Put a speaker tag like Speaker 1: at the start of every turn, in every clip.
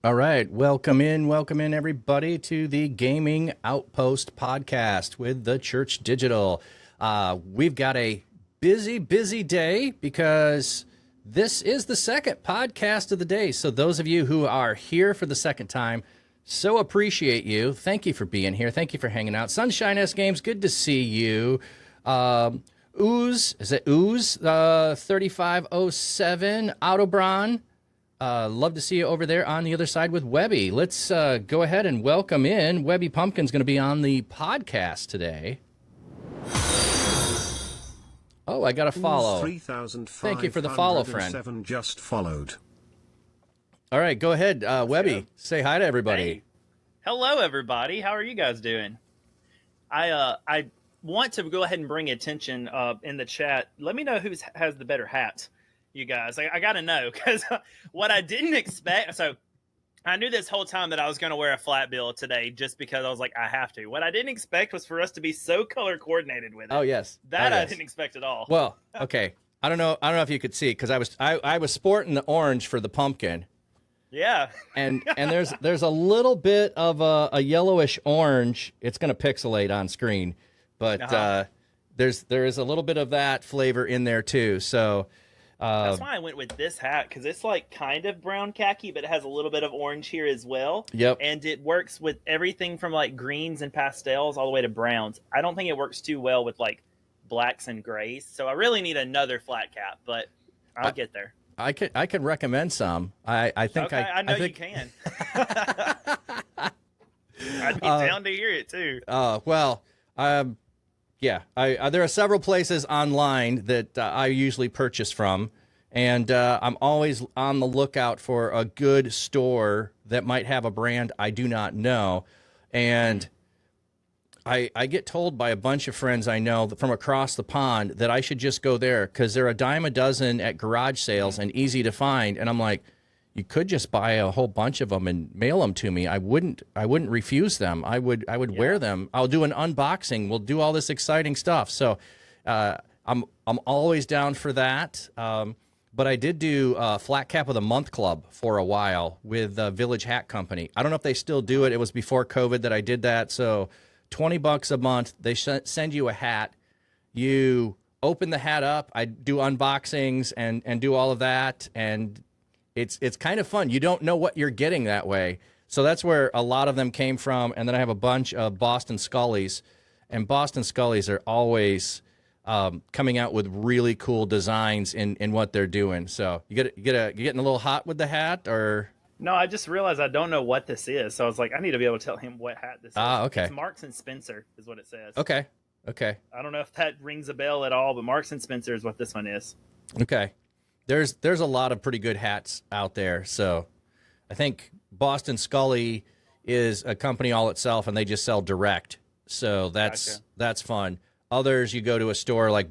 Speaker 1: All right, welcome in everybody to the Gaming Outpost podcast with theChurch.digital. We've got a busy day because this is the second podcast of the day. So those of you who are here for the second time, so appreciate you. Thank you for being here. Thank you for hanging out. Sunshine S Games, good to see you. Ooze, is it Ooze? 3507, Autobron. Love to see you over there on the other side with Webby. Let's go ahead and welcome in. Webby Pumpkin's going to be on the podcast today. Oh, I got a follow. Thank you for the follow, friend.
Speaker 2: Just followed.
Speaker 1: All right, go ahead, Webby. Say hi to everybody.
Speaker 3: Hey. Hello, everybody. How are you guys doing? I want to go ahead and bring attention in the chat. Let me know who has the better hat. You guys, I got to know, because what I didn't expect, so I knew this whole time that I was going to wear a flat bill today just because I was like, I have to. What I didn't expect was for us to be so color coordinated with it.
Speaker 1: Oh, yes.
Speaker 3: That
Speaker 1: yes.
Speaker 3: I didn't expect at all.
Speaker 1: Well, okay. I don't know if you could see, because I was sporting the orange for the pumpkin.
Speaker 3: Yeah.
Speaker 1: and there's a little bit of a yellowish orange. It's going to pixelate on screen, but there is a little bit of that flavor in there too. So
Speaker 3: that's why I went with this hat, because it's like kind of brown khaki, but it has a little bit of orange here as well.
Speaker 1: Yep.
Speaker 3: And it works with everything from like greens and pastels all the way to browns. I don't think it works too well with like blacks and grays. So I really need another flat cap, but I'll get there.
Speaker 1: I could recommend some. I think
Speaker 3: okay, I know you can. I'd be down to hear it too.
Speaker 1: Well, yeah, there are several places online that I usually purchase from, and I'm always on the lookout for a good store that might have a brand I do not know. And I get told by a bunch of friends I know from across the pond that I should just go there because they're a dime a dozen at garage sales and easy to find. And I'm like, you could just buy a whole bunch of them and mail them to me. I wouldn't refuse them. I would wear them. I'll do an unboxing. We'll do all this exciting stuff. So I'm always down for that. But I did do Flat Cap of the Month Club for a while with Village Hat Company. I don't know if they still do it. It was before COVID that I did that. So $20 a month. They send you a hat. You open the hat up. I do unboxings and do all of that. And it's kind of fun. You don't know what you're getting that way. So that's where a lot of them came from. And then I have a bunch of Boston Scullies. And Boston Scullies are always coming out with really cool designs in what they're doing. So you getting a little hot with the hat, or?
Speaker 3: No, I just realized I don't know what this is. So I was like, I need to be able to tell him what hat this is.
Speaker 1: Okay.
Speaker 3: It's Marks and Spencer is what it says.
Speaker 1: Okay.
Speaker 3: I don't know if that rings a bell at all, but Marks and Spencer is what this one is.
Speaker 1: Okay. There's a lot of pretty good hats out there. So I think Boston Scully is a company all itself, and they just sell direct. So that's fun. Others, you go to a store like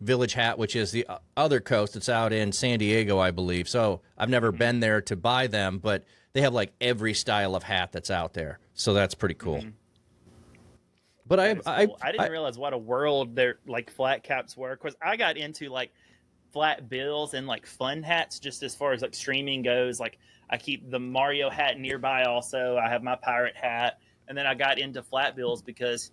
Speaker 1: Village Hat, which is the other coast. It's out in San Diego, I believe. So I've never been there to buy them, but they have like every style of hat that's out there. So that's pretty cool. Mm-hmm. But I
Speaker 3: didn't realize what a world their like flat caps were, because I got into like flat bills and like fun hats just as far as like streaming goes. Like I keep the Mario hat nearby also. I have my pirate hat. And then I got into flat bills because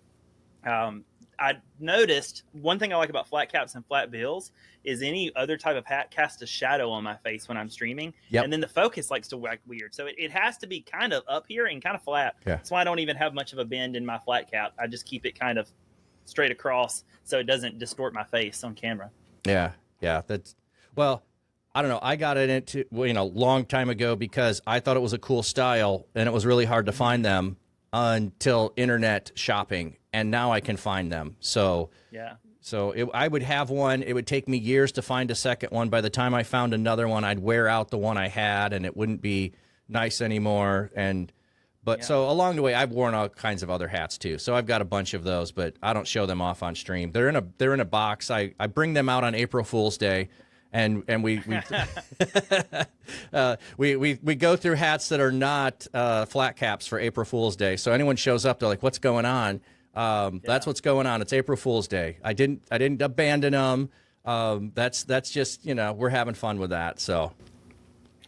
Speaker 3: I noticed one thing I like about flat caps and flat bills is any other type of hat casts a shadow on my face when I'm streaming.
Speaker 1: Yep.
Speaker 3: And then the focus likes to work weird. So it has to be kind of up here and kind of flat.
Speaker 1: Yeah.
Speaker 3: That's why I don't even have much of a bend in my flat cap. I just keep it kind of straight across so it doesn't distort my face on camera.
Speaker 1: Yeah. That's, well, I don't know. I got it into, long time ago because I thought it was a cool style, and it was really hard to find them until internet shopping, and now I can find them. So
Speaker 3: yeah.
Speaker 1: So I would have one. It would take me years to find a second one. By the time I found another one, I'd wear out the one I had, and it wouldn't be nice anymore. So along the way, I've worn all kinds of other hats too. So I've got a bunch of those, but I don't show them off on stream. They're in a box. I bring them out on April Fool's Day. And we we go through hats that are not flat caps for April Fool's Day. So anyone shows up, they're like, "What's going on?" That's what's going on. It's April Fool's Day. I didn't abandon them. That's just we're having fun with that. So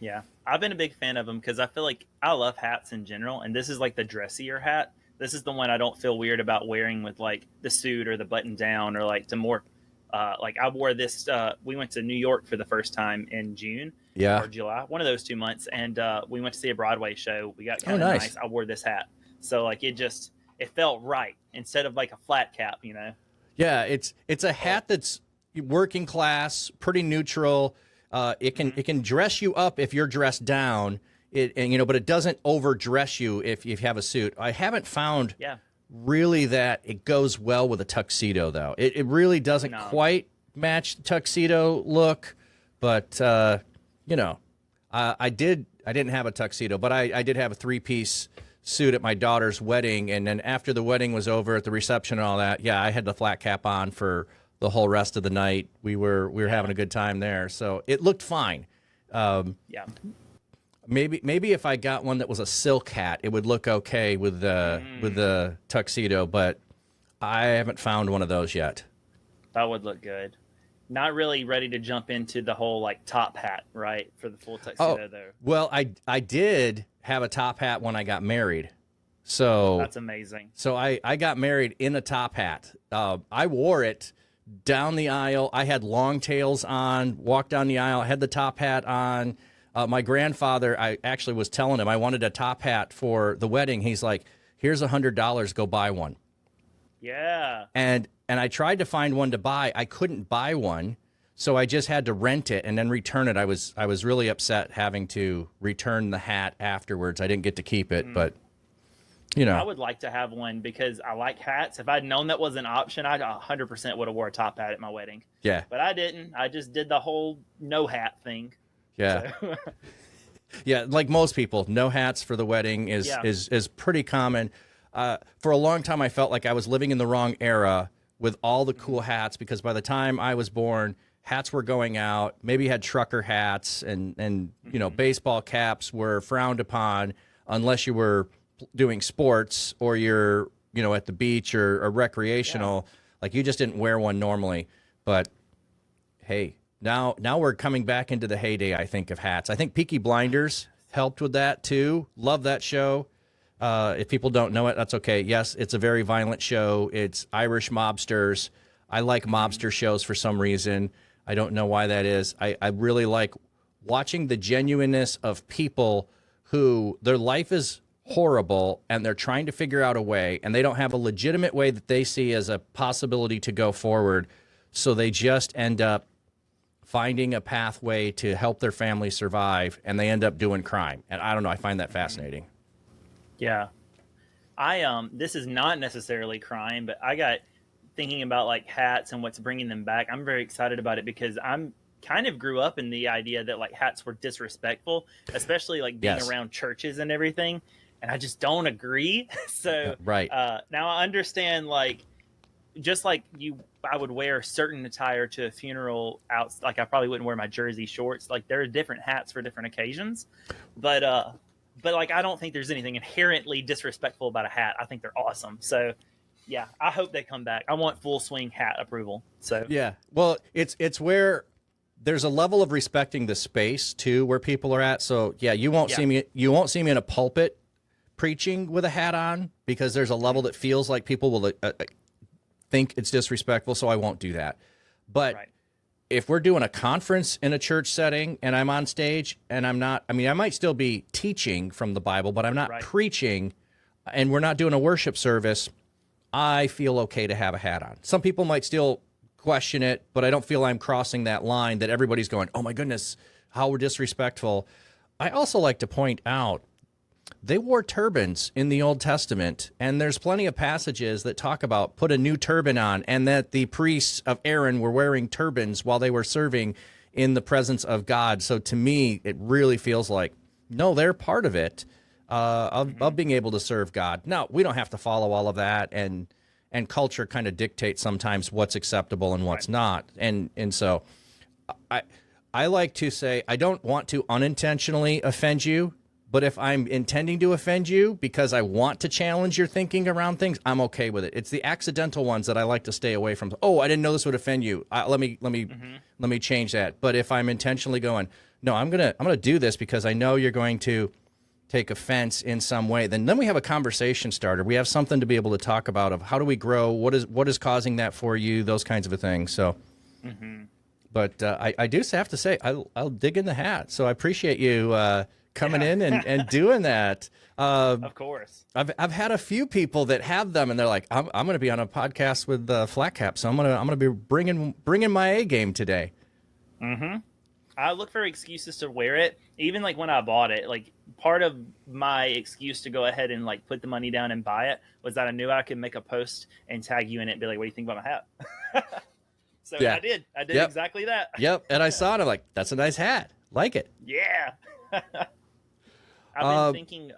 Speaker 3: yeah, I've been a big fan of them because I feel like I love hats in general, and this is like the dressier hat. This is the one I don't feel weird about wearing with like the suit or the button down or like the more. Like I wore this. We went to New York for the first time in June
Speaker 1: Yeah.
Speaker 3: or July, one of those 2 months, and we went to see a Broadway show. We got kind of
Speaker 1: nice.
Speaker 3: nice. I wore this hat, so like it felt right instead of like a flat cap, you know.
Speaker 1: Yeah, it's a hat that's working class, pretty neutral. It can dress you up if you're dressed down. But it doesn't overdress you if you have a suit. I haven't found really that it goes well with a tuxedo though. It really doesn't quite match the tuxedo look, but I didn't have a tuxedo, but I did have a 3-piece suit at my daughter's wedding, and then after the wedding was over, at the reception and all that, I had the flat cap on for the whole rest of the night. We were having a good time there, so it looked fine. Maybe if I got one that was a silk hat, it would look okay with the tuxedo, but I haven't found one of those yet.
Speaker 3: That would look good. Not really ready to jump into the whole like top hat, right, for the full tuxedo though.
Speaker 1: Well, I did have a top hat when I got married. So
Speaker 3: that's amazing.
Speaker 1: So I got married in a top hat. I wore it down the aisle. I had long tails on, walked down the aisle, I had the top hat on. My grandfather, I actually was telling him I wanted a top hat for the wedding. He's like, here's $100, go buy one.
Speaker 3: Yeah.
Speaker 1: And I tried to find one to buy. I couldn't buy one, so I just had to rent it and then return it. I was really upset having to return the hat afterwards. I didn't get to keep it, but
Speaker 3: I would like to have one because I like hats. If I'd known that was an option, I 100% would have wore a top hat at my wedding.
Speaker 1: Yeah.
Speaker 3: But I didn't. I just did the whole no hat thing.
Speaker 1: Yeah.
Speaker 3: So.
Speaker 1: Yeah, like most people, no hats for the wedding is pretty common. For a long time, I felt like I was living in the wrong era with all the cool hats, because by the time I was born, hats were going out. Maybe you had trucker hats and baseball caps were frowned upon unless you were doing sports or you're at the beach or recreational. Like you just didn't wear one normally. But hey, now we're coming back into the heyday, I think, of hats. I think Peaky Blinders helped with that too. Love that show. If people don't know it, that's okay. Yes, it's a very violent show. It's Irish mobsters. I like mobster shows for some reason. I don't know why that is. I really like watching the genuineness of people who their life is horrible and they're trying to figure out a way, and they don't have a legitimate way that they see as a possibility to go forward. So they just end up finding a pathway to help their family survive, and they end up doing crime. And I don't know, I find that fascinating.
Speaker 3: Yeah. This is not necessarily crime, but I got thinking about like hats and what's bringing them back. I'm very excited about it because I'm kind of grew up in the idea that like hats were disrespectful, especially like being around churches and everything. And I just don't agree. So
Speaker 1: right.
Speaker 3: Now I understand, like, just like I would wear certain attire to a funeral out. Like I probably wouldn't wear my jersey shorts. Like there are different hats for different occasions, but like, I don't think there's anything inherently disrespectful about a hat. I think they're awesome. So, yeah, I hope they come back. I want full swing hat approval. So
Speaker 1: yeah, well, it's where there's a level of respecting the space too, where people are at. So yeah, you won't see me in a pulpit preaching with a hat on, because there's a level that feels like people will think it's disrespectful. So I won't do that. But if we're doing a conference in a church setting and I'm on stage and I might still be teaching from the Bible, but I'm not preaching, and we're not doing a worship service, I feel okay to have a hat on. Some people might still question it, but I don't feel I'm crossing that line that everybody's going, oh my goodness, how we're disrespectful. I also like to point out, they wore turbans in the Old Testament, and there's plenty of passages that talk about put a new turban on, and that the priests of Aaron were wearing turbans while they were serving in the presence of God. So to me, it really feels like, no, they're part of it, of being able to serve God. Now, we don't have to follow all of that, and culture kind of dictates sometimes what's acceptable and what's not. And so I like to say, I don't want to unintentionally offend you, but if I'm intending to offend you because I want to challenge your thinking around things, I'm okay with it. It's the accidental ones that I like to stay away from. Oh, I didn't know this would offend you. Let me change that. But if I'm intentionally going, no, I'm gonna do this because I know you're going to take offense in some way. Then we have a conversation starter. We have something to be able to talk about of how do we grow, what is causing that for you, those kinds of things. So, but I do have to say I'll dig in the hat. So I appreciate you coming in and doing that.
Speaker 3: Of course.
Speaker 1: I've had a few people that have them, and they're like, I'm going to be on a podcast with Flat Cap, so I'm gonna be bringing my A game today.
Speaker 3: I look for excuses to wear it. Even like when I bought it, like part of my excuse to go ahead and like put the money down and buy it was that I knew I could make a post and tag you in it and be like, what do you think about my hat? So yeah. I did exactly that.
Speaker 1: Yep. And I saw it. I'm like, that's a nice hat. Like it.
Speaker 3: Yeah. I've been thinking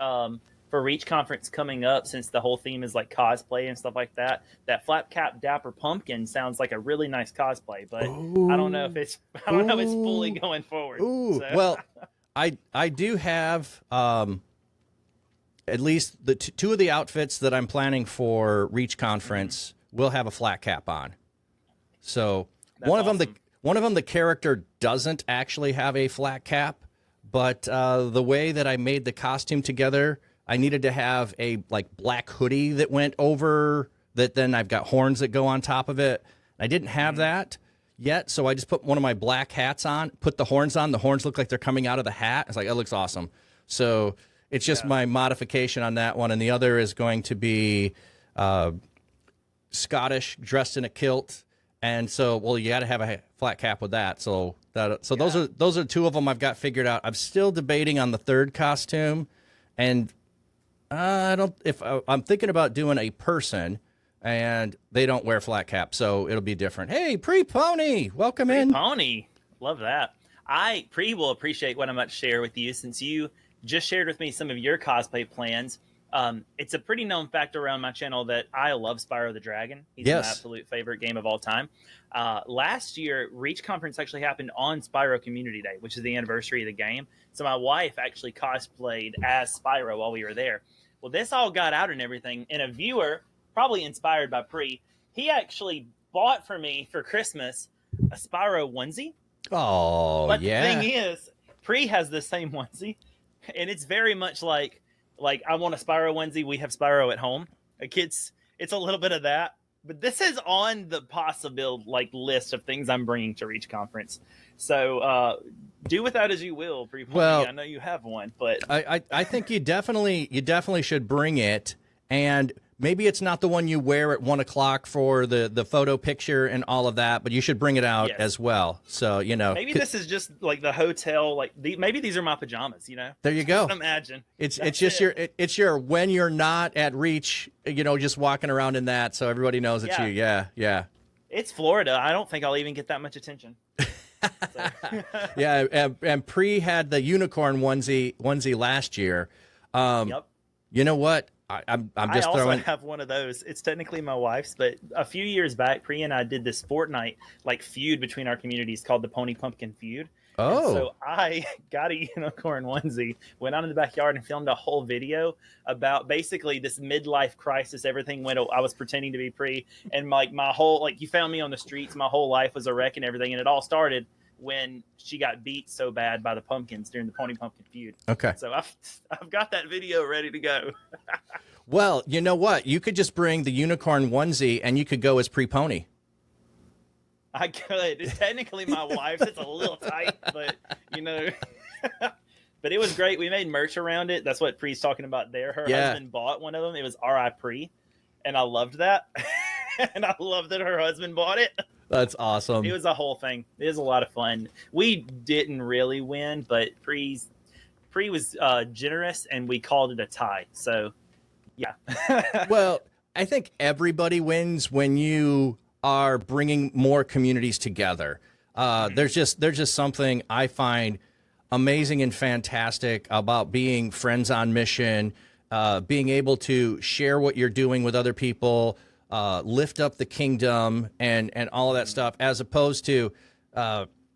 Speaker 3: for Reach Conference coming up, since the whole theme is like cosplay and stuff like that, that Flat Cap Dapper Pumpkin sounds like a really nice cosplay, but I don't know if it's fully going forward. So.
Speaker 1: Well, I do have at least the two of the outfits that I'm planning for Reach Conference will have a flat cap on. So
Speaker 3: That's
Speaker 1: one
Speaker 3: awesome.
Speaker 1: of them the character doesn't actually have a flat cap, but the way that I made the costume together, I needed to have a like black hoodie that went over that. Then I've got horns that go on top of it. I didn't have that yet, so I just put one of my black hats on, put the horns on. The horns look like they're coming out of the hat. It's like, it looks awesome. So it's just my modification on that one. And the other is going to be Scottish, dressed in a kilt. And so, well, you got to have a flat cap with that. So those are two of them I've got figured out. I'm still debating on the third costume, and I'm thinking about doing a person, and they don't wear flat caps, so it'll be different. Hey, Pre-Pony, welcome in.
Speaker 3: Pre-Pony, love that. Pre will appreciate what I'm about to share with you, since you just shared with me some of your cosplay plans. It's a pretty known fact around my channel that I love Spyro the Dragon. He's my absolute favorite game of all time. Last year, Reach Conference actually happened on Spyro Community Day, which is the anniversary of the game. So my wife actually cosplayed as Spyro while we were there. Well, this all got out and everything, and a viewer, probably inspired by Pre, he actually bought for me for Christmas a Spyro onesie.
Speaker 1: Oh,
Speaker 3: but the thing is, Pre has the same onesie, and it's very much like I want a Spyro onesie. We have Spyro at home. Like it's a little bit of that, but this is on the possible list of things I'm bringing to Reach Conference. So do with that as you will. Well, I know you have one, but
Speaker 1: I think you definitely should bring it. And maybe it's not the one you wear at 1 o'clock for the photo picture and all of that, but you should bring it out as well. So, maybe
Speaker 3: this is just like the hotel, maybe these are my pajamas,
Speaker 1: There you go.
Speaker 3: Imagine.
Speaker 1: It's your when you're not at Reach, just walking around in that, so everybody knows it's you. Yeah.
Speaker 3: It's Florida. I don't think I'll even get that much attention.
Speaker 1: Yeah, and Pre had the unicorn onesie last year.
Speaker 3: Yep.
Speaker 1: You know what? I'm just
Speaker 3: I
Speaker 1: throwing.
Speaker 3: also have one of those. It's technically my wife's, but a few years back, Pri and I did this Fortnite feud between our communities called the Pony Pumpkin Feud.
Speaker 1: Oh.
Speaker 3: And so I got a unicorn onesie, went out in the backyard and filmed a whole video about basically this midlife crisis. Everything went. I was pretending to be Pri, and my whole you found me on the streets. My whole life was a wreck and everything, and it all started when she got beat so bad by the pumpkins during the Pony Pumpkin Feud.
Speaker 1: Okay.
Speaker 3: So I've got that video ready to go.
Speaker 1: Well, you know what? You could just bring the unicorn onesie and you could go as Pre-Pony.
Speaker 3: I could. It's technically my wife's. It's a little tight, but but it was great. We made merch around it. That's what Pre's talking about there. Her husband bought one of them. It was R.I. Pre, and I loved that. And I love that her husband bought it.
Speaker 1: That's awesome.
Speaker 3: It was a whole thing. It was a lot of fun. We didn't really win, but Pre was generous, and we called it a tie. So, yeah.
Speaker 1: Well, I think everybody wins when you are bringing more communities together. There's just something I find amazing and fantastic about being friends on mission, being able to share what you're doing with other people, lift up the kingdom and all of that stuff, as opposed to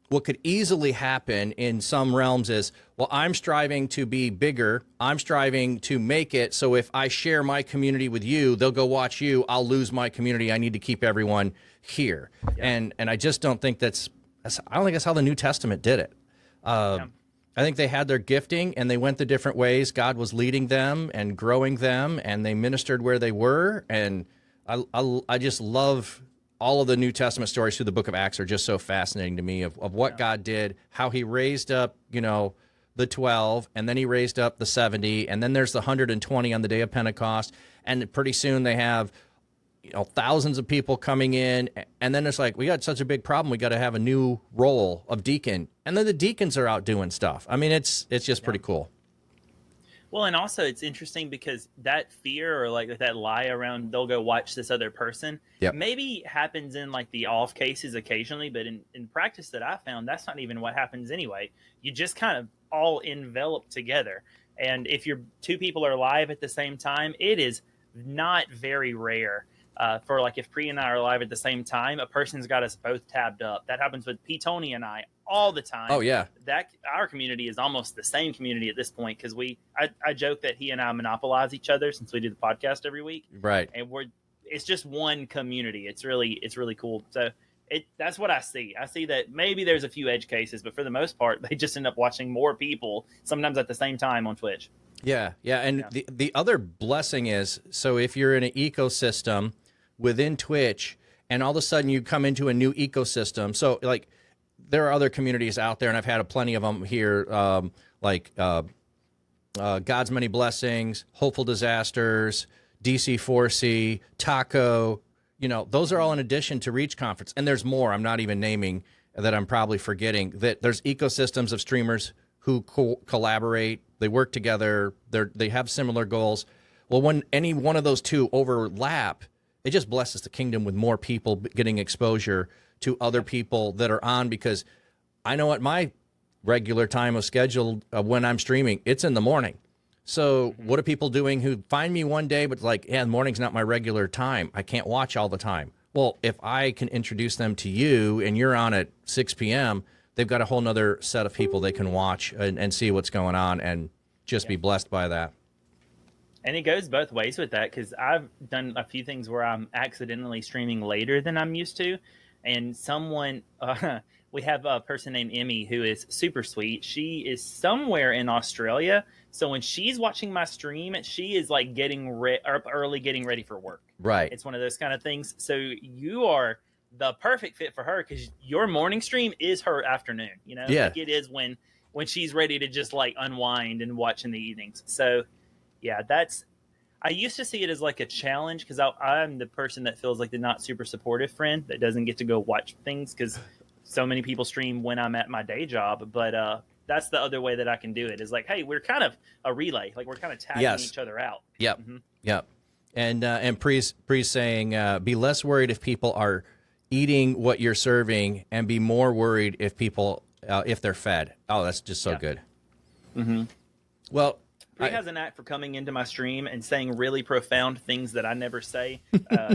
Speaker 1: what could easily happen in some realms is, well, I'm striving to be bigger. I'm striving to make it. So if I share my community with you, they'll go watch you. I'll lose my community. I need to keep everyone here. Yeah. And I just don't think I don't think that's how the New Testament did it. I think they had their gifting and they went the different ways. God was leading them and growing them, and they ministered where they were. And I just love all of the New Testament stories through the book of Acts are just so fascinating to me of what God did, how he raised up, the 12, and then he raised up the 70, and then there's the 120 on the day of Pentecost. And pretty soon they have thousands of people coming in, and then it's like, we got such a big problem, we got to have a new role of deacon, and then the deacons are out doing stuff. I mean, it's just pretty cool.
Speaker 3: Well, and also it's interesting because that fear or like that lie around they'll go watch this other person maybe happens in like the off cases occasionally, but in practice that I found, that's not even what happens anyway. You just kind of all envelop together, and if you're two people are live at the same time, it is not very rare. For like if Pri and I are live at the same time, a person's got us both tabbed up. That happens with P. Tony and I all the time.
Speaker 1: Oh yeah,
Speaker 3: that our community is almost the same community at this point because I joke that he and I monopolize each other since we do the podcast every week.
Speaker 1: Right,
Speaker 3: and it's just one community. It's really cool. So that's what I see. I see that maybe there's a few edge cases, but for the most part, they just end up watching more people sometimes at the same time on Twitch.
Speaker 1: Yeah, and the other blessing is, so if you're in an ecosystem within Twitch, and all of a sudden you come into a new ecosystem. So, like, there are other communities out there, and I've had plenty of them here, God's Many Blessings, Hopeful Disasters, DC4C, Taco. Those are all in addition to Reach Conference, and there's more I'm not even naming that I'm probably forgetting. That there's ecosystems of streamers who collaborate, they work together, they have similar goals. Well, when any one of those two overlap, it just blesses the kingdom with more people getting exposure to other people that are on, because I know at my regular time of schedule when I'm streaming, it's in the morning. So what are people doing who find me one day, but like, the morning's not my regular time. I can't watch all the time. Well, if I can introduce them to you and you're on at 6 p.m., they've got a whole nother set of people they can watch and see what's going on and just be blessed by that.
Speaker 3: And it goes both ways with that, because I've done a few things where I'm accidentally streaming later than I'm used to. And someone, we have a person named Emmy who is super sweet. She is somewhere in Australia. So when she's watching my stream, she is like getting up early, getting ready for work.
Speaker 1: Right.
Speaker 3: It's one of those kind of things. So you are the perfect fit for her, because your morning stream is her afternoon.
Speaker 1: Yeah.
Speaker 3: Like it is when she's ready to just like unwind and watch in the evenings. So yeah, I used to see it as like a challenge, because I'm the person that feels like the not super supportive friend that doesn't get to go watch things because so many people stream when I'm at my day job. But that's the other way that I can do it, is like, hey, we're kind of a relay. Like we're kind of tagging each other out.
Speaker 1: Yep.
Speaker 3: Mm-hmm.
Speaker 1: Yep. And Pri's saying, be less worried if people are eating what you're serving, and be more worried if people, if they're fed. Oh, that's just so good. Mm-hmm. Well,
Speaker 3: Pri has an act for coming into my stream and saying really profound things that I never say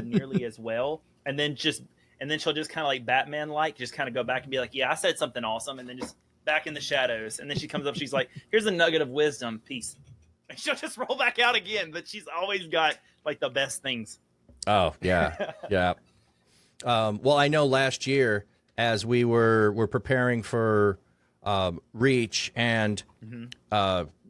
Speaker 3: nearly as well. And then she'll just kind of like Batman-like, just kind of go back and be like, yeah, I said something awesome. And then just back in the shadows. And then she comes up, she's like, here's a nugget of wisdom, peace. And she'll just roll back out again. But she's always got like the best things.
Speaker 1: Oh, yeah. Yeah. Well, I know last year as we were preparing for Reach, and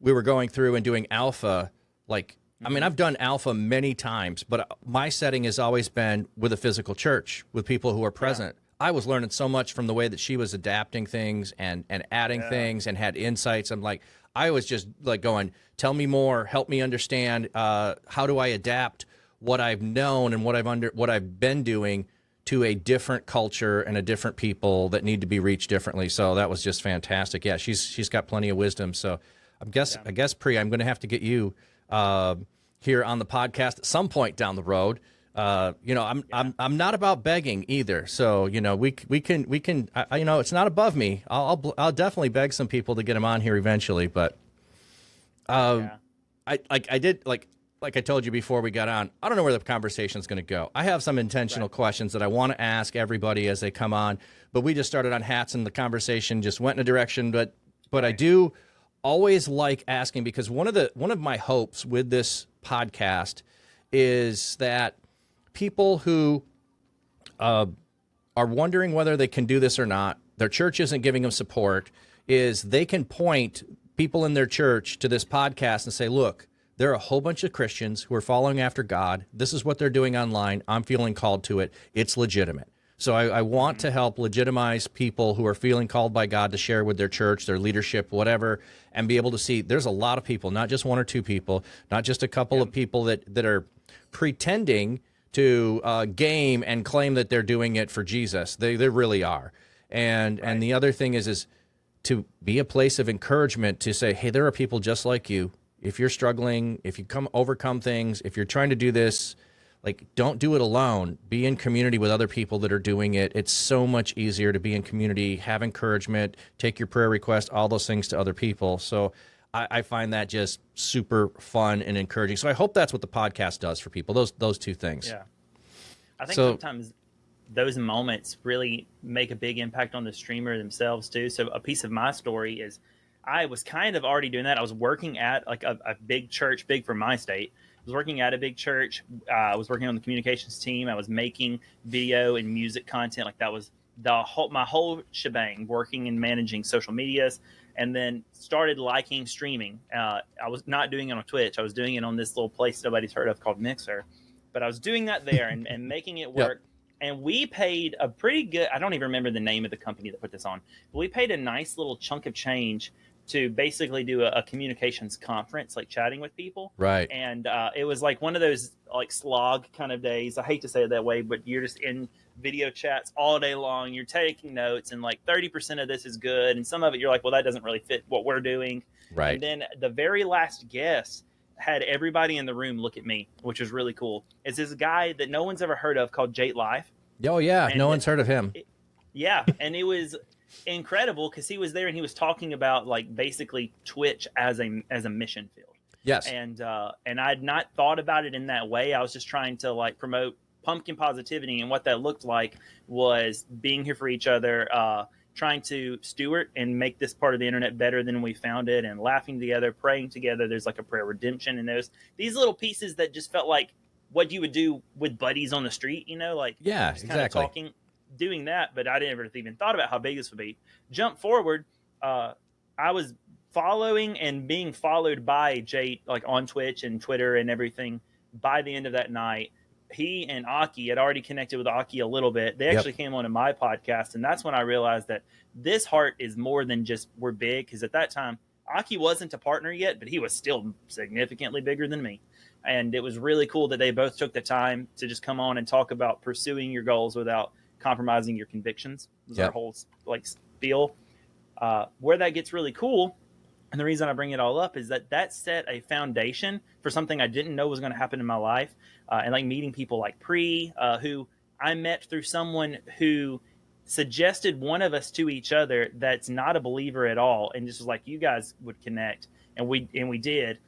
Speaker 1: we were going through and doing alpha, like, I mean, I've done alpha many times, but my setting has always been with a physical church, with people who are present. I was learning so much from the way that she was adapting things and adding things and had insights. I'm like, I was just like going, tell me more, help me understand, how do I adapt what I've known and what I've been doing to a different culture and a different people that need to be reached differently. So that was just fantastic. Yeah, she's got plenty of wisdom. So I guess Pri, I'm going to have to get you here on the podcast at some point down the road. I'm not about begging either. So we can it's not above me. I'll definitely beg some people to get them on here eventually. But like I told you before we got on, I don't know where the conversation's going to go. I have some intentional questions that I want to ask everybody as they come on, but we just started on hats and the conversation just went in a direction. But I do always like asking, because one of my hopes with this podcast is that people who are wondering whether they can do this or not, their church isn't giving them support, is they can point people in their church to this podcast and say, look, there are a whole bunch of Christians who are following after God. This is what they're doing online. I'm feeling called to it. It's legitimate. So I want to help legitimize people who are feeling called by God to share with their church, their leadership, whatever, and be able to see there's a lot of people, not just one or two people, not just a couple of people that are pretending to game and claim that they're doing it for Jesus. They really are. And the other thing is to be a place of encouragement to say, hey, there are people just like you. If you're struggling, if you overcome things, if you're trying to do this, like, don't do it alone. Be in community with other people that are doing it. It's so much easier to be in community, have encouragement, take your prayer request, all those things to other people. So I find that just super fun and encouraging. So I hope that's what the podcast does for people, those two things.
Speaker 3: Yeah. I think sometimes those moments really make a big impact on the streamer themselves too. So a piece of my story is I was kind of already doing that. I was working at like a big church, big for my state. I was working at a big church. I was working on the communications team. I was making video and music content. Like that was my whole shebang, working and managing social medias, and then started liking streaming. I was not doing it on Twitch. I was doing it on this little place nobody's heard of called Mixer, but I was doing that there and making it work. Yep. And we paid a pretty good, I don't even remember the name of the company that put this on, but we paid a nice little chunk of change to basically do a communications conference, like chatting with people.
Speaker 1: Right.
Speaker 3: And it was like one of those like slog kind of days. I hate to say it that way, but you're just in video chats all day long. You're taking notes, and like 30% of this is good. And some of it you're like, well, that doesn't really fit what we're doing.
Speaker 1: Right.
Speaker 3: And then the very last guest had everybody in the room look at me, which was really cool. It's this guy that no one's ever heard of called Jate Live.
Speaker 1: Oh, yeah. And no one's heard of him.
Speaker 3: Yeah. And it was incredible because he was there and he was talking about like basically Twitch as a mission field.
Speaker 1: Yes.
Speaker 3: And I'd not thought about it in that way. I was just trying to like promote pumpkin positivity, and what that looked like was being here for each other, trying to steward and make this part of the internet better than we found it, and laughing together, praying together. There's like a prayer redemption in these little pieces that just felt like what you would do with buddies on the street, you know, like
Speaker 1: yeah,
Speaker 3: just
Speaker 1: exactly.
Speaker 3: kind of talking, doing that. But I never even thought about how big this would be. Jump forward, I was following and being followed by Jate, like on Twitch and Twitter and everything. By the end of that night, he and Aki had already connected with Aki a little bit. They actually came onto my podcast, and that's when I realized that this heart is more than just we're big. Because at that time, Aki wasn't a partner yet, but he was still significantly bigger than me. And it was really cool that they both took the time to just come on and talk about pursuing your goals without compromising your convictions. Was our whole like spiel. Where that gets really cool, and the reason I bring it all up is that set a foundation for something I didn't know was going to happen in my life. And like meeting people like Pre, who I met through someone who suggested one of us to each other that's not a believer at all, and just was like, you guys would connect, and we did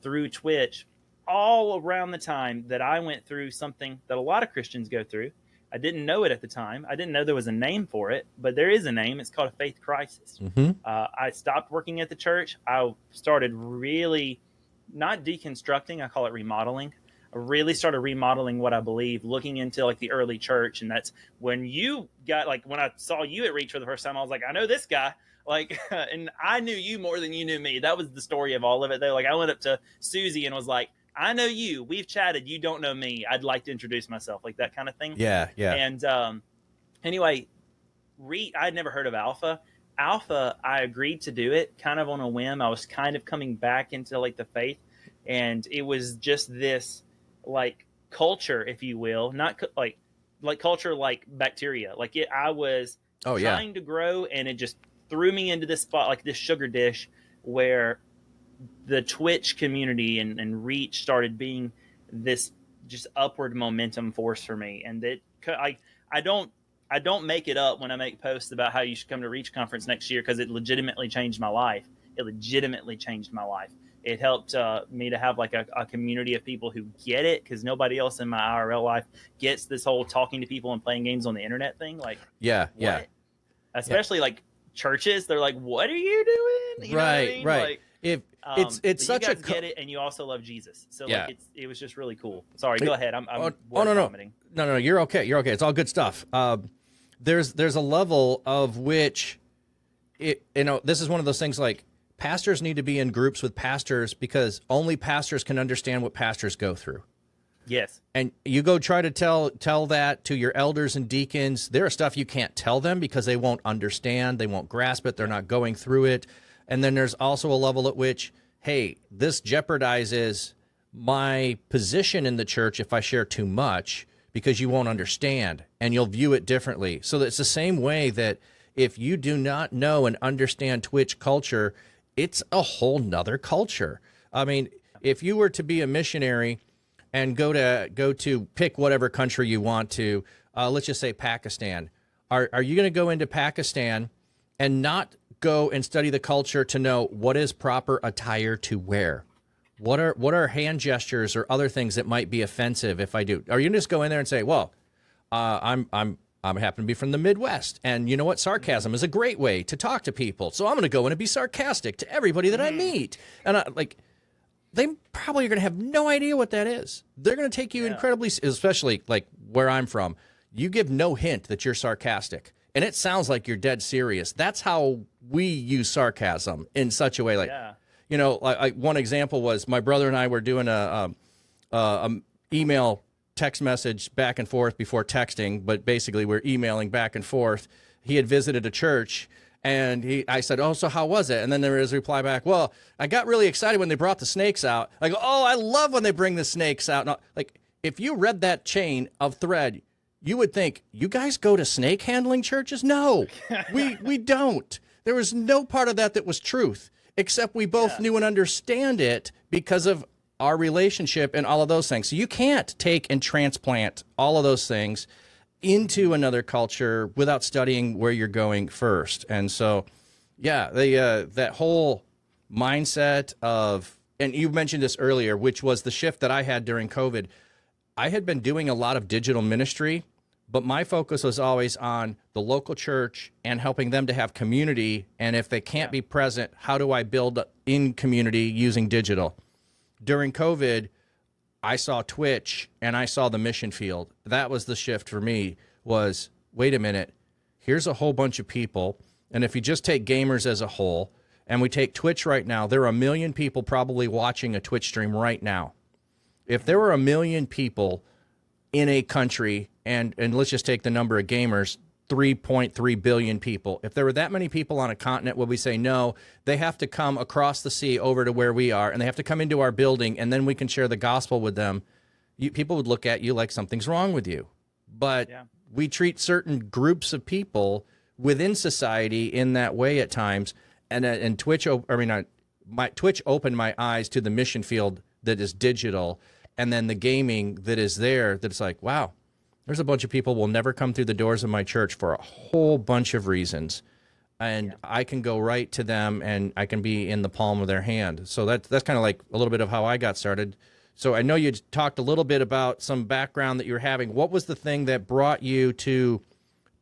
Speaker 3: through Twitch, all around the time that I went through something that a lot of Christians go through. I didn't know it at the time. I didn't know there was a name for it, but there is a name. It's called a faith crisis.
Speaker 1: Mm-hmm.
Speaker 3: I stopped working at the church. I started really not deconstructing. I call it remodeling. I really started remodeling what I believe, looking into like the early church. And that's when you got like, when I saw you at Reach for the first time, I was like, I know this guy. Like, and I knew you more than you knew me. That was the story of all of it though. Like I went up to Susie and was like, I know you, we've chatted, you don't know me. I'd like to introduce myself, like that kind of thing.
Speaker 1: Yeah. Yeah.
Speaker 3: And anyway, I'd never heard of Alpha. I agreed to do it kind of on a whim. I was kind of coming back into like the faith, and it was just this like culture, if you will, not like culture, like bacteria. Like I was trying to grow, and it just threw me into this spot, like this sugar dish where the Twitch community and Reach started being this just upward momentum force for me. And I don't make it up when I make posts about how you should come to Reach conference next year, because it legitimately changed my life. It helped me to have like a community of people who get it, because nobody else in my IRL life gets this whole talking to people and playing games on the internet thing. Like, especially like churches, they're like, what are you doing? You know what I mean?
Speaker 1: Right.
Speaker 3: Like,
Speaker 1: it's such
Speaker 3: you guys get it, and you also love Jesus. So like it was just really cool. Sorry, go ahead. I'm commenting.
Speaker 1: No, you're okay. It's all good stuff. There's a level of which this is one of those things like pastors need to be in groups with pastors because only pastors can understand what pastors go through.
Speaker 3: Yes.
Speaker 1: And you go try to tell that to your elders and deacons. There are stuff you can't tell them because they won't understand. They won't grasp it. They're not going through it. And then there's also a level at which, hey, this jeopardizes my position in the church if I share too much because you won't understand and you'll view it differently. So it's the same way that if you do not know and understand Twitch culture, it's a whole nother culture. I mean, if you were to be a missionary and go to pick whatever country you want to, let's just say Pakistan. Are you going to go into Pakistan and not go and study the culture to know what is proper attire to wear? What are hand gestures or other things that might be offensive if I do? Are you going to just go in there and say, well, I happen to be from the Midwest, and you know what? Sarcasm is a great way to talk to people, so I'm going to go in and be sarcastic to everybody that I meet. And they probably are going to have no idea what that is. They're going to take you incredibly, especially like where I'm from. You give no hint that you're sarcastic, and it sounds like you're dead serious. That's how we use sarcasm in such a way. Like, you know, like one example was my brother and I were doing a email text message back and forth before texting, but basically we're emailing back and forth. He had visited a church. And I said, oh, so how was it? And then there was a reply back, well, I got really excited when they brought the snakes out. I go, oh, I love when they bring the snakes out. Now, like, if you read that chain of thread, you would think, you guys go to snake handling churches? No, we don't. There was no part of that was truth, except we both knew and understand it because of our relationship and all of those things. So you can't take and transplant all of those things into another culture without studying where you're going first. And so, that whole mindset of, and you mentioned this earlier, which was the shift that I had during COVID. I had been doing a lot of digital ministry, but my focus was always on the local church and helping them to have community. And if they can't be present, how do I build in community using digital? During COVID, I saw Twitch and I saw the mission field. That was the shift for me was, wait a minute, here's a whole bunch of people. And if you just take gamers as a whole and we take Twitch right now, there are 1 million people probably watching a Twitch stream right now. If there were 1 million people in a country and let's just take the number of gamers, 3.3 billion people. If there were that many people on a continent, would we say, no, they have to come across the sea over to where we are, and they have to come into our building, and then we can share the gospel with them? People would look at you like something's wrong with you. But we treat certain groups of people within society in that way at times. And Twitch, Twitch opened my eyes to the mission field that is digital, and then the gaming that is there that's like, wow, there's a bunch of people will never come through the doors of my church for a whole bunch of reasons. And I can go right to them and I can be in the palm of their hand. So that's kind of like a little bit of how I got started. So I know you talked a little bit about some background that you were having. What was the thing that brought you to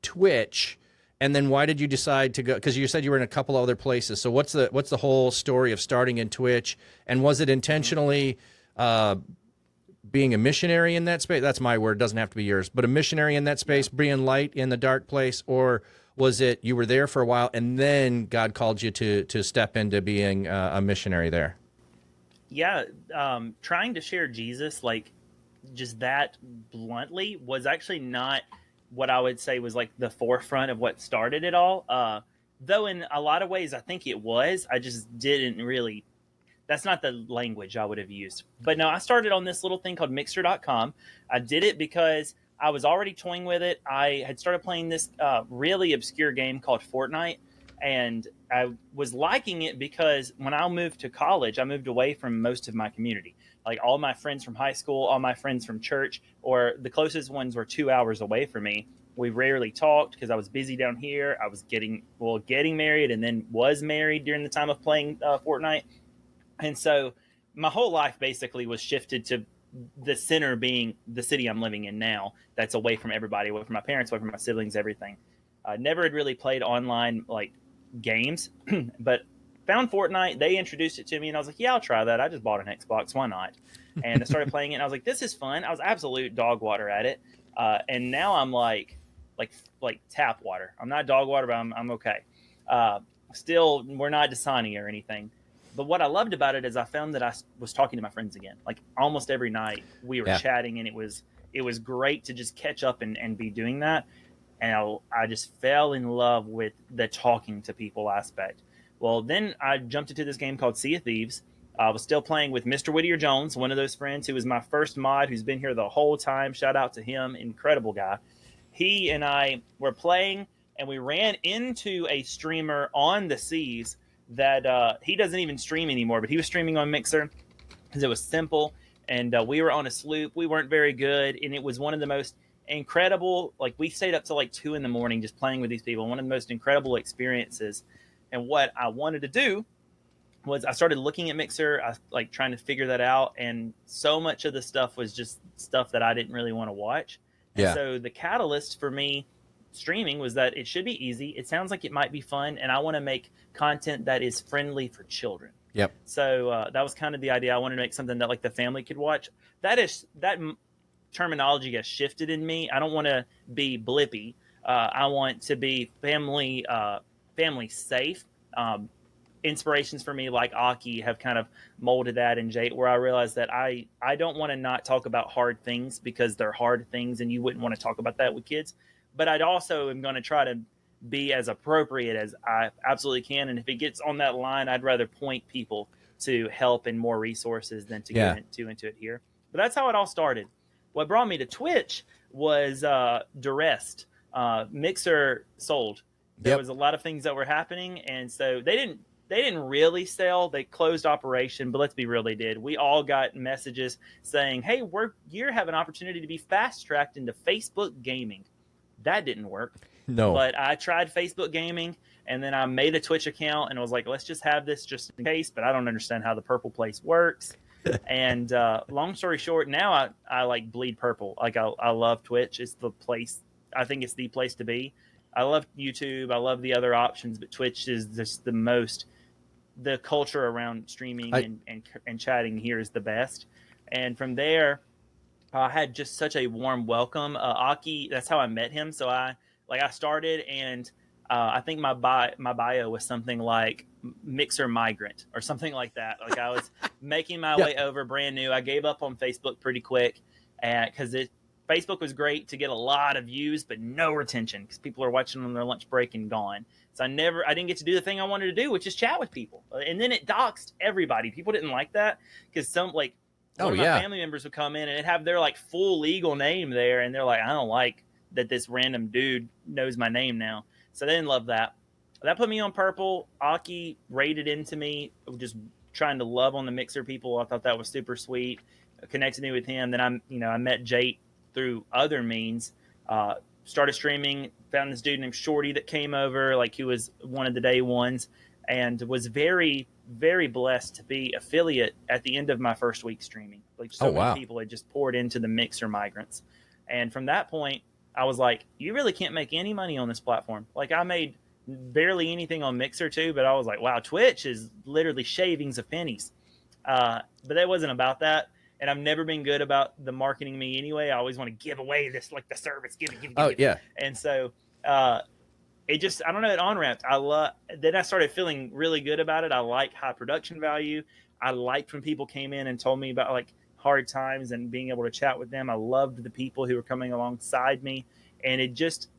Speaker 1: Twitch? And then why did you decide to go? Because you said you were in a couple other places. So what's the whole story of starting in Twitch? And was it intentionally being a missionary in that space? That's my word. It doesn't have to be yours. But a missionary in that space, being light in the dark place? Or was it you were there for a while and then God called you to step into being a missionary there?
Speaker 3: Yeah, trying to share Jesus, like, just that bluntly, was actually not what I would say was like the forefront of what started it all. Though in a lot of ways, I think it was. I just didn't really. That's not the language I would have used. But no, I started on this little thing called Mixer.com. I did it because I was already toying with it. I had started playing this really obscure game called Fortnite. And I was liking it because when I moved to college, I moved away from most of my community. Like all my friends from high school, all my friends from church, or the closest ones were 2 hours away from me. We rarely talked because I was busy down here. I was getting married and then was married during the time of playing Fortnite. And so my whole life basically was shifted to the center being the city I'm living in now. That's away from everybody, away from my parents, away from my siblings, everything. I never had really played online like games, but found Fortnite. They introduced it to me and I was like, yeah, I'll try that. I just bought an Xbox. Why not? And I started playing it and I was like, this is fun. I was absolute dog water at it. And now I'm like tap water. I'm not dog water, but I'm okay. Still, we're not designing or anything. But what I loved about it is I found that I was talking to my friends again. Like almost every night we were
Speaker 1: Yeah.
Speaker 3: chatting, and it was great to just catch up and be doing that. And I just fell in love with the talking to people aspect. Well, then I jumped into this game called Sea of Thieves. I was still playing with Mr. Whittier Jones, one of those friends who was my first mod, who's been here the whole time. Shout out to him, incredible guy. He and I were playing, and we ran into a streamer on the seas that he doesn't even stream anymore, but he was streaming on Mixer because it was simple. And we were on a sloop. We weren't very good, and it was one of the most incredible. Like we stayed up till like 2 a.m. just playing with these people. One of the most incredible experiences. And what I wanted to do was I started looking at Mixer, I like trying to figure that out, and so much of the stuff was just stuff that I didn't really want to watch. And
Speaker 1: Yeah.
Speaker 3: so the catalyst for me streaming was that it should be easy. It sounds like it might be fun, and I want to make content that is friendly for children.
Speaker 1: Yep.
Speaker 3: So that was kind of the idea. I wanted to make something that like the family could watch. That terminology has shifted in me. I don't want to be blippy. I want to be family safe. Inspirations for me like Aki have kind of molded that, and Jake, where I realized that I don't want to not talk about hard things because they're hard things and you wouldn't want to talk about that with kids. But I'd also am going to try to be as appropriate as I absolutely can. And if it gets on that line, I'd rather point people to help and more resources than to get into it here. But that's how it all started. What brought me to Twitch was duress. Mixer sold. There was a lot of things that were happening, and so they didn't really sell. They closed operation, but let's be real, they did. We all got messages saying, hey, you have an opportunity to be fast-tracked into Facebook gaming. That didn't work.
Speaker 1: No.
Speaker 3: But I tried Facebook gaming, and then I made a Twitch account, and I was like, let's just have this just in case, but I don't understand how the purple place works. And long story short, now I like bleed purple. Like I love Twitch. It's the place. I think it's the place to be. I love YouTube. I love the other options, but Twitch is just the culture around streaming and chatting here is the best. And from there, I had just such a warm welcome. Aki, that's how I met him. So I started, and I think my bio was something like Mixer Migrant or something like that. Like I was making my way over brand new. I gave up on Facebook pretty quick because Facebook was great to get a lot of views, but no retention because people are watching on their lunch break and gone. So I didn't get to do the thing I wanted to do, which is chat with people. And then it doxed everybody. People didn't like that because one of my family members would come in and it'd have their like full legal name there, and they're like, I don't like that this random dude knows my name now. So they didn't love that. That put me on purple. Aki rated into me, just trying to love on the Mixer people. I thought that was super sweet. Connected me with him. Then I met Jake through other means, started streaming, found this dude named Shorty that came over, like he was one of the day ones, and was very, very blessed to be affiliate at the end of my first week streaming. Like many people had just poured into the Mixer migrants. And from that point, I was like, you really can't make any money on this platform. Like I made barely anything on Mixer too, but I was like, wow, Twitch is literally shavings of pennies. But that wasn't about that. And I've never been good about the marketing me anyway. I always want to give away this, like the service, give it.
Speaker 1: Yeah.
Speaker 3: And so it just, I don't know, it on-ramped. Then I started feeling really good about it. I like high production value. I liked when people came in and told me about like hard times and being able to chat with them. I loved the people who were coming alongside me. And it just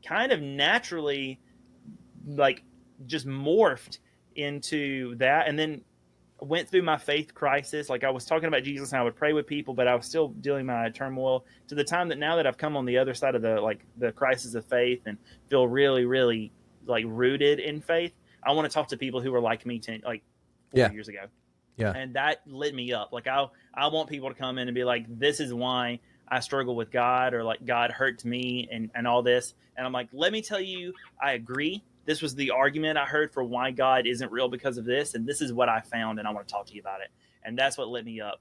Speaker 3: kind of naturally like just morphed into that. And then went through my faith crisis. Like I was talking about Jesus and I would pray with people, but I was still dealing my turmoil to the time that now that I've come on the other side of the crisis of faith and feel really, really like rooted in faith. I want to talk to people who were like me 4 years ago.
Speaker 1: Yeah.
Speaker 3: And that lit me up. Like I want people to come in and be like, this is why I struggle with God, or like God hurt me and all this. And I'm like, let me tell you, I agree. This was the argument I heard for why God isn't real because of this. And this is what I found. And I want to talk to you about it. And that's what lit me up.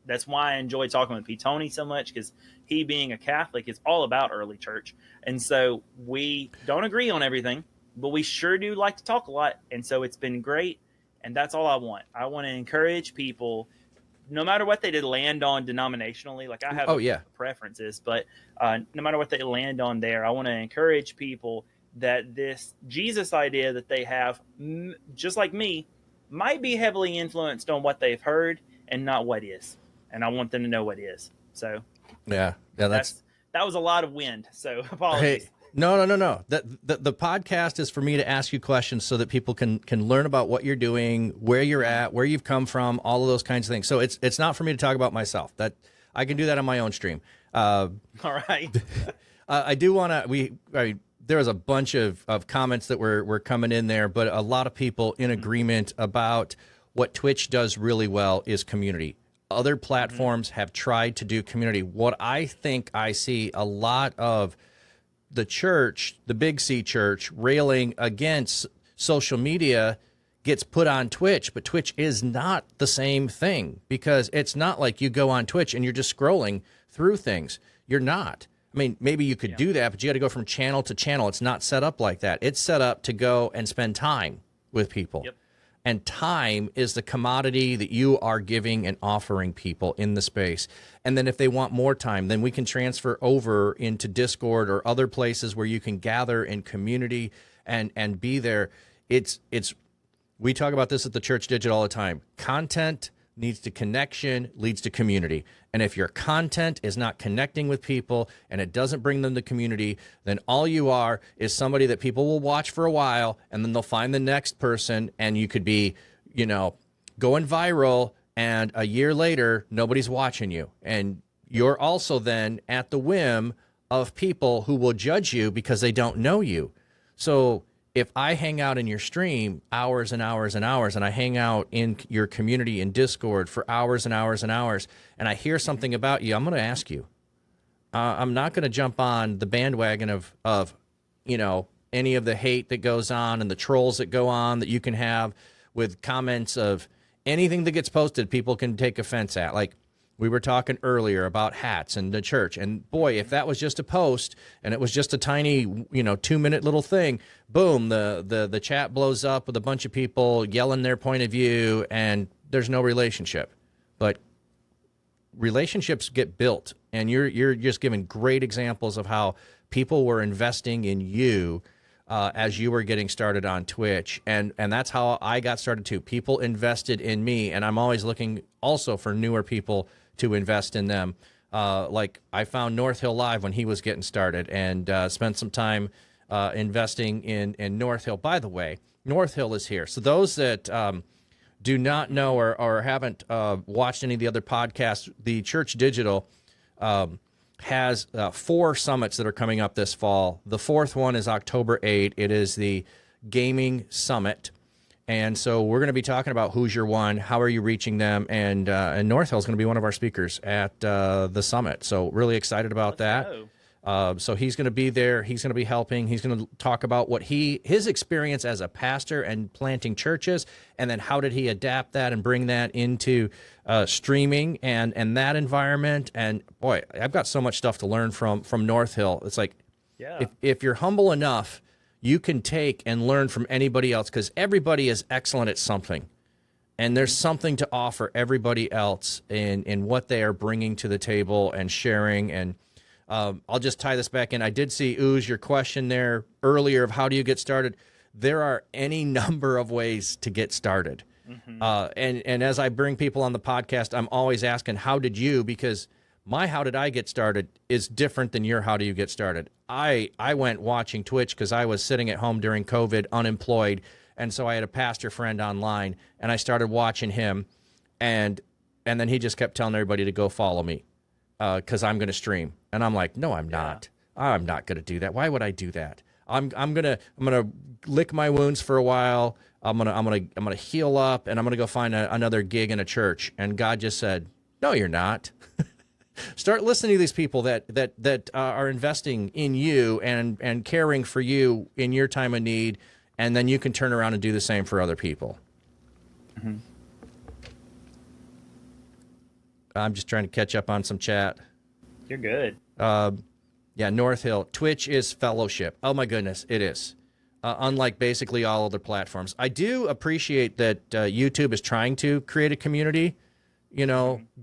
Speaker 3: That's why I enjoy talking with P. Tony so much, because he being a Catholic is all about early church. And so we don't agree on everything, but we sure do like to talk a lot. And so it's been great. And that's all I want. I want to encourage people, no matter what they did land on denominationally. Like I have preferences, but no matter what they land on there, I want to encourage people that this Jesus idea that they have, just like me, might be heavily influenced on what they've heard and not what is. And I want them to know what is. So
Speaker 1: yeah,
Speaker 3: that was a lot of wind. So apologies.
Speaker 1: Hey, no. The podcast is for me to ask you questions so that people can learn about what you're doing, where you're at, where you've come from, all of those kinds of things. So it's not for me to talk about myself. That I can do that on my own stream.
Speaker 3: All right.
Speaker 1: I do want to. There was a bunch of comments that were coming in there, but a lot of people in agreement about what Twitch does really well is community. Other platforms have tried to do community. What I think I see a lot of the church, the Big C church, railing against social media gets put on Twitch, but Twitch is not the same thing, because it's not like you go on Twitch and you're just scrolling through things. You're not. I mean, maybe you could do that, but you got to go from channel to channel. It's not set up like that. It's set up to go and spend time with people.
Speaker 3: Yep.
Speaker 1: And time is the commodity that you are giving and offering people in the space. And then if they want more time, then we can transfer over into Discord or other places where you can gather in community and be there. We talk about this at the Church Digital all the time. Content leads to connection, leads to community. And if your content is not connecting with people and it doesn't bring them to community, then all you are is somebody that people will watch for a while, and then they'll find the next person, and you could be, going viral, and a year later, nobody's watching you. And you're also then at the whim of people who will judge you because they don't know you. So if I hang out in your stream hours and hours and hours, and I hang out in your community in Discord for hours and hours and hours, and I hear something about you, I'm going to ask you. I'm not going to jump on the bandwagon of any of the hate that goes on and the trolls that go on that you can have with comments of anything that gets posted. People can take offense at, like we were talking earlier about hats and the church. And boy, if that was just a post and it was just a tiny, 2-minute little thing, boom, the chat blows up with a bunch of people yelling their point of view, and there's no relationship. But relationships get built, and you're just giving great examples of how people were investing in you as you were getting started on Twitch. And that's how I got started too. People invested in me, and I'm always looking also for newer people to invest in them. Like I found North Hill Live when he was getting started, and spent some time investing in North Hill. By the way, North Hill is here. So those that do not know or haven't watched any of the other podcasts, the Church Digital has 4 summits that are coming up this fall. The 4th one is October 8th. It is the Gaming Summit. And so we're going to be talking about who's your one, how are you reaching them, and North Hill is going to be one of our speakers at the summit. So really excited about that. So he's going to be there. He's going to be helping. He's going to talk about what his experience as a pastor and planting churches, and then how did he adapt that and bring that into streaming and that environment. And boy, I've got so much stuff to learn from North Hill. It's like, if you're humble enough, you can take and learn from anybody else, because everybody is excellent at something. And there's something to offer everybody else in what they are bringing to the table and sharing. And I'll just tie this back in. I did see, Ooze, your question there earlier of how do you get started. There are any number of ways to get started. Mm-hmm. And as I bring people on the podcast, I'm always asking, how did you? Because my how did I get started is different than your how do you get started. I went watching Twitch because I was sitting at home during COVID, unemployed, and so I had a pastor friend online, and I started watching him, and then he just kept telling everybody to go follow me because I'm going to stream, and I'm like, no, I'm not. I'm not going to do that. Why would I do that? I'm gonna lick my wounds for a while. I'm gonna heal up, and I'm gonna go find another gig in a church. And God just said, no, you're not. Start listening to these people that are investing in you and caring for you in your time of need, and then you can turn around and do the same for other people. Mm-hmm. I'm just trying to catch up on some chat.
Speaker 3: You're good.
Speaker 1: Yeah, North Hill. Twitch is fellowship. Oh, my goodness, it is. Unlike basically all other platforms. I do appreciate that YouTube is trying to create a community,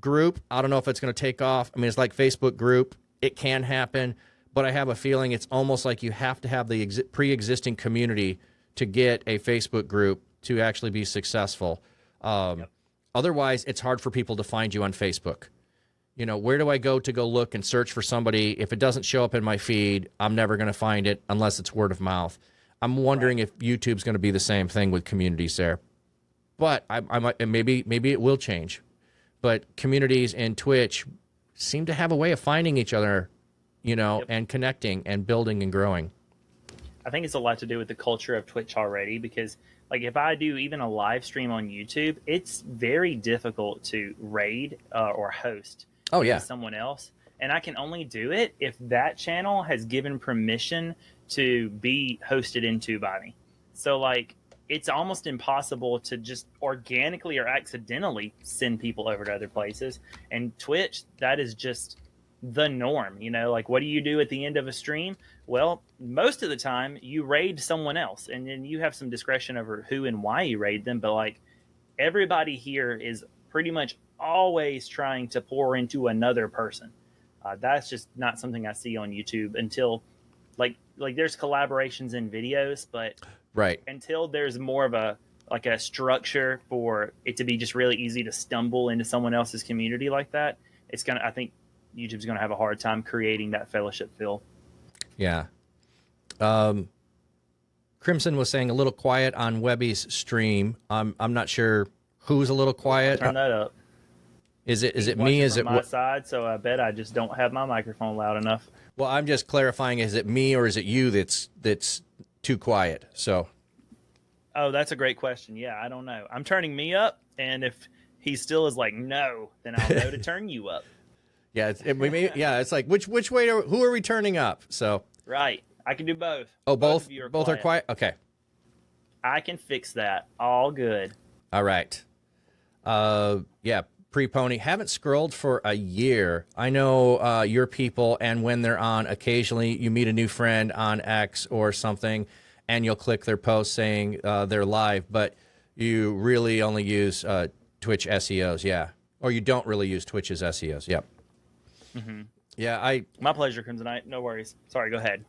Speaker 1: group. I don't know if it's going to take off. I mean, it's like Facebook group. It can happen. but I have a feeling it's almost like you have to have the pre-existing community to get a Facebook group to actually be successful. Otherwise, it's hard for people to find you on Facebook. You know, where do I go to go look and search for somebody? If it doesn't show up in my feed, I'm never going to find it unless it's word of mouth. I'm wondering if YouTube's going to be the same thing with communities there. But I might, and maybe it will change. But communities and Twitch seem to have a way of finding each other, you know, and connecting and building and growing.
Speaker 3: I think it's a lot to do with the culture of Twitch already, because like if I do even a live stream on YouTube, it's very difficult to raid or host someone else. And I can only do it if that channel has given permission to be hosted into by me. So like it's almost impossible to just organically or accidentally send people over to other places. And Twitch, that is just the norm. You know, like what do you do at the end of a stream? Well, most of the time you raid someone else, and then you have some discretion over who and why you raid them. But like everybody here is pretty much always trying to pour into another person. That's just not something I see on YouTube until like there's collaborations in videos, but until there's more of a structure for it to be just really easy to stumble into someone else's community like that, I think YouTube's gonna have a hard time creating that fellowship feel.
Speaker 1: Yeah. Crimson was saying a little quiet on Webby's stream. I'm not sure who's a little quiet.
Speaker 3: Turn that up.
Speaker 1: Is it me? Is it
Speaker 3: my side? So I bet I just don't have my microphone loud enough.
Speaker 1: Well, I'm just clarifying. Is it me or is it you that's too quiet? So.
Speaker 3: Oh, that's a great question. Yeah, I don't know. I'm turning me up, and if he still is like no, then I'll know to turn you up.
Speaker 1: Yeah, it's like which way? Who are we turning up? So.
Speaker 3: Right, I can do both.
Speaker 1: Oh, both are quiet. Okay.
Speaker 3: I can fix that. All good.
Speaker 1: All right. Yeah. Pre-Pony, haven't scrolled for a year. I know your people, and when they're on, occasionally you meet a new friend on X or something, and you'll click their post saying they're live, but you really only use Twitch SEOs, yeah. Or you don't really use Twitch's SEOs, yep. Mm-hmm. Yeah,
Speaker 3: My pleasure, Crimsonite. No worries. Sorry, go ahead.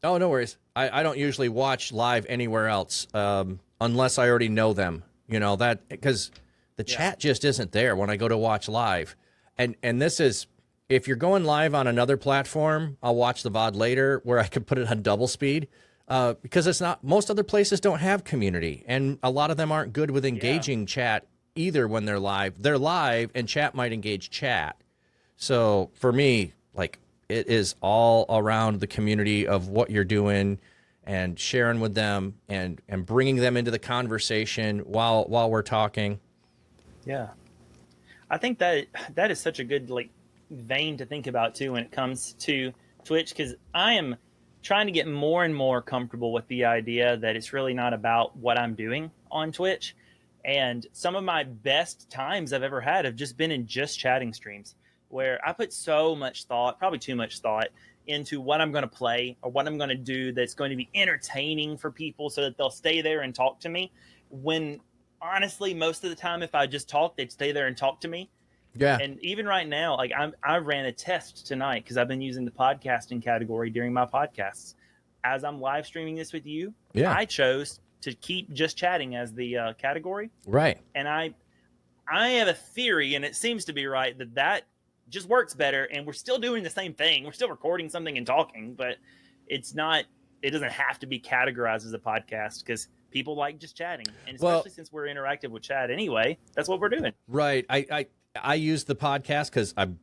Speaker 1: Oh, no worries. I don't usually watch live anywhere else unless I already know them, you know, that, because the chat just isn't there when I go to watch live. And this is, if you're going live on another platform, I'll watch the VOD later where I can put it on double speed because it's not, most other places don't have community. And a lot of them aren't good with engaging chat either when they're live. They're live and chat might engage chat. So for me, like it is all around the community of what you're doing and sharing with them and bringing them into the conversation while we're talking.
Speaker 3: Yeah, I think that is such a good vein to think about too when it comes to Twitch, because I am trying to get more and more comfortable with the idea that it's really not about what I'm doing on Twitch. And some of my best times I've ever had have just been in just chatting streams where I put so much thought, probably too much thought, into what I'm going to play or what I'm going to do that's going to be entertaining for people so that they'll stay there and talk to me. When honestly, most of the time, if I just talk, they'd stay there and talk to me. Yeah. And even right now, like I ran a test tonight because I've been using the podcasting category during my podcasts. As I'm live streaming this with you, I chose to keep just chatting as the category. Right. And I have a theory, and it seems to be right, that just works better. And we're still doing the same thing. We're still recording something and talking, but it doesn't have to be categorized as a podcast because people like just chatting. And especially since we're interactive with chat anyway, that's what we're doing.
Speaker 1: Right. I use the podcast because I'm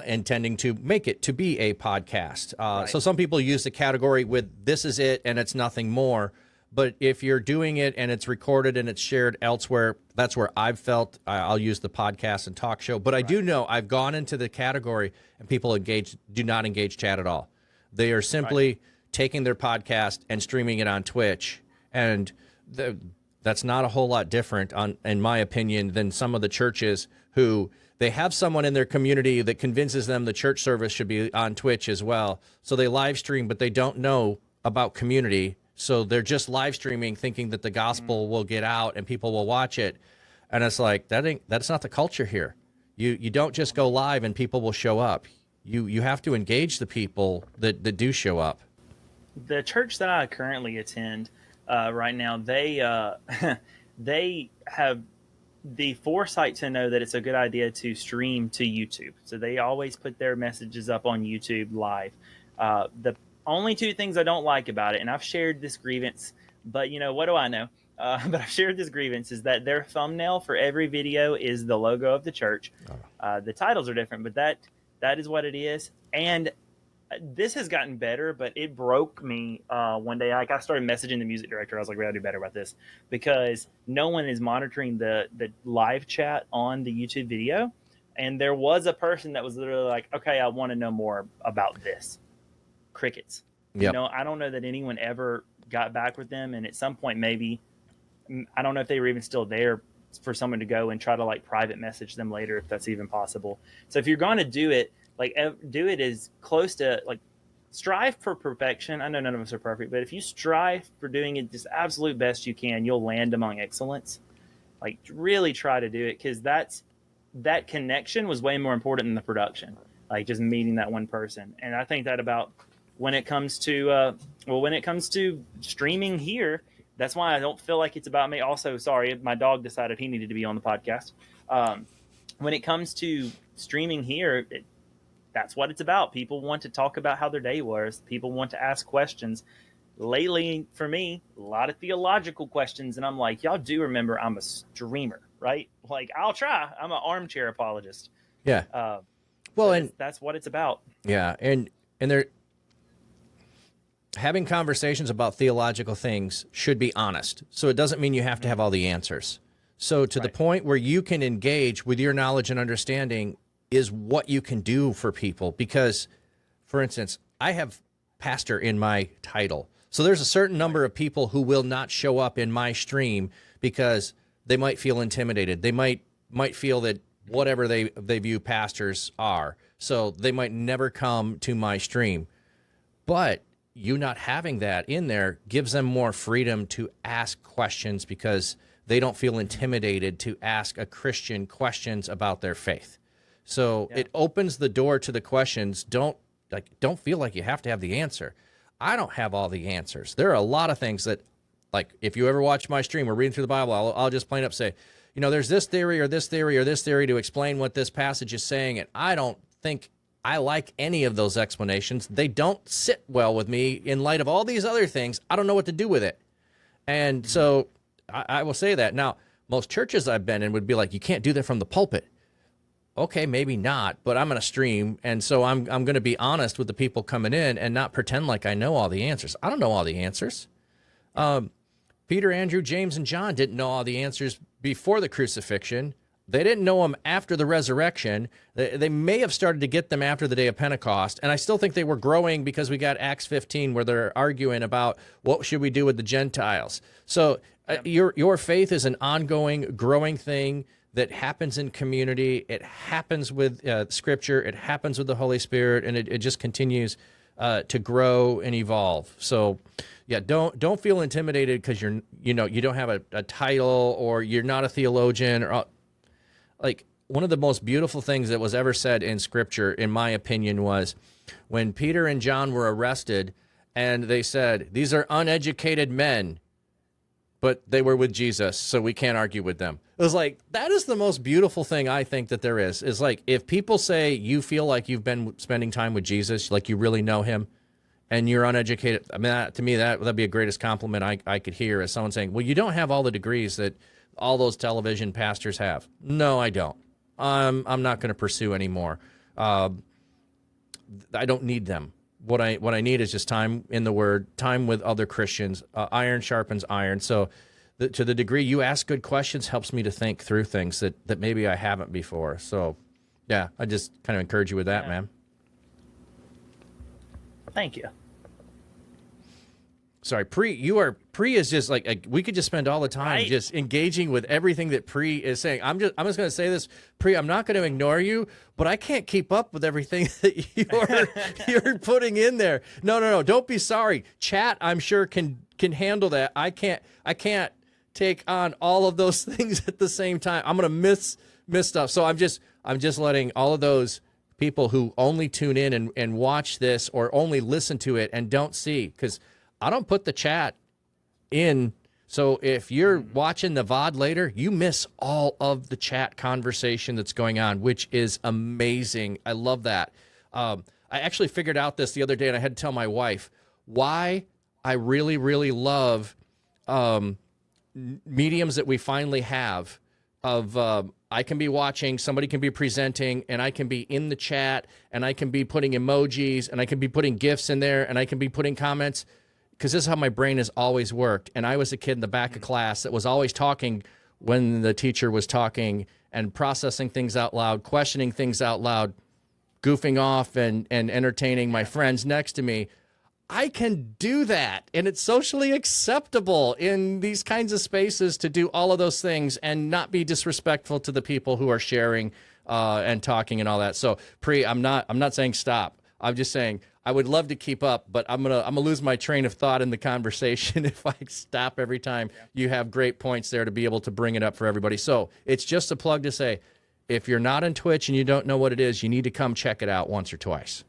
Speaker 1: intending to make it to be a podcast. Right. So some people use the category with this is it and it's nothing more. But if you're doing it and it's recorded and it's shared elsewhere, that's where I've felt I'll use the podcast and talk show. But I do know I've gone into the category and people do not engage chat at all. They are simply taking their podcast and streaming it on Twitch. And that's not a whole lot different, in my opinion, than some of the churches who they have someone in their community that convinces them the church service should be on Twitch as well. So they live stream, but they don't know about community. So they're just live streaming thinking that the gospel will get out and people will watch it. And it's like, that's not the culture here. You don't just go live and people will show up.
Speaker 3: Yeah.
Speaker 1: you have to engage the people that do show up.
Speaker 3: The church that I currently attend right now, they have the foresight to know that it's a good idea to stream to YouTube. So they always put their messages up on YouTube live. The only two things I don't like about it, and I've shared this grievance, but what do I know? But I've shared this grievance, is that their thumbnail for every video is the logo of the church. The titles are different, but that is what it is. And this has gotten better, but it broke me one day. I started messaging the music director. I was like, we gotta do better about this, because no one is monitoring the live chat on the YouTube video. And there was a person that was literally like, okay, I want to know more about this. Crickets.
Speaker 1: Yep.
Speaker 3: I don't know that anyone ever got back with them. And at some point, maybe, I don't know if they were even still there for someone to go and try to private message them later, if that's even possible. So if you're going to do it, do it as close to strive for perfection. I know none of us are perfect, but if you strive for doing it just absolute best you can, you'll land among excellence. Really try to do it, because that connection was way more important than the production. Just meeting that one person. And I think that about when it comes to streaming here, that's why I don't feel like it's about me. Also, sorry, my dog decided he needed to be on the podcast. When it comes to streaming here, that's what it's about. People want to talk about how their day was. People want to ask questions. Lately, for me, a lot of theological questions. And I'm like, y'all do remember I'm a streamer, right? I'll try. I'm an armchair apologist.
Speaker 1: Yeah. And
Speaker 3: that's what it's about.
Speaker 1: Yeah. And they're having conversations about theological things should be honest. So it doesn't mean you have to have all the answers. So to the point where you can engage with your knowledge and understanding is what you can do for people. Because, for instance, I have pastor in my title. So there's a certain number of people who will not show up in my stream because they might feel intimidated. They might feel that whatever they view pastors are. So they might never come to my stream. But you not having that in there gives them more freedom to ask questions, because they don't feel intimidated to ask a Christian questions about their faith. So it opens the door to the questions. Don't feel like you have to have the answer. I don't have all the answers. There are a lot of things that, if you ever watch my stream, we're reading through the Bible, I'll just plain up say, there's this theory or this theory or this theory to explain what this passage is saying, and I don't think I like any of those explanations. They don't sit well with me in light of all these other things. I don't know what to do with it. And so I will say that. Now, most churches I've been in would be like, you can't do that from the pulpit. Okay, maybe not, but I'm going to stream, and so I'm going to be honest with the people coming in and not pretend like I know all the answers. I don't know all the answers. Peter, Andrew, James, and John didn't know all the answers before the crucifixion. They didn't know them after the resurrection. They may have started to get them after the day of Pentecost, and I still think they were growing, because we got Acts 15 where they're arguing about what should we do with the Gentiles. So your faith is an ongoing, growing thing that happens in community. It happens with Scripture. It happens with the Holy Spirit, and it just continues to grow and evolve. So, yeah, don't feel intimidated because you don't have a title, or you're not a theologian, or one of the most beautiful things that was ever said in Scripture, in my opinion, was when Peter and John were arrested, and they said, "These are uneducated men, but they were with Jesus, so we can't argue with them." It was that is the most beautiful thing I think that there is if people say you feel like you've been spending time with Jesus, like you really know him, and you're uneducated. I mean, to me, that'd be the greatest compliment I could hear, as someone saying, well, you don't have all the degrees that all those television pastors have. No, I don't. I'm not going to pursue anymore. I don't need them. What I need is just time in the Word, time with other Christians. Iron sharpens iron. So to the degree you ask good questions helps me to think through things that maybe I haven't before. So, yeah, I just kind of encourage you with that, man.
Speaker 3: Thank you.
Speaker 1: Sorry, Pre is just we could just spend all the time just engaging with everything that Pre is saying. I'm just going to say this, Pre, I'm not going to ignore you, but I can't keep up with everything that you're putting in there. No, don't be sorry. Chat, I'm sure can handle that. I can't take on all of those things at the same time. I'm going to miss stuff. So I'm just letting all of those people who only tune in and watch this or only listen to it and don't see, because I don't put the chat in. So if you're watching the VOD later, you miss all of the chat conversation that's going on, which is amazing. I love that. I actually figured out this the other day, and I had to tell my wife why I really, really love mediums that we finally have of I can be watching, somebody can be presenting, and I can be in the chat, and I can be putting emojis, and I can be putting GIFs in there, and I can be putting comments, because this is how my brain has always worked. And I was a kid in the back of class that was always talking when the teacher was talking and processing things out loud, questioning things out loud, goofing off and entertaining my friends next to me. I can do that, and it's socially acceptable in these kinds of spaces to do all of those things and not be disrespectful to the people who are sharing and talking and all that. So, I'm not saying stop. I'm just saying I would love to keep up, but I'm gonna lose my train of thought in the conversation if I stop every time. You have great points there to be able to bring it up for everybody. So it's just a plug to say, if you're not on Twitch and you don't know what it is, you need to come check it out once or twice.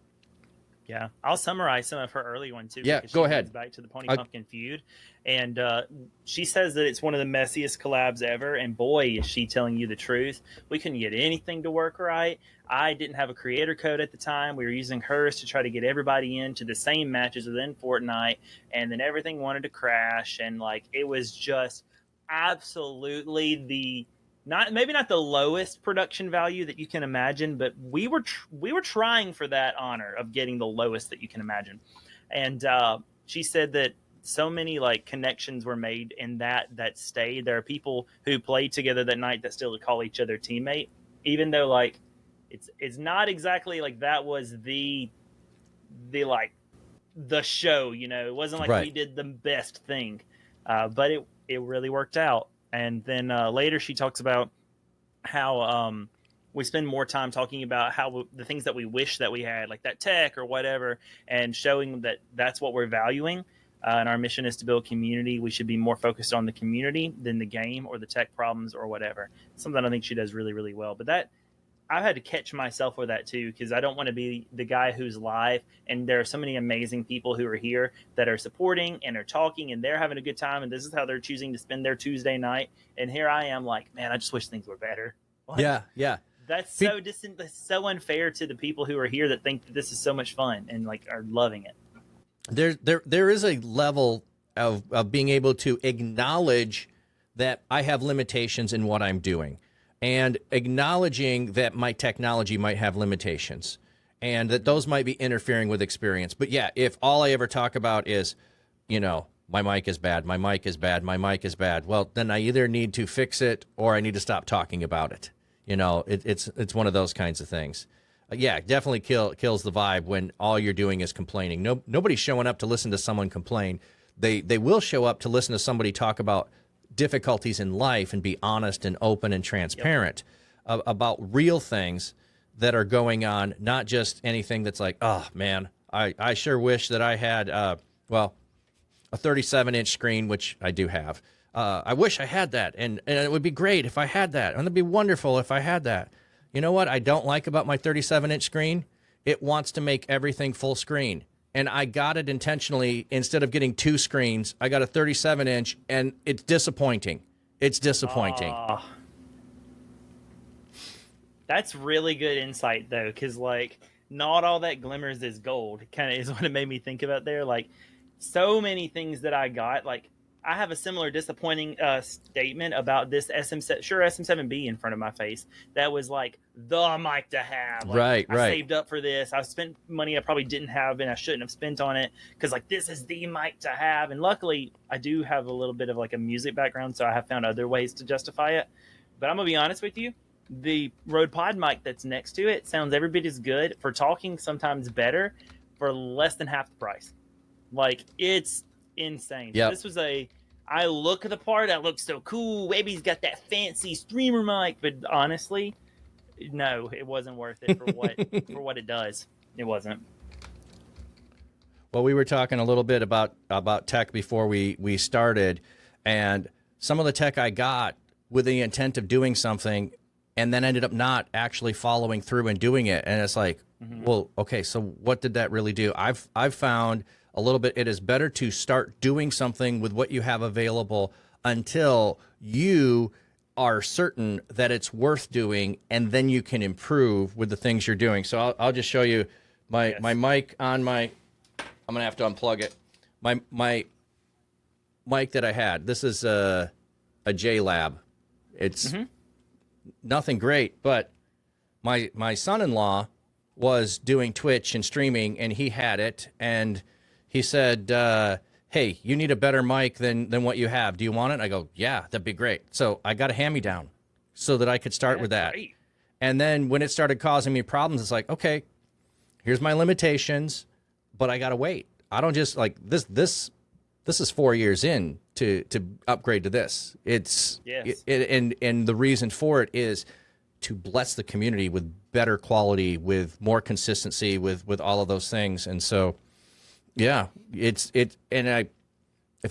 Speaker 3: Yeah, I'll summarize some of her early ones too.
Speaker 1: Yeah, go ahead.
Speaker 3: Back to the Pony Pumpkin feud, and she says that it's one of the messiest collabs ever. And boy, is she telling you the truth. We couldn't get anything to work right. I didn't have a creator code at the time. We were using hers to try to get everybody into the same matches within Fortnite, and then everything wanted to crash. And like, it was just absolutely maybe not the lowest production value that you can imagine, but we were trying for that honor of getting the lowest that you can imagine. And she said that so many like connections were made in that stayed. There are people who played together that night that still call each other teammate, even though like it's not exactly like that was the show, you know. It wasn't like
Speaker 1: Right.
Speaker 3: we did the best thing, but it really worked out. And then later she talks about how we spend more time talking about how the things that we wish that we had, like that tech or whatever, and showing that that's what we're valuing. And our mission is to build community. We should be more focused on the community than the game or the tech problems or whatever. Something I think she does really, really well. But that I've had to catch myself with that too, because I don't want to be the guy who's live, and there are so many amazing people who are here that are supporting and are talking and they're having a good time, and this is how they're choosing to spend their Tuesday night. And here I am like, man, I just wish things were better. Like,
Speaker 1: Yeah.
Speaker 3: That's so distant. That's so unfair to the people who are here that think that this is so much fun and like are loving it.
Speaker 1: There is a level of being able to acknowledge that I have limitations in what I'm doing, and acknowledging that my technology might have limitations and that those might be interfering with experience. But yeah, if all I ever talk about is, you know, my mic is bad, my mic is bad, my mic is bad, well, then I either need to fix it or I need to stop talking about it. You know, it's one of those kinds of things. Yeah, definitely kills the vibe when all you're doing is complaining. Nobody's showing up to listen to someone complain. They will show up to listen to somebody talk about difficulties in life and be honest and open and transparent about real things that are going on, not just anything that's like, oh man, I sure wish that I had a 37-inch screen, which I do have. I wish I had that, and it would be great if I had that, and it'd be wonderful if I had that. You know what I don't like about my 37-inch screen? It wants to make everything full screen. And I got it intentionally. Instead of getting two screens, I got a 37-inch, and it's disappointing. It's disappointing.
Speaker 3: That's really good insight, though, because, like, not all that glimmers is gold. Kind of is what it made me think about there. Like, so many things that I got, like, I have a similar disappointing statement about this SM7B in front of my face. That was like the mic to have. Like,
Speaker 1: Right.
Speaker 3: I saved up for this. I spent money I probably didn't have and I shouldn't have spent on it because like this is the mic to have. And luckily, I do have a little bit of like a music background, so I have found other ways to justify it. But I'm gonna be honest with you. The Rode Pod mic that's next to it sounds every bit as good, for talking sometimes better, for less than half the price. Like, it's insane.
Speaker 1: Yep.
Speaker 3: This was I look at the part, I look so cool. Webby's got that fancy streamer mic, but honestly, no, it wasn't worth it for what it does. It wasn't.
Speaker 1: Well, we were talking a little bit about tech before we started, and some of the tech I got with the intent of doing something and then ended up not actually following through and doing it. And it's like, well, okay, so what did that really do? I've found a little bit, it is better to start doing something with what you have available until you are certain that it's worth doing, and then you can improve with the things you're doing. So I'll just show you my mic on my, I'm gonna have to unplug it. My mic that I had. This is a JLab. It's nothing great, but my son-in-law was doing Twitch and streaming, and he had it, and he said, hey, you need a better mic than what you have. Do you want it? I go, yeah, that'd be great. So I got a hand-me-down so that I could start with that.
Speaker 3: Great.
Speaker 1: And then when it started causing me problems, it's like, okay, here's my limitations, but I got to wait. I don't just like this is 4 years in to upgrade to this. It's and the reason for it is to bless the community with better quality, with more consistency, with all of those things. And so, yeah, if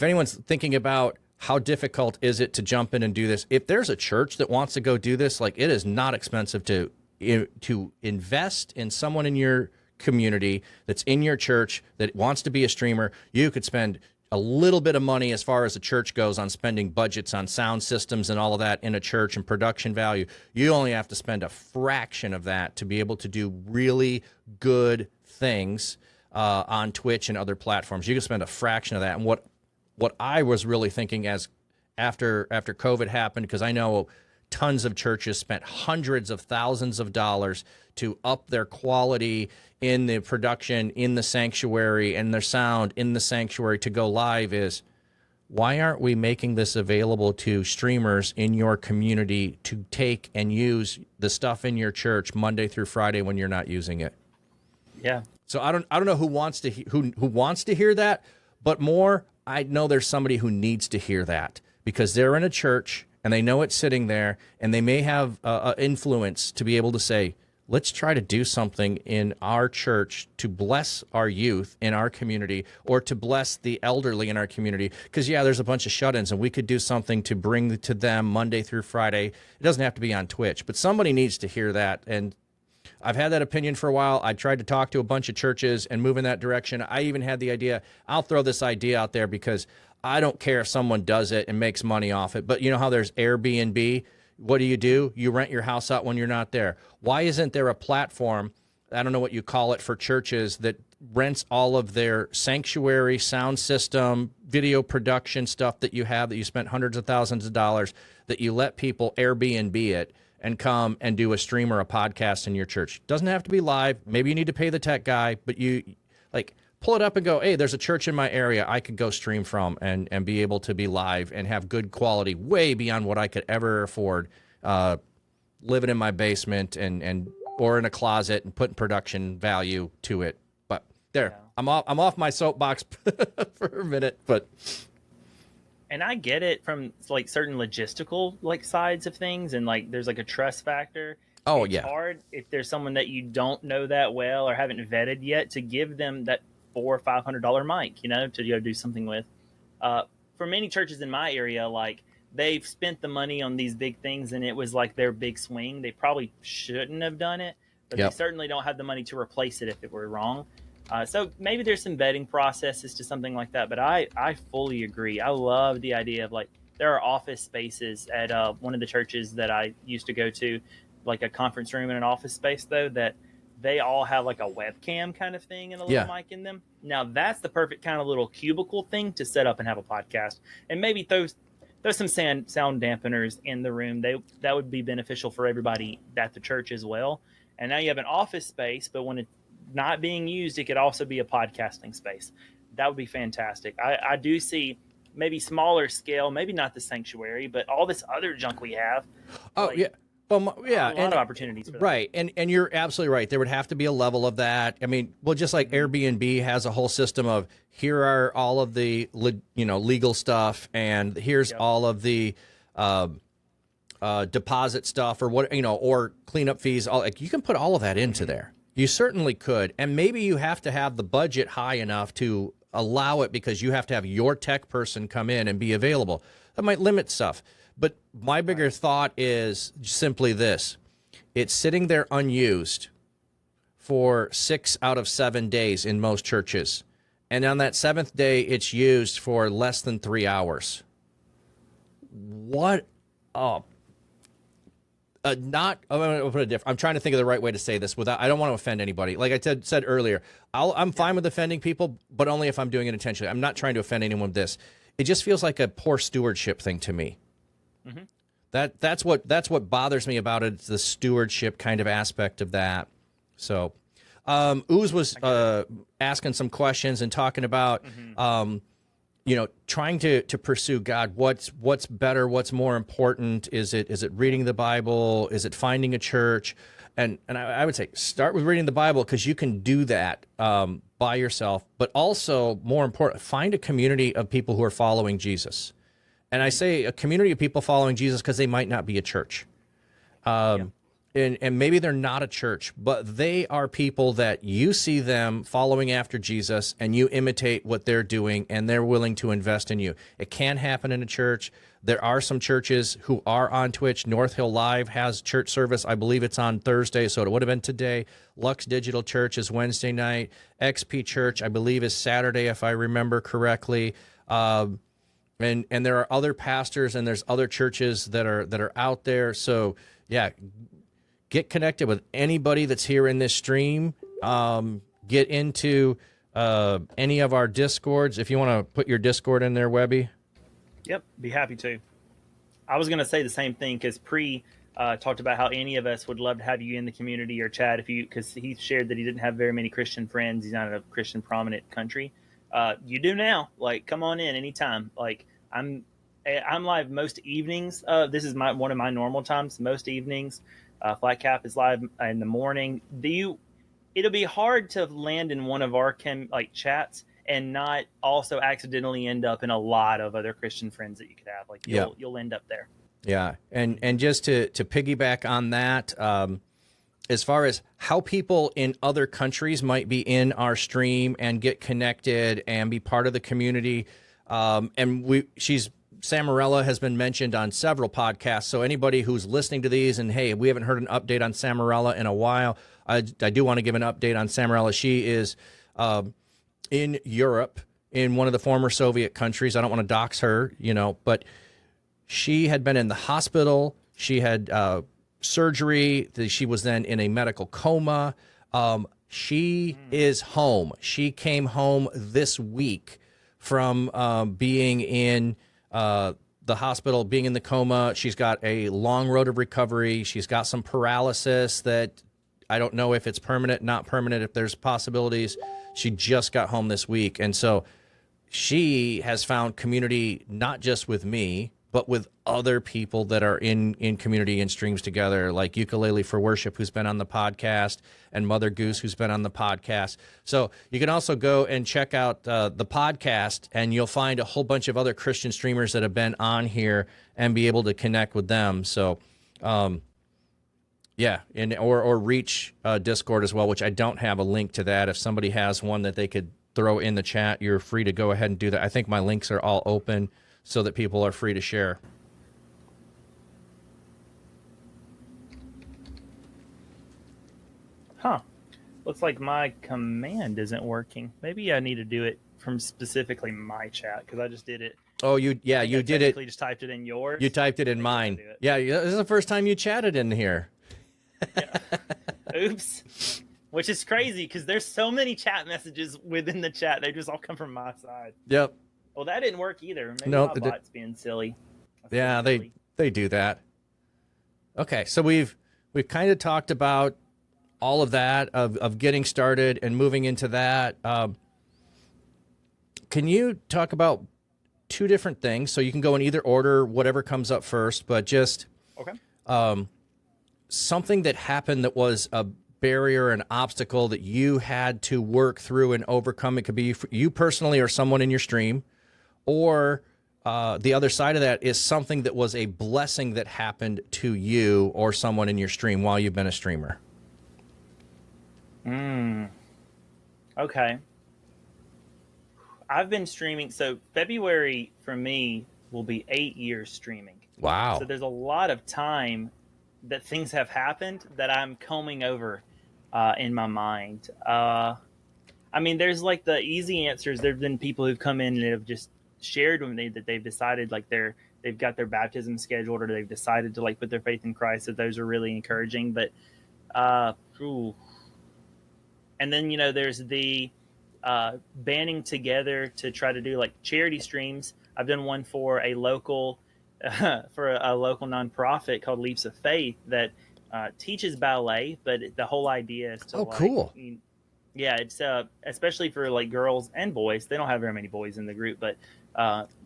Speaker 1: anyone's thinking about how difficult is it to jump in and do this, if there's a church that wants to go do this, like, it is not expensive to invest in someone in your community that's in your church that wants to be a streamer. You could spend a little bit of money as far as the church goes on spending budgets on sound systems and all of that in a church and production value. You only have to spend a fraction of that to be able to do really good things on Twitch and other platforms. You can spend a fraction of that. And what I was really thinking as after COVID happened, because I know tons of churches spent hundreds of thousands of dollars to up their quality in the production, in the sanctuary, and their sound in the sanctuary to go live, is why aren't we making this available to streamers in your community to take and use the stuff in your church Monday through Friday when you're not using it?
Speaker 3: Yeah.
Speaker 1: So I don't know who wants to who wants to hear that, but more, I know there's somebody who needs to hear that because they're in a church and they know it's sitting there, and they may have influence to be able to say, let's try to do something in our church to bless our youth in our community, or to bless the elderly in our community. Because, yeah, there's a bunch of shut-ins, and we could do something to bring to them Monday through Friday. It doesn't have to be on Twitch, but somebody needs to hear that. And I've had that opinion for a while. I tried to talk to a bunch of churches and move in that direction. I even had the idea, I'll throw this idea out there because I don't care if someone does it and makes money off it. But you know how there's Airbnb? What do? You rent your house out when you're not there. Why isn't there a platform, I don't know what you call it, for churches that rents all of their sanctuary, sound system, video production stuff that you have that you spent hundreds of thousands of dollars, that you let people Airbnb it and come and do a stream or a podcast in your church? Doesn't have to be live. Maybe you need to pay the tech guy, but you like pull it up and go, hey, there's a church in my area I could go stream from and be able to be live and have good quality way beyond what I could ever afford living in my basement and or in a closet and putting production value to it. But there, yeah. I'm off my soapbox for a minute, but.
Speaker 3: And I get it from like certain logistical like sides of things, and like there's like a trust factor.
Speaker 1: Oh,
Speaker 3: it's hard if there's someone that you don't know that well or haven't vetted yet to give them that $400 or $500 mic, you know, to go do something with. For many churches in my area, like they've spent the money on these big things and it was like their big swing. They probably shouldn't have done it, but they certainly don't have the money to replace it if it were wrong. So maybe there's some vetting processes to something like that, but I fully agree. I love the idea of like, there are office spaces at one of the churches that I used to go to, like a conference room and an office space though, that they all have like a webcam kind of thing and a little mic in them. Now that's the perfect kind of little cubicle thing to set up and have a podcast, and maybe throw some sound dampeners in the room. That would be beneficial for everybody at the church as well. And now you have an office space, but when it's not being used, it could also be a podcasting space. That would be fantastic. I do see maybe smaller scale, maybe not the sanctuary, but all this other junk we have.
Speaker 1: Oh,
Speaker 3: like,
Speaker 1: yeah. Well, yeah,
Speaker 3: a lot of opportunities for that.
Speaker 1: Right, and you're absolutely right. There would have to be a level of that. I mean, well, just like Airbnb has a whole system of, here are all of the legal stuff, and here's all of the deposit stuff, or what, or cleanup fees. You can put all of that into there. You certainly could, and maybe you have to have the budget high enough to allow it, because you have to have your tech person come in and be available. That might limit stuff. But my bigger thought is simply this. It's sitting there unused for 6 out of 7 days in most churches. And on that 7th day, it's used for less than 3 hours. What? I'm trying to think of the right way to say this without. I don't want to offend anybody. Like I said earlier, I'm fine with offending people, but only if I'm doing it intentionally. I'm not trying to offend anyone with this. It just feels like a poor stewardship thing to me. Mm-hmm. That's what bothers me about it. It's the stewardship kind of aspect of that. So, Ooze was asking some questions and talking about. Trying to pursue God. What's better? What's more important? Is it reading the Bible? Is it finding a church? And I would say start with reading the Bible, because you can do that by yourself. But also, more important, find a community of people who are following Jesus. And I say a community of people following Jesus because they might not be a church. And maybe they're not a church, but they are people that you see them following after Jesus, and you imitate what they're doing, and they're willing to invest in you. It can happen in a church. There are some churches who are on Twitch. North Hill Live has church service. I believe it's on Thursday, so it would have been today. Lux Digital Church is Wednesday night. XP Church, I believe, is Saturday, if I remember correctly. And there are other pastors, and there's other churches that are out there. So, yeah, get connected with anybody that's here in this stream. Get into any of our Discords. If you want to put your Discord in there, Webby.
Speaker 3: Yep, be happy to. I was going to say the same thing, because talked about how any of us would love to have you in the community or chat because he shared that he didn't have very many Christian friends. He's not in a Christian prominent country. You do now. Like, come on in anytime. Like, I'm live most evenings. This is one of my normal times. Most evenings. Flat Cap is live in the morning. It'll be hard to land in one of our chats and not also accidentally end up in a lot of other Christian friends that you could have. Like you'll end up there.
Speaker 1: Yeah, and just to piggyback on that, as far as how people in other countries might be in our stream and get connected and be part of the community, Samarella has been mentioned on several podcasts, so anybody who's listening to these and, hey, we haven't heard an update on Samarella in a while, I do want to give an update on Samarella. She is in Europe, in one of the former Soviet countries. I don't want to dox her, but she had been in the hospital. She had surgery. She was then in a medical coma. She is home. She came home this week from being in the hospital, being in the coma. She's got a long road of recovery. She's got some paralysis that I don't know if it's permanent, not permanent, if there's possibilities. She just got home this week. And so she has found community, not just with me, but with other people that are in community and streams together, like Ukulele for Worship, who's been on the podcast, and Mother Goose, who's been on the podcast. So you can also go and check out the podcast, and you'll find a whole bunch of other Christian streamers that have been on here and be able to connect with them. So, or reach Discord as well, which I don't have a link to that. If somebody has one that they could throw in the chat, you're free to go ahead and do that. I think my links are all open so that people are free to share.
Speaker 3: Huh. Looks like my command isn't working. Maybe I need to do it from specifically my chat, because I just did it.
Speaker 1: Oh, you did it.
Speaker 3: Just typed it in yours.
Speaker 1: You typed it in mine. Yeah, this is the first time you chatted in here.
Speaker 3: Yeah. Oops. Which is crazy, because there's so many chat messages within the chat. They just all come from my side.
Speaker 1: Yep.
Speaker 3: Well, that didn't work either. Maybe
Speaker 1: my
Speaker 3: bot's being silly.
Speaker 1: Yeah, they do that. Okay, so we've kind of talked about all of that, of getting started and moving into that. Can you talk about two different things? So you can go in either order, whatever comes up first, but just
Speaker 3: okay.
Speaker 1: Something that happened that was a barrier, an obstacle that you had to work through and overcome. It could be you personally or someone in your stream. Or the other side of that is something that was a blessing that happened to you or someone in your stream while you've been a streamer.
Speaker 3: Okay. I've been streaming. So February for me will be 8 years streaming.
Speaker 1: Wow.
Speaker 3: So there's a lot of time that things have happened that I'm combing over in my mind. I mean, there's like the easy answers. There've been people who've come in and have just shared with me that they've decided like they've got their baptism scheduled, or they've decided to like put their faith in Christ. So those are really encouraging. But ooh. And then, you know, there's the banding together to try to do like charity streams. I've done one for a local nonprofit called Leaps of Faith that teaches ballet, but the whole idea is to
Speaker 1: cool.
Speaker 3: Yeah, it's especially for like girls and boys. They don't have very many boys in the group, but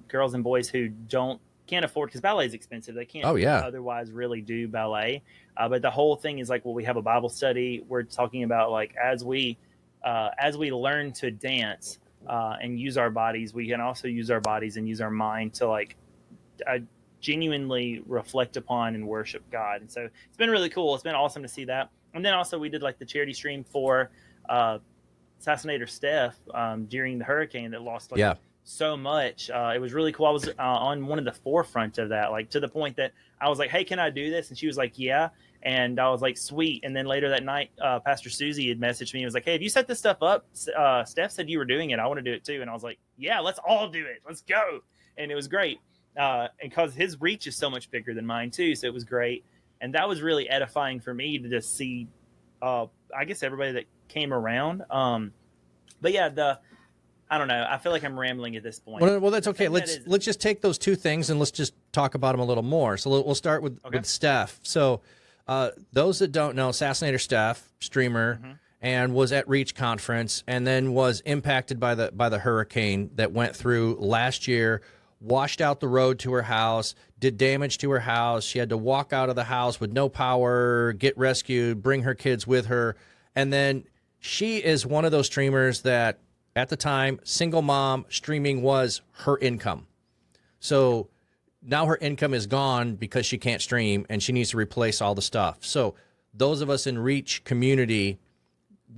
Speaker 3: girls and boys who can't afford, because ballet is expensive. They can't otherwise really do ballet. But the whole thing is like, well, we have a Bible study. We're talking about like as we learn to dance and use our bodies, we can also use our bodies and use our mind to like genuinely reflect upon and worship God. And so it's been really cool. It's been awesome to see that. And then also we did like the charity stream for Sassinator Steph during the hurricane that lost so much. It was really cool. I was on one of the forefront of that, like to the point that I was like, hey, can I do this? And she was like, yeah. And I was like, sweet. And then later that night, Pastor Susie had messaged me and was like, hey, have you set this stuff up? Steph said you were doing it. I want to do it too. And I was like, yeah, let's all do it. Let's go. And it was great. And because his reach is so much bigger than mine too. So it was great. And that was really edifying for me to just see, I guess, everybody that came around. But yeah, I don't know. I feel like I'm rambling at this point.
Speaker 1: Well, that's okay. Let's just take those two things and let's just talk about them a little more. So we'll start with Steph. So those that don't know, Sassinator Steph, streamer, and was at Reach Conference, and then was impacted by the hurricane that went through last year, washed out the road to her house, did damage to her house. She had to walk out of the house with no power, get rescued, bring her kids with her. And then she is one of those streamers that at the time, single mom, streaming was her income. So now her income is gone because she can't stream and she needs to replace all the stuff. So those of us in Reach community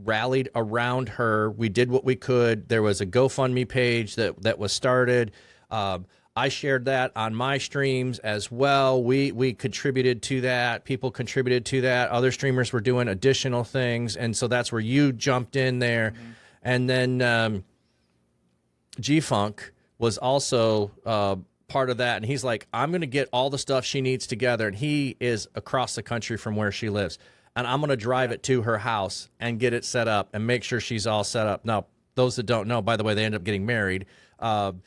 Speaker 1: rallied around her. We did what we could. There was a GoFundMe page that was started. I shared that on my streams as well. We contributed to that. People contributed to that. Other streamers were doing additional things. And so that's where you jumped in there. And then G-Funk was also part of that. And he's like, I'm going to get all the stuff she needs together. And he is across the country from where she lives. And I'm going to drive it to her house and get it set up and make sure she's all set up. Now, those that don't know, by the way, they end up getting married. So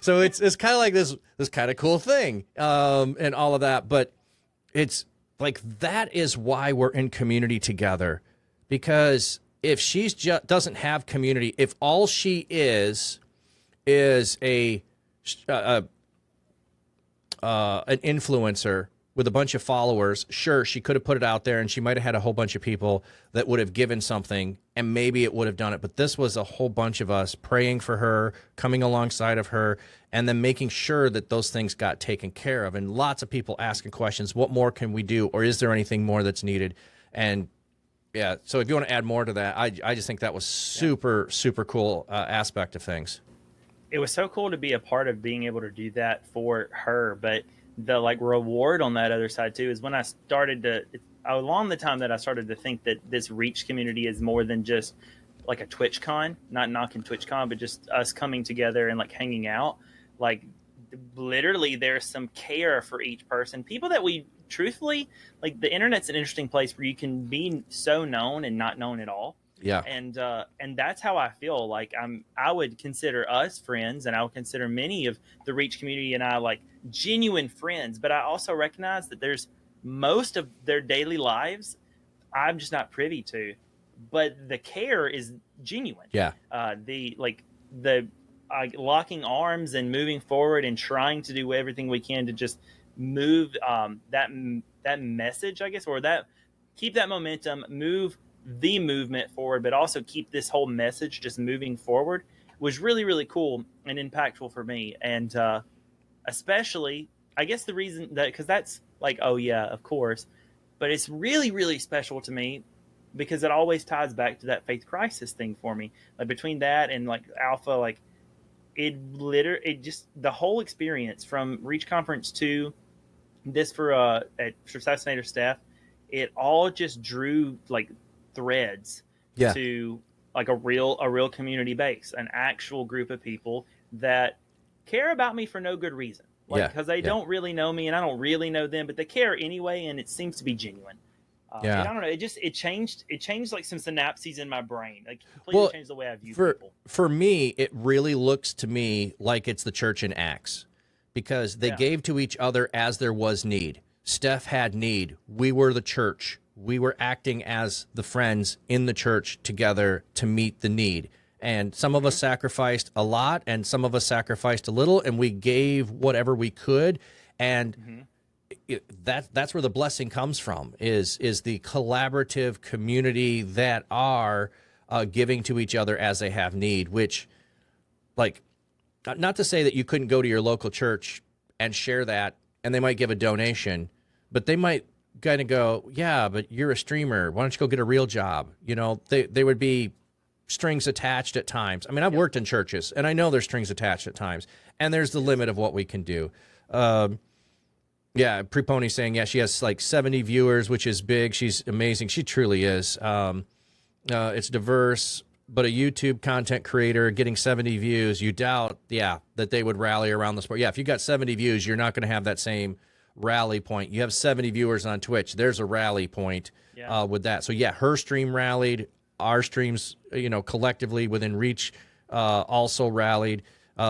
Speaker 1: it's kind of like this kind of cool thing and all of that. But it's like, that is why we're in community together, because if she's just doesn't have community, if all she is an influencer with a bunch of followers, sure, she could have put it out there and she might have had a whole bunch of people that would have given something and maybe it would have done it. But this was a whole bunch of us praying for her, coming alongside of her, and then making sure that those things got taken care of. And lots of people asking questions, what more can we do? Or is there anything more that's needed? And yeah, so if you want to add more to that, I just think that was super cool aspect of things.
Speaker 3: It was so cool to be a part of being able to do that for her. But the like reward on that other side too is when I started to, along the time that I started to think that this Reach community is more than just like a TwitchCon, not knocking TwitchCon, but just us coming together and like hanging out. Like literally there's some care for each person. People that we truthfully, like, the internet's an interesting place where you can be so known and not known at all.
Speaker 1: Yeah.
Speaker 3: And that's how I feel. Like I would consider us friends, and I would consider many of the Reach community and I like genuine friends. But I also recognize that there's most of their daily lives I'm just not privy to. But the care is genuine.
Speaker 1: Yeah.
Speaker 3: The locking arms and moving forward and trying to do everything we can to just move that message, I guess, or that keep that momentum, move the movement forward, but also keep this whole message just moving forward was really, really cool and impactful for me. And especially, I guess the reason that, because that's like, oh yeah, of course, but it's really, really special to me because it always ties back to that faith crisis thing for me. Like between that and like Alpha, like it just the whole experience from Reach Conference to this for Sassinator Steph, it all just drew like threads
Speaker 1: Yeah.
Speaker 3: to like a real community base, an actual group of people that care about me for no good reason. Like, because they don't really know me and I don't really know them, but they care anyway, and it seems to be genuine. And I don't know. It changed like some synapses in my brain. Like completely changed the way I view people.
Speaker 1: For me, it really looks to me like it's the church in Acts, because they gave to each other as there was need. Steph had need. We were the church. We were acting as the friends in the church together to meet the need. And some of us sacrificed a lot, and some of us sacrificed a little, and we gave whatever we could. And that's where the blessing comes from, is the collaborative community that are giving to each other as they have need, which, like, not to say that you couldn't go to your local church and share that, and they might give a donation, but they might kind of go, yeah, but you're a streamer. Why don't you go get a real job? You know, they would be strings attached at times. I mean, I've worked in churches, and I know there's strings attached at times, and there's the limit of what we can do. Yeah, Prepony saying, yeah, she has like 70 viewers, which is big. She's amazing. She truly is. It's diverse, but a YouTube content creator getting 70 views, you doubt, that they would rally around the sport. Yeah, if you got 70 views, you're not going to have that same rally point. You have 70 viewers on Twitch. There's a rally point with that. So, yeah, her stream rallied. Our streams, collectively within Reach also rallied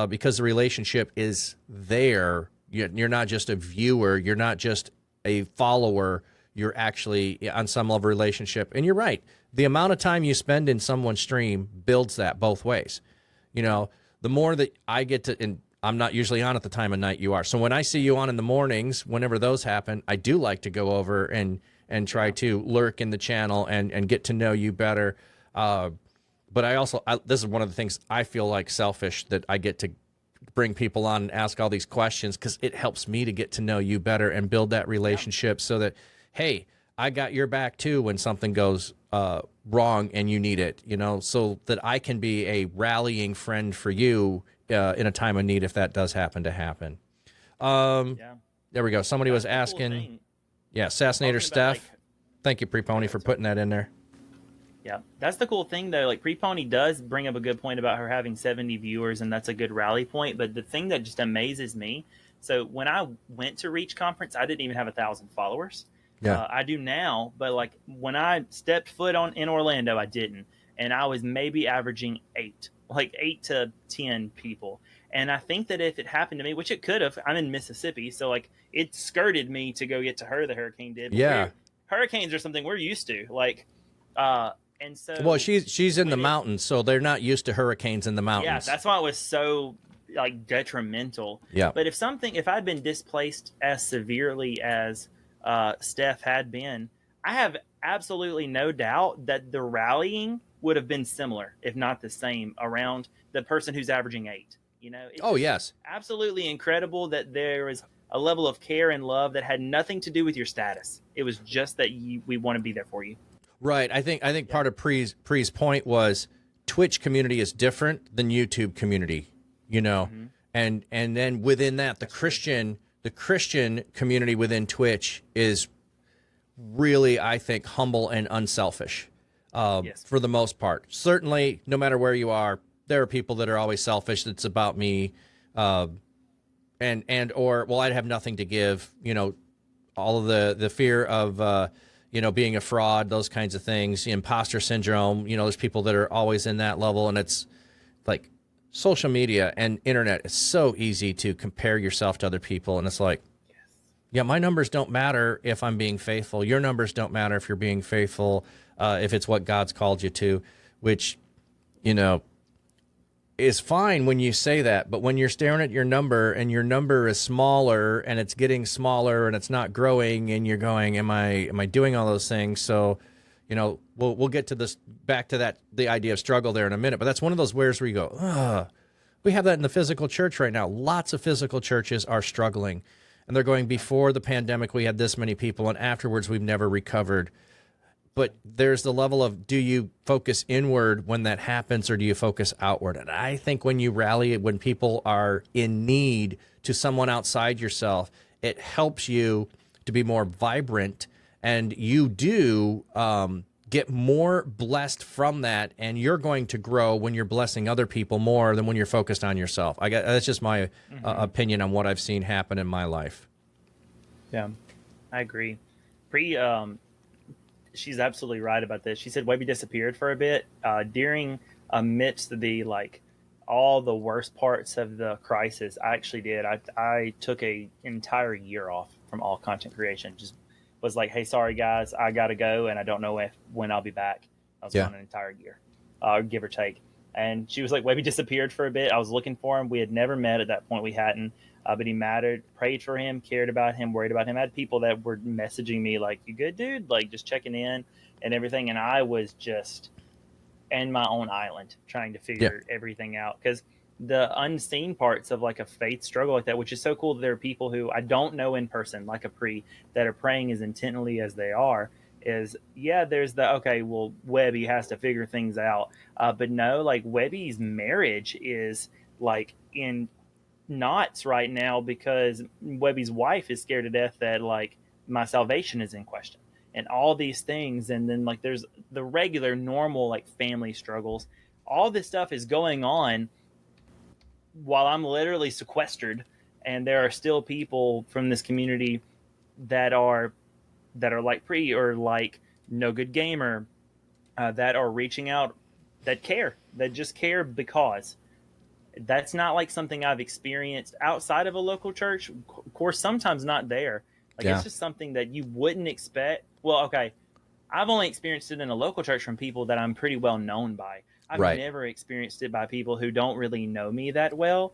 Speaker 1: because the relationship is there. You're not just a viewer. You're not just a follower. You're actually on some level of relationship. And you're right. The amount of time you spend in someone's stream builds that both ways. The more that I get to, and I'm not usually on at the time of night you are. So when I see you on in the mornings, whenever those happen, I do like to go over and try to lurk in the channel and get to know you better. But I also, this is one of the things I feel like selfish, that I get to bring people on and ask all these questions, because it helps me to get to know you better and build that relationship so that, hey, I got your back too when something goes wrong and you need it, so that I can be a rallying friend for you in a time of need if that does happen to happen. There we go. Somebody was asking. Yeah, Sassinator Steph. Thank you, Prepony, for putting that in there.
Speaker 3: Yeah, that's the cool thing, though. Like, Prepony does bring up a good point about her having 70 viewers, and that's a good rally point. But the thing that just amazes me, so when I went to Reach Conference, I didn't even have 1,000 followers.
Speaker 1: Yeah.
Speaker 3: I do now, but like when I stepped foot in Orlando, I didn't, and I was maybe averaging 8 to 10 people. And I think that if it happened to me, which it could have, I'm in Mississippi, so like it skirted me to go get to her. The hurricane did.
Speaker 1: Yeah.
Speaker 3: Hurricanes are something we're used to. Like, and so.
Speaker 1: Well, she's in the mountains, so they're not used to hurricanes in the mountains.
Speaker 3: Yeah, that's why it was so like detrimental.
Speaker 1: Yeah.
Speaker 3: But if I'd been displaced as severely as Steph had been, I have absolutely no doubt that the rallying would have been similar, if not the same, around the person who's averaging 8.
Speaker 1: Yes,
Speaker 3: absolutely incredible that there was a level of care and love that had nothing to do with your status. It was just that we want to be there for you.
Speaker 1: Right. I think part of Pre's point was Twitch community is different than YouTube community, and then within that, the Christian community within Twitch is really, I think, humble and unselfish for the most part. Certainly, no matter where you are, there are people that are always selfish. It's about me, or I'd have nothing to give. All of the fear of being a fraud, those kinds of things, imposter syndrome. There's people that are always in that level, and it's like social media and internet is so easy to compare yourself to other people, and it's like, yeah, my numbers don't matter if I'm being faithful. Your numbers don't matter if you're being faithful, if it's what God's called you to, which, is fine when you say that. But when you're staring at your number and your number is smaller and it's getting smaller and it's not growing and you're going, am I doing all those things? So, we'll get to this, back to that, the idea of struggle there in a minute. But that's one of those wheres where you go, we have that in the physical church right now. Lots of physical churches are struggling. And they're going, before the pandemic, we had this many people, and afterwards, we've never recovered. But there's the level of, do you focus inward when that happens, or do you focus outward? And I think when you rally, when people are in need to someone outside yourself, it helps you to be more vibrant, and you do get more blessed from that, and you're going to grow when you're blessing other people more than when you're focused on yourself. That's just my opinion on what I've seen happen in my life.
Speaker 3: Yeah, I agree. She's absolutely right about this. She said Webby disappeared for a bit during amidst the all the worst parts of the crisis. I actually did. I took an entire year off from all content creation. Just was like, hey, sorry guys, I gotta go, and I don't know when I'll be back. I was gone an entire year, give or take. And she was like, Webby disappeared for a bit. I was looking for him. We had never met at that point. We hadn't. But he mattered, prayed for him, cared about him, worried about him. I had people that were messaging me like, you good, dude? Like, just checking in and everything. And I was just in my own island trying to figure everything out. Because the unseen parts of like a faith struggle like that, which is so cool that there are people who I don't know in person, like a Pri, that are praying as intently as they are, is, there's the, okay, well, Webby has to figure things out. But no, like Webby's marriage is like in knots right now because Webby's wife is scared to death that like my salvation is in question and all these things. And then like there's the regular normal like family struggles. All this stuff is going on while I'm literally sequestered, and there are still people from this community that are like Pri or like No Good Gamer that are reaching out, that just care, because that's not like something I've experienced outside of a local church. Of course, sometimes not there. Like it's just something that you wouldn't expect. Well, okay, I've only experienced it in a local church from people that I'm pretty well known by. I've never experienced it by people who don't really know me that well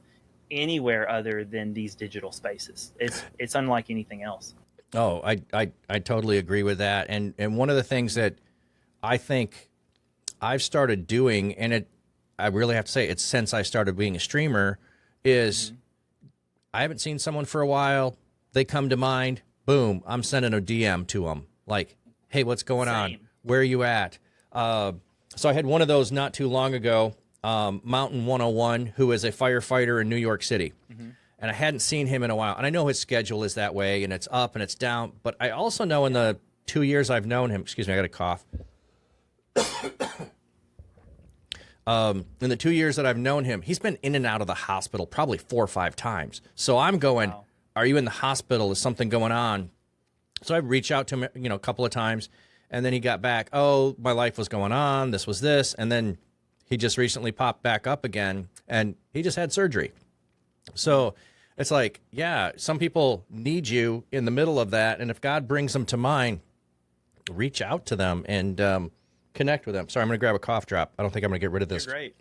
Speaker 3: anywhere other than these digital spaces. It's unlike anything else.
Speaker 1: Oh, I totally agree with that. And one of the things that I think I've started doing, and I really have to say it's since I started being a streamer, is I haven't seen someone for a while. They come to mind. Boom, I'm sending a DM to them. Like, hey, what's going on? Where are you at? So I had one of those not too long ago, Mountain 101, who is a firefighter in New York City. And I hadn't seen him in a while. And I know his schedule is that way, and it's up and it's down. But I also know in the 2 years I've known him, excuse me, I got a cough. In the 2 years that I've known him, he's been in and out of the hospital probably 4 or 5 times. So I'm going, are you in the hospital? Is something going on? So I reached out to him, a couple of times, and then he got back. Oh, my life was going on. This was this. And then he just recently popped back up again, and he just had surgery. So it's like, some people need you in the middle of that. And if God brings them to mind, reach out to them and connect with them. Sorry, I'm going to grab a cough drop. I don't think I'm going to get rid of this.
Speaker 3: You're great.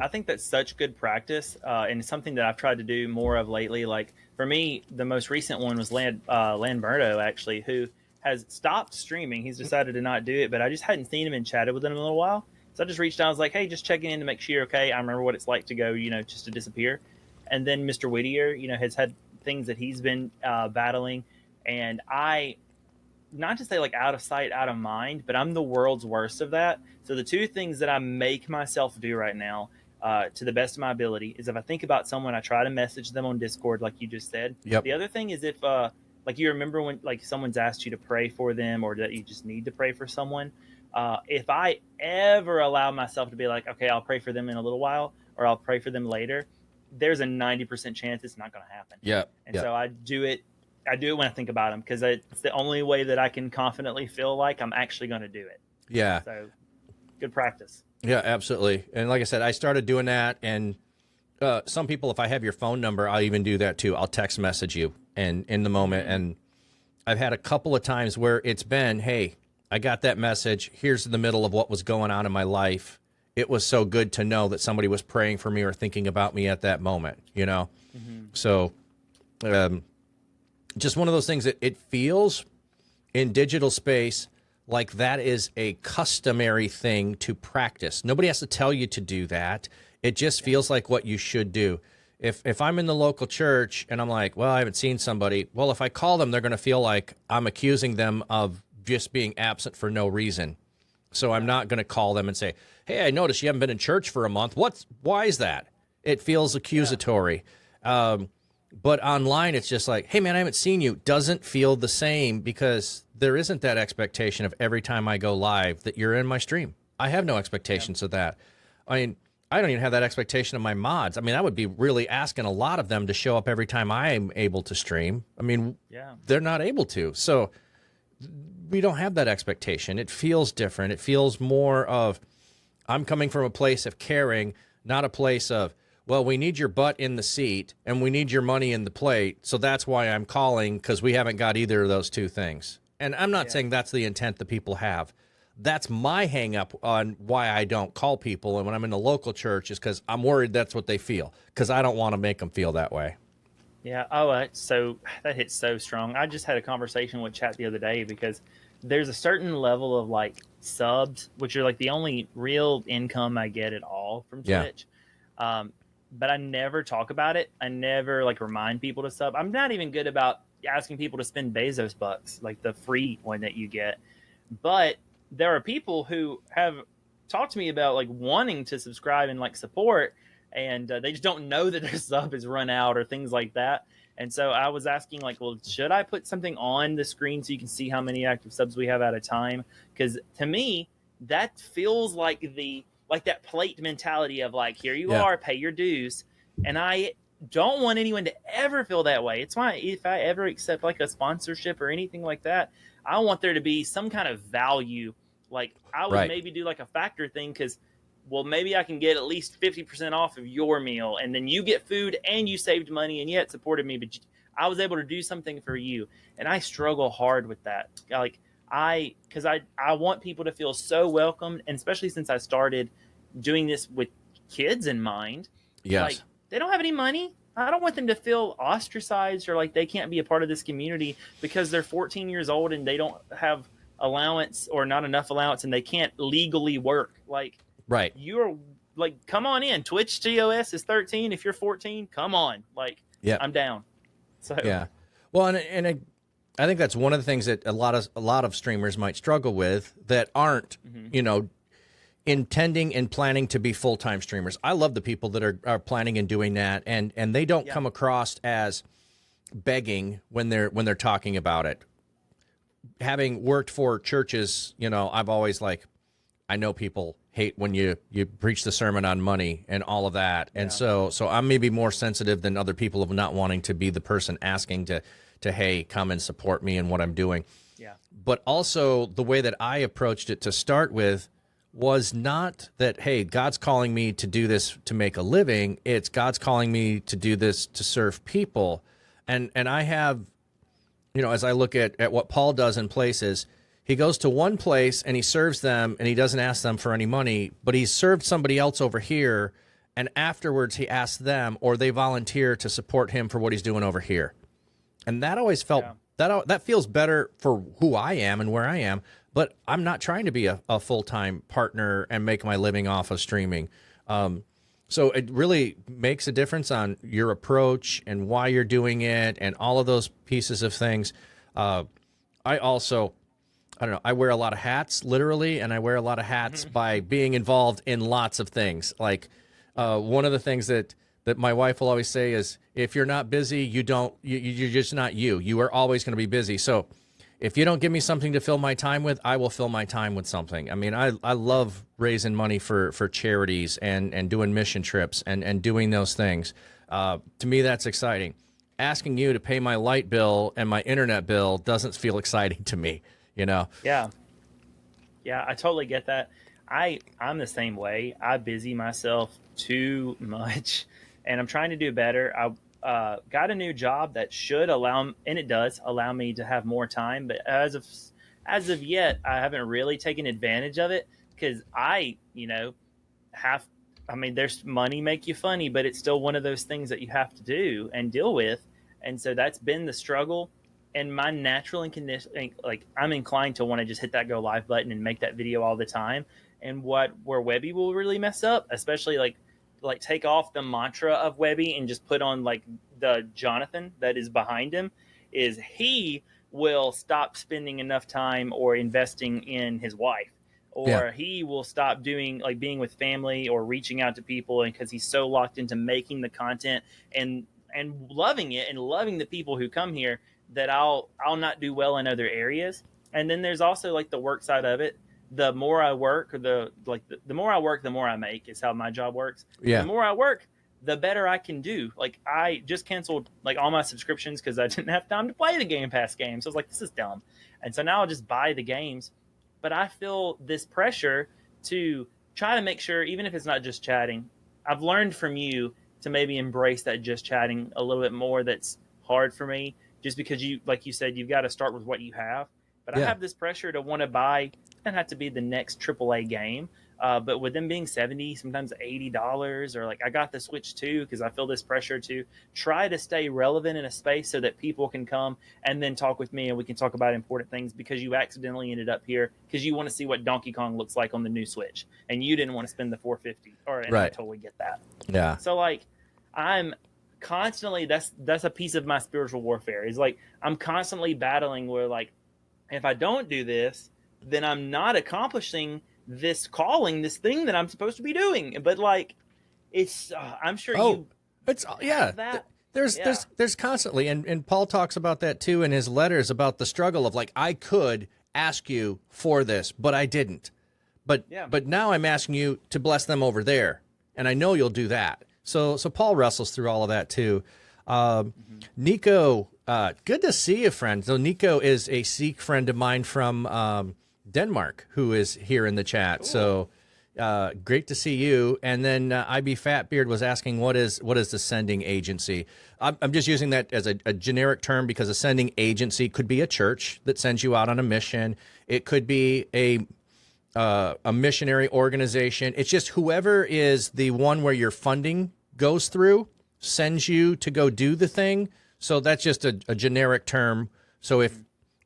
Speaker 3: I think that's such good practice, and it's something that I've tried to do more of lately. Like for me, the most recent one was Lamberto, actually, who has stopped streaming. He's decided to not do it, but I just hadn't seen him and chatted with him in a little while. So I just reached out. I was like, hey, just checking in to make sure you're okay. I remember what it's like to go, just to disappear. And then Mr. Whittier, has had things that he's been battling. And not to say like out of sight, out of mind, but I'm the world's worst of that. So the two things that I make myself do right now, to the best of my ability, is if I think about someone, I try to message them on Discord, like you just said.
Speaker 1: Yep.
Speaker 3: The other thing is if, like you remember when like someone's asked you to pray for them, or that you just need to pray for someone. If I ever allow myself to be like, okay, I'll pray for them in a little while, or I'll pray for them later, there's a 90% chance it's not going to happen.
Speaker 1: Yeah.
Speaker 3: And so I do it when I think about them, because it's the only way that I can confidently feel like I'm actually going to do it.
Speaker 1: Yeah.
Speaker 3: So good practice.
Speaker 1: Yeah, absolutely. And like I said, I started doing that. And some people, if I have your phone number, I'll even do that too. I'll text message you and in the moment. And I've had a couple of times where it's been, hey, I got that message. Here's the middle of what was going on in my life. It was so good to know that somebody was praying for me or thinking about me at that moment, So just one of those things that it feels in digital space like that is a customary thing to practice. Nobody has to tell you to do that. It just feels like what you should do. If I'm in the local church and I'm like, well, I haven't seen somebody. Well, if I call them, they're going to feel like I'm accusing them of just being absent for no reason. So I'm not going to call them and say, hey, I noticed you haven't been in church for a month. Why is that? It feels accusatory. But online, it's just like, hey, man, I haven't seen you. Doesn't feel the same because there isn't that expectation of every time I go live that you're in my stream. I have no expectations of that. I mean, I don't even have that expectation of my mods. I mean, I would be really asking a lot of them to show up every time I'm able to stream. I mean, they're not able to. So we don't have that expectation. It feels different. It feels more of, I'm coming from a place of caring, not a place of, well, we need your butt in the seat and we need your money in the plate. So that's why I'm calling, because we haven't got either of those two things. And I'm not saying that's the intent that people have. That's my hang up on why I don't call people. And when I'm in the local church is because I'm worried that's what they feel, because I don't want to make them feel that way.
Speaker 3: Yeah. Oh, so that hits so strong. I just had a conversation with chat the other day because there's a certain level of like subs, which are like the only real income I get at all from Twitch. But I never talk about it. I never like remind people to sub. I'm not even good about asking people to spend Bezos bucks, like the free one that you get. But there are people who have talked to me about like wanting to subscribe and like support, and they just don't know that their sub is run out or things like that. And so I was asking like, well, should I put something on the screen so you can see how many active subs we have at a time? Because to me, that feels like that plate mentality of like, here you are, pay your dues. And I don't want anyone to ever feel that way. It's why if I ever accept like a sponsorship or anything like that, I want there to be some kind of value. Like I would maybe do like a factor thing because, well, maybe I can get at least 50% off of your meal, and then you get food and you saved money and yet supported me, but I was able to do something for you. And I struggle hard with that. Like because I want people to feel so welcomed, and especially since I started doing this with kids in mind. Like they don't have any money. I don't want them to feel ostracized or like they can't be a part of this community because they're 14 years old and they don't have allowance or not enough allowance and they can't legally work. Like, you're like, come on in. Twitch TOS is 13. If you're 14, come on. Like, I'm down. So
Speaker 1: well, and I think that's one of the things that a lot of streamers might struggle with that aren't, you know, intending and planning to be full-time streamers. I love the people that are planning and doing that, and they don't come across as begging when they're talking about it. Having worked for churches, you know, I've always like, I know people hate when you preach the sermon on money and all of that. And so I'm maybe more sensitive than other people of not wanting to be the person asking to hey, come and support me in what I'm doing.
Speaker 3: Yeah.
Speaker 1: But also the way that I approached it to start with was not that, hey, God's calling me to do this to make a living. It's God's calling me to do this to serve people. And I have, you know, as I look at what Paul does in places, he goes to one place and he serves them and he doesn't ask them for any money, but he's served somebody else over here, and afterwards he asks them or they volunteer to support him for what he's doing over here. And that always felt, that feels better for who I am and where I am, but I'm not trying to be a full-time partner and make my living off of streaming. So it really makes a difference on your approach and why you're doing it and all of those pieces of things. I don't know, I wear a lot of hats, literally, and I wear a lot of hats by being involved in lots of things. Like one of the things that my wife will always say is, if you're not busy, you're just not you. You are always going to be busy. So if you don't give me something to fill my time with, I will fill my time with something. I mean, I love raising money for charities and doing mission trips and doing those things. To me, that's exciting. Asking you to pay my light bill and my internet bill doesn't feel exciting to me, you know?
Speaker 3: Yeah, I totally get that. I'm the same way. I busy myself too much, and I'm trying to do better. I got a new job that should allow, and it does allow me to have more time. But as of yet, I haven't really taken advantage of it because there's money make you funny, but it's still one of those things that you have to do and deal with. And so that's been the struggle. And my natural condition, like I'm inclined to want to just hit that go live button and make that video all the time. And where Webby will really mess up, especially like take off the mantra of Webby and just put on like the Jonathan that is behind him, is he will stop spending enough time or investing in his wife, or he will stop doing like being with family or reaching out to people, and because he's so locked into making the content and loving it and loving the people who come here, that I'll not do well in other areas. And then there's also like the work side of it. The more I work, or the more I work, the more I make, is how my job works.
Speaker 1: Yeah.
Speaker 3: The more I work, the better I can do. Like, I just canceled like all my subscriptions because I didn't have time to play the Game Pass games. So I was like, this is dumb. And so now I'll just buy the games. But I feel this pressure to try to make sure, even if it's not just chatting, I've learned from you to maybe embrace that just chatting a little bit more. That's hard for me, just because you, like you said, you've got to start with what you have. But I have this pressure to want to buy. It doesn't have to be the next AAA game, but with them being $70, sometimes $80, or like I got the Switch 2 because I feel this pressure to try to stay relevant in a space so that people can come and then talk with me and we can talk about important things, because you accidentally ended up here because you want to see what Donkey Kong looks like on the new Switch and you didn't want to spend the $450. And I totally get that.
Speaker 1: Yeah.
Speaker 3: So like, I'm constantly, that's a piece of my spiritual warfare, is like I'm constantly battling where like, if I don't do this, then I'm not accomplishing this calling, this thing that I'm supposed to be doing. But like, it's I'm sure that.
Speaker 1: There's constantly, and Paul talks about that too in his letters, about the struggle of like, I could ask you for this, but I didn't. But now I'm asking you to bless them over there, and I know you'll do that. So Paul wrestles through all of that too. Nico, good to see you, friend. So Nico is a Sikh friend of mine from Denmark who is here in the chat. Cool. So great to see you. And then IB Fatbeard was asking, what is the sending agency? I'm just using that as a generic term, because a sending agency could be a church that sends you out on a mission. It could be a missionary organization. It's just whoever is the one where your funding goes through sends you to go do the thing. So that's just a generic term. So if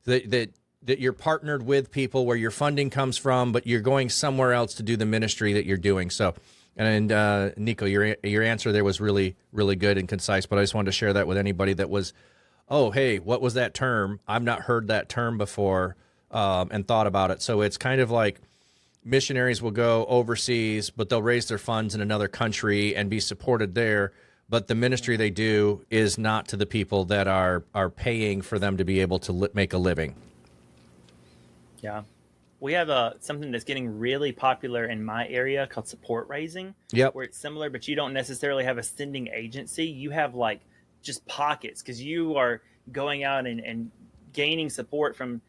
Speaker 1: that you're partnered with people where your funding comes from, but you're going somewhere else to do the ministry that you're doing. So, and Nico, your answer there was really, really good and concise, but I just wanted to share that with anybody that was, oh, hey, what was that term? I've not heard that term before, and thought about it. So it's kind of like missionaries will go overseas, but they'll raise their funds in another country and be supported there. But the ministry they do is not to the people that are paying for them to be able to make a living.
Speaker 3: Yeah. We have something that's getting really popular in my area called support raising.
Speaker 1: Yep.
Speaker 3: Where it's similar, but you don't necessarily have a sending agency. You have like just pockets, because you are going out and gaining support from,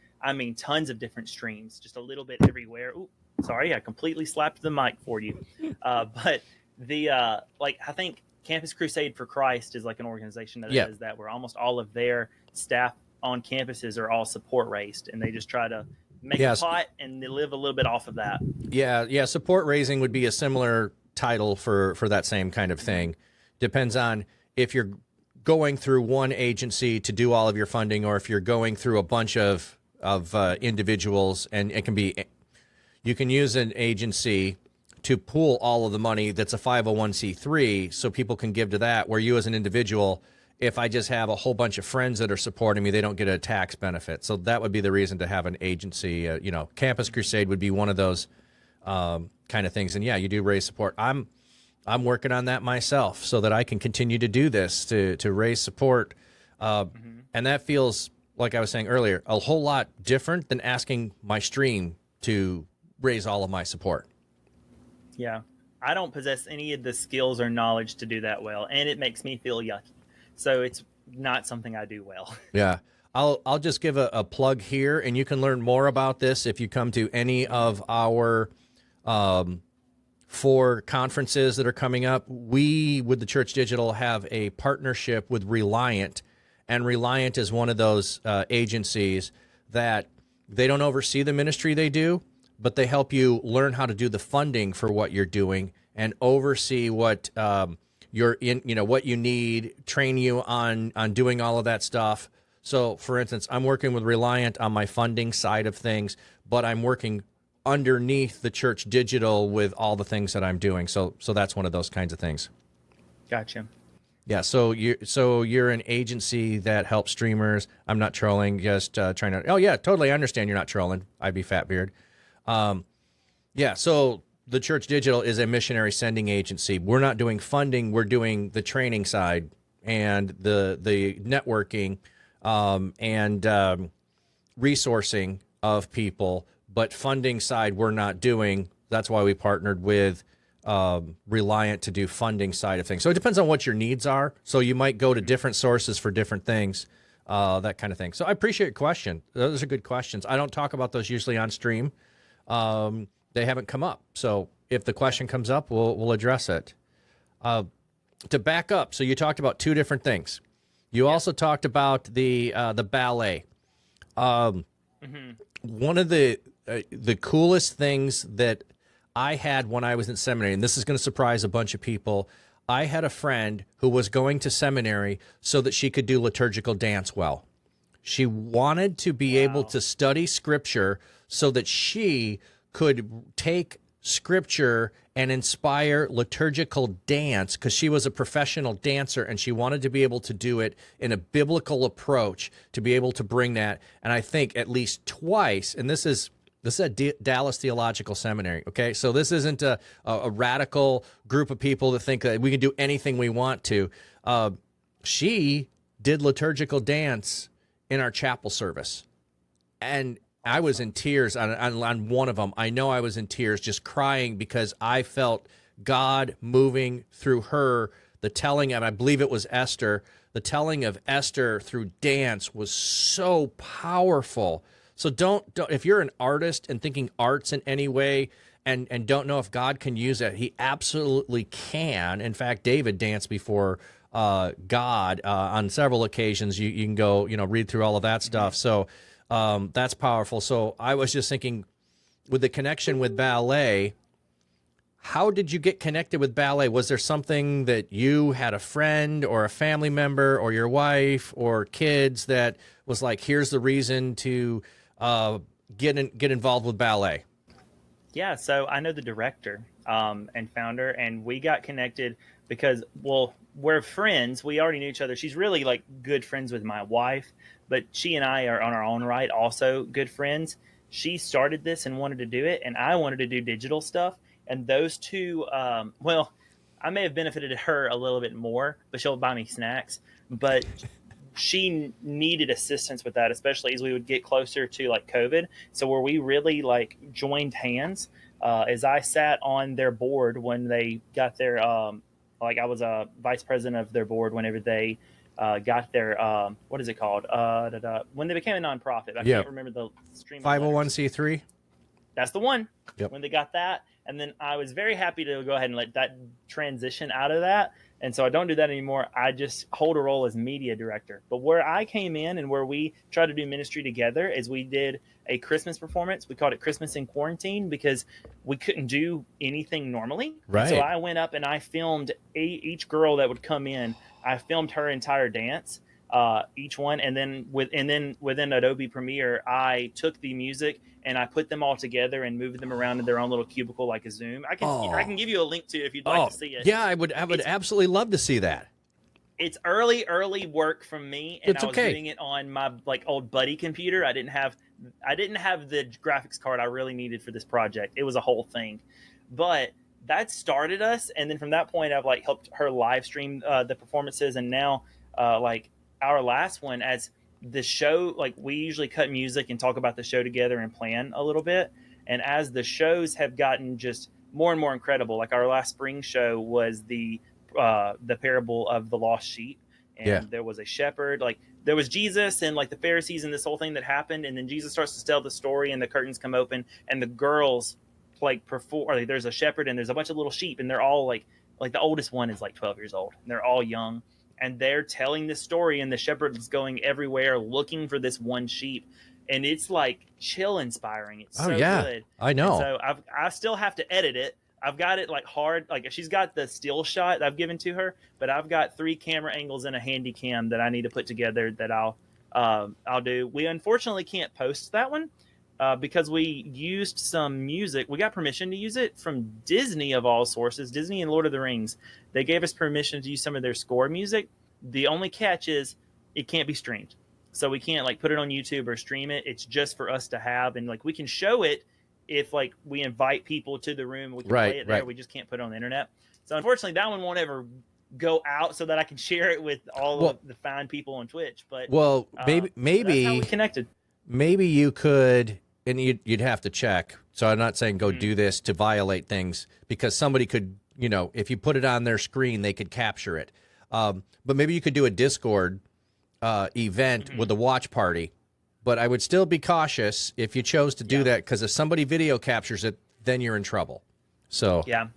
Speaker 3: tons of different streams, just a little bit everywhere. Ooh, sorry, I completely slapped the mic for you. But the I think Campus Crusade for Christ is like an organization that does that, where almost all of their staff on campuses are all support raised, and they just try to make a pot and they live a little bit off of that. Yeah.
Speaker 1: Support raising would be a similar title for that same kind of thing. Depends on if you're going through one agency to do all of your funding, or if you're going through a bunch of individuals, and it can be, you can use an agency to pool all of the money that's a 501c3, so people can give to that, where you as an individual, if I just have a whole bunch of friends that are supporting me, they don't get a tax benefit. So that would be the reason to have an agency. Campus Crusade would be one of those kind of things. And you do raise support. I'm working on that myself so that I can continue to do this, to raise support. And that feels, like I was saying earlier, a whole lot different than asking my stream to raise all of my support.
Speaker 3: Yeah. I don't possess any of the skills or knowledge to do that well, and it makes me feel yucky. So it's not something I do well.
Speaker 1: Yeah. I'll just give a plug here, and you can learn more about this if you come to any of our 4 conferences that are coming up. We, with the Church Digital, have a partnership with Reliant, and Reliant is one of those agencies that they don't oversee the ministry they do, but they help you learn how to do the funding for what you're doing and oversee what what you need, train you on doing all of that stuff. So, for instance, I'm working with Reliant on my funding side of things, but I'm working underneath the Church Digital with all the things that I'm doing. So that's one of those kinds of things.
Speaker 3: Gotcha.
Speaker 1: Yeah, so you're an agency that helps streamers. I'm not trolling, just trying to. Oh yeah, totally. I understand you're not trolling. I'd be Fatbeard. Yeah, so the Church Digital is a missionary sending agency. We're not doing funding. We're doing the training side and the networking and resourcing of people. But funding side, we're not doing. That's why we partnered with Reliant to do funding side of things. So it depends on what your needs are. So you might go to different sources for different things, that kind of thing. So I appreciate your question. Those are good questions. I don't talk about those usually on stream. They haven't come up. So if the question comes up, we'll address it. To back up, so you talked about two different things. You also talked about the ballet. One of the coolest things that I had when I was in seminary, and this is going to surprise a bunch of people, I had a friend who was going to seminary so that she could do liturgical dance well. She wanted to be able to study scripture so that she could take scripture and inspire liturgical dance, because she was a professional dancer and she wanted to be able to do it in a biblical approach, to be able to bring that. And I think at least twice, and this is at Dallas Theological Seminary, okay? So this isn't a radical group of people that think that we can do anything we want to. She did liturgical dance in our chapel service. And I was in tears on one of them. I know I was in tears, just crying, because I felt God moving through her. The telling of, I believe it was Esther, the telling of Esther through dance was so powerful. So don't if you're an artist and thinking arts in any way and don't know if God can use it, he absolutely can. In fact, David danced before God on several occasions. You can go, read through all of that stuff. So that's powerful. So I was just thinking, with the connection with ballet, how did you get connected with ballet? Was there something that you had a friend or a family member or your wife or kids that was like, here's the reason to get involved with ballet?
Speaker 3: Yeah, so I know the director and founder, and we got connected because, well, we're friends. We already knew each other. She's really like good friends with my wife, but she and I are on our own right also good friends. She started this and wanted to do it, and I wanted to do digital stuff. And those two, well, I may have benefited her a little bit more, but she'll buy me snacks. But she needed assistance with that, especially as we would get closer to like COVID. So where we really like joined hands, as I sat on their board when they got their, like I was a vice president of their board whenever they got their, what is it called? When they became a nonprofit. I can't remember the stream.
Speaker 1: 501c3.
Speaker 3: That's the one.
Speaker 1: Yep.
Speaker 3: When they got that. And then I was very happy to go ahead and let that transition out of that. And so I don't do that anymore. I just hold a role as media director. But where I came in and where we tried to do ministry together is we did a Christmas performance. We called it Christmas in Quarantine because we couldn't do anything normally.
Speaker 1: Right.
Speaker 3: So I went up and I filmed each girl that would come in. I filmed her entire dance, each one. And then within Adobe Premiere, I took the music and I put them all together and moved them around in their own little cubicle like a Zoom. I can give you a link to it if you'd like to see it.
Speaker 1: Yeah, I would absolutely love to see that.
Speaker 3: It's early work from me, and
Speaker 1: It's
Speaker 3: I was
Speaker 1: okay.
Speaker 3: doing it on my like old buddy computer. I didn't have the graphics card I really needed for this project. It was a whole thing. But that started us, and then from that point I've like helped her live stream the performances, and now like our last one, as the show, like we usually cut music and talk about the show together and plan a little bit. And as the shows have gotten just more and more incredible, like our last spring show was the parable of the lost sheep. And there was a shepherd, like there was Jesus and like the Pharisees and this whole thing that happened. And then Jesus starts to tell the story and the curtains come open and the girls like perform, or like, there's a shepherd and there's a bunch of little sheep and they're all like the oldest one is like 12 years old and they're all young. And they're telling this story, and the shepherd is going everywhere looking for this one sheep, and it's like chill inspiring. It's so good.
Speaker 1: I know.
Speaker 3: And so I still have to edit it. I've got it like hard. Like she's got the still shot I've given to her, but I've got 3 camera angles and a handy cam that I need to put together that I'll do. We unfortunately can't post that one, because we used some music. We got permission to use it from Disney of all sources, Disney and Lord of the Rings. They gave us permission to use some of their score music. The only catch is it can't be streamed. So we can't like put it on YouTube or stream it. It's just for us to have, and like we can show it if like we invite people to the room. We can play it there. We just can't put it on the internet. So unfortunately, that one won't ever go out so that I can share it with all of the fine people on Twitch. But
Speaker 1: maybe
Speaker 3: that's how we connected.
Speaker 1: Maybe you could, and you'd have to check. So I'm not saying go do this to violate things, because somebody could, you know, if you put it on their screen, they could capture it. But maybe you could do a Discord event with a watch party. But I would still be cautious if you chose to do that, because if somebody video captures it, then you're in trouble. So
Speaker 3: yeah,